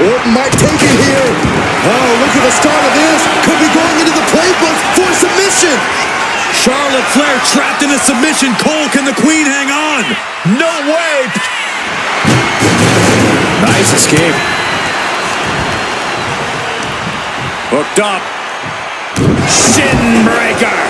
Orton might take it here. Oh, look at the start of this. Could be going into the playbook for submission. Charlotte Flair trapped in a submission. Cole, can the Queen hang on? No way. Nice escape. Hooked up. Shin breaker.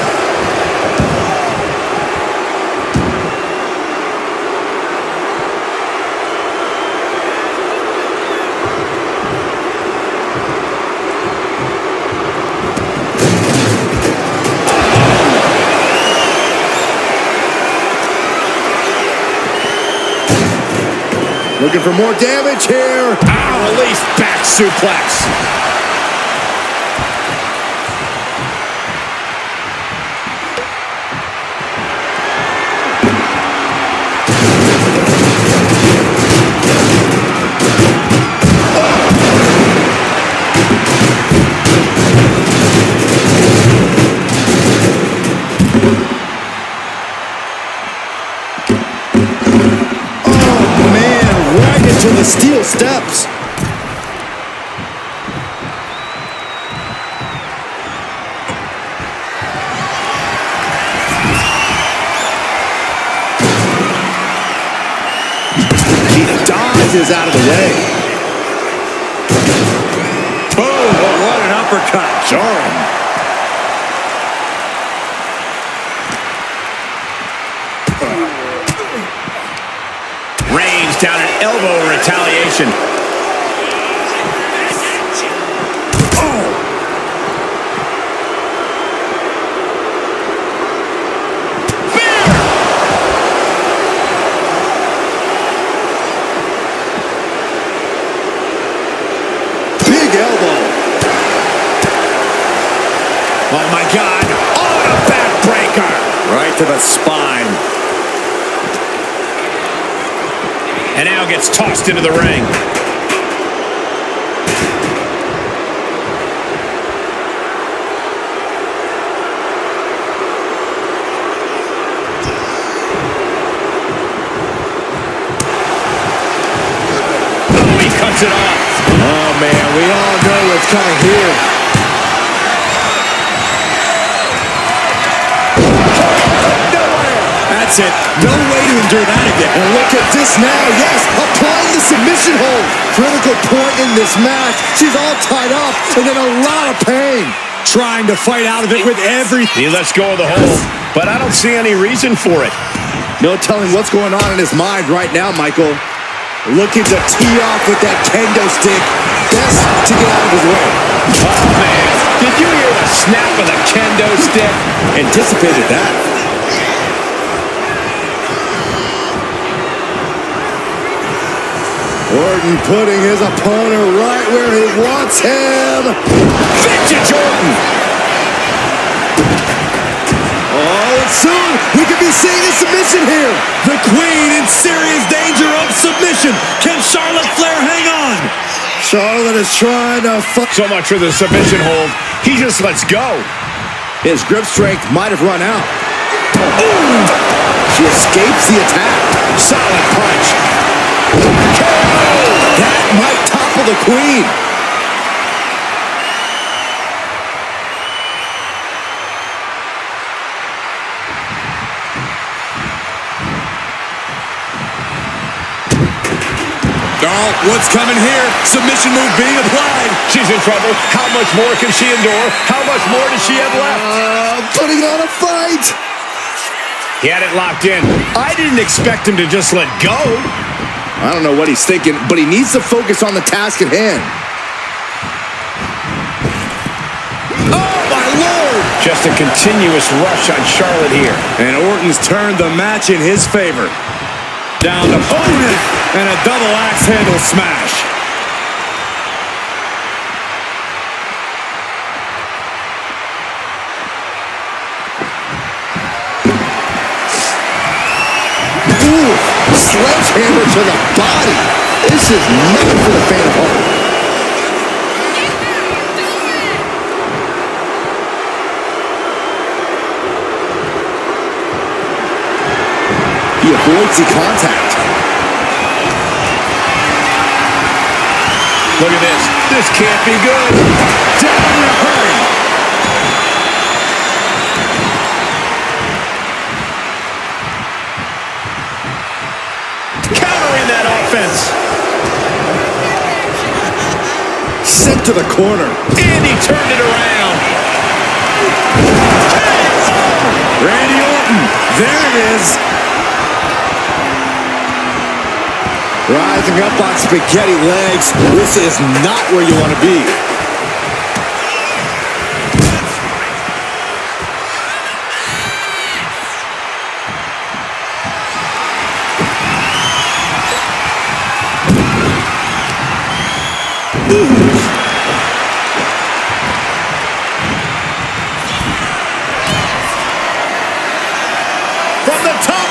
Looking for more damage here. Release back suplex. To the steel steps. He dodges out of the way. Boom! What an uppercut. Jarring. Reigns down an elbow retaliation. to the spine. And now gets tossed into the ring. Oh, he cuts it off. Oh, man, we all know what's coming here. That's it. No way to endure that again. And look at this now. Yes, applying the submission hold. Critical point in this match. She's all tied up and in a lot of pain. Trying to fight out of it with everything. He lets go of the hold, but I don't see any reason for it. No telling what's going on in his mind right now, Michael. Looking to tee off with that kendo stick. Best to get out of his way. Oh, man. Did you hear the snap of the kendo stick? Anticipated that. Orton putting his opponent right where he wants him. Vintage Orton. Oh, and soon we could be seeing a submission here. The Queen in serious danger of submission. Can Charlotte Flair hang on? Charlotte is trying to So much for the submission hold. He just lets go. His grip strength might have run out. Ooh. She escapes the attack. Solid punch. That might topple the Queen. Oh, what's coming here? Submission move being applied. She's in trouble. How much more can she endure? How much more does she have left? Putting on a fight. He had it locked in. I didn't expect him to just let go. I don't know what he's thinking, but he needs to focus on the task at hand. Oh, my Lord! Just a continuous rush on Charlotte here. And Orton's turned the match in his favor. Down to opponent and a double axe handle smash. Ooh, sledgehammer to the body. This is not for the faint of heart. He avoids the contact. Look at this. This can't be good. Down in a hurry. Countering that offense. Sent to the corner. And he turned it around. Randy Orton. There it is. Rising up on spaghetti legs. This is not where you want to be. From the top.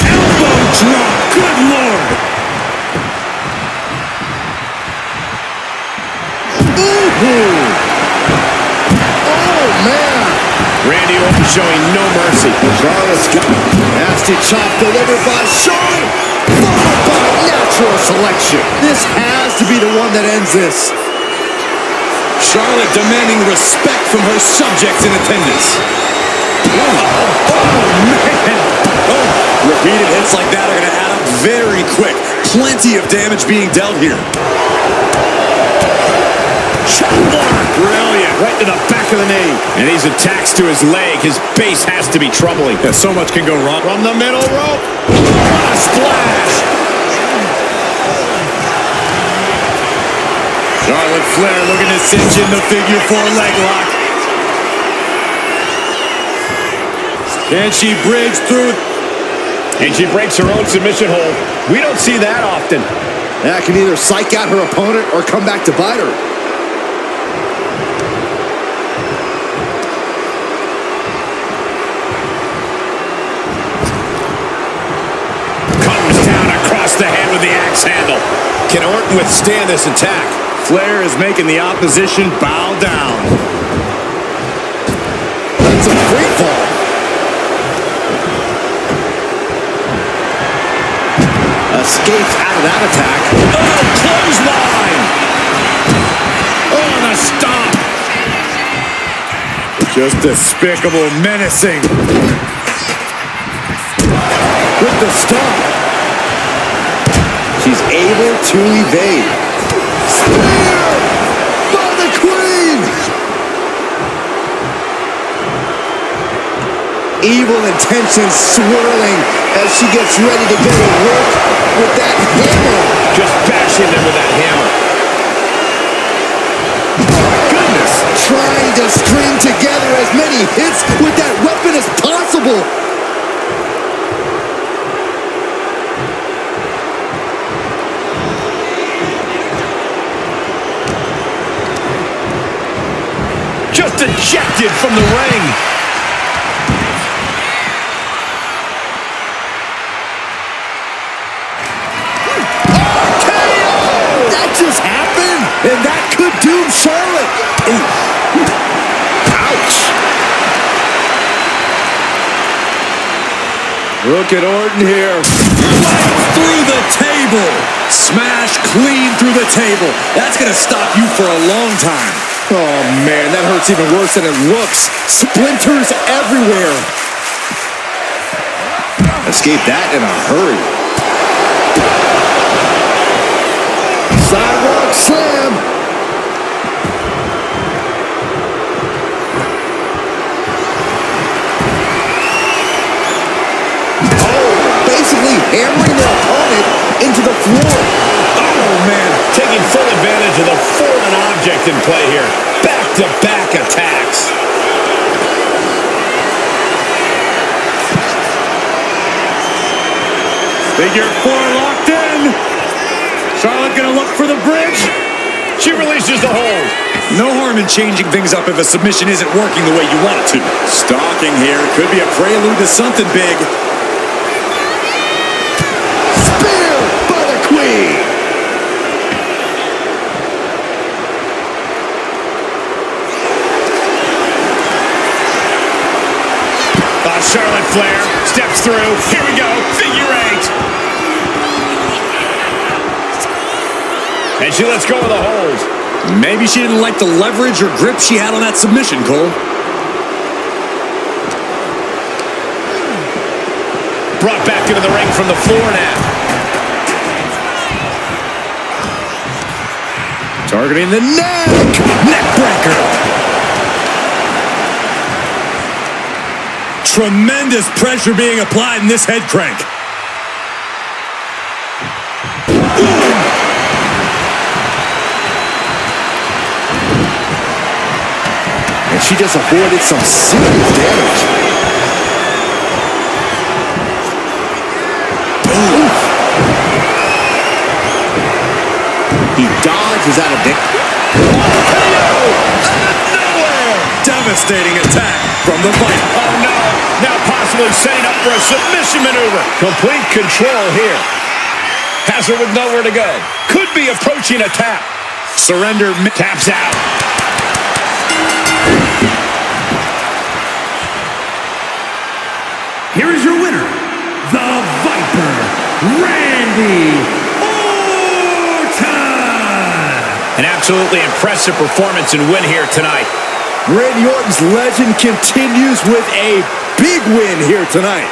Elbow drop. Good Lord. Oh, man. Randy Orton showing no mercy. Charlotte's got nasty chop delivered by Charlotte, followed by natural selection. This has to be the one that ends this. Charlotte demanding respect from her subjects in attendance. Oh, man. Oh, repeated hits like that are going to add up very quick. Plenty of damage being dealt here. Brilliant. Right to the back of the knee. And these attacks to his leg, his base has to be troubling. Yeah, so much can go wrong. From the middle rope. A splash. Charlotte Flair looking to cinch in the figure 4 leg lock. Can she bridge through? And she breaks her own submission hold. We don't see that often. That can either psych out her opponent or come back to bite her. Can Orton withstand this attack? Flair is making the opposition bow down. That's a great fall. Escapes out of that attack. Oh, clothesline! Oh, and a stomp. Just despicable, menacing. With the stomp. She's able to evade. Spear by the Queen! Evil intentions swirling as she gets ready to go to work with that hammer. Just bashing them with that hammer. Goodness! Trying to string together as many hits with that weapon as possible. Just ejected from the ring. That just happened, and that could doom Charlotte. Ouch. Look at Orton here. Right through the table. Smash clean through the table. That's going to stop you for a long time. Oh, man, that hurts even worse than it looks. Splinters everywhere. Escape that in a hurry. Sidewalk slam. Oh, basically hammering their opponent into the floor. Oh, man. Taking full advantage of the foreign object in play here. Back-to-back attacks. Figure 4 locked in. Charlotte gonna look for the bridge. She releases the hold. No harm in changing things up if a submission isn't working the way you want it to. Stalking here could be a prelude to something big. Spear by the Queen. Charlotte Flair steps through. Here we go. Figure 8. And she lets go of the hold. Maybe she didn't like the leverage or grip she had on that submission, Cole. Brought back into the ring from the floor now. Targeting the neck. Neck breaker. Tremendous pressure being applied in this head crank. And she just avoided some serious damage. Oof. He dodges out of danger. Devastating attack from the Viper. Oh, no. Now possibly setting up for a submission maneuver. Complete control here. Has her with nowhere to go. Could be approaching a tap. Surrender. Taps out. Here is your winner, the Viper, Randy Orton. An absolutely impressive performance and win here tonight. Randy Orton's legend continues with a big win here tonight.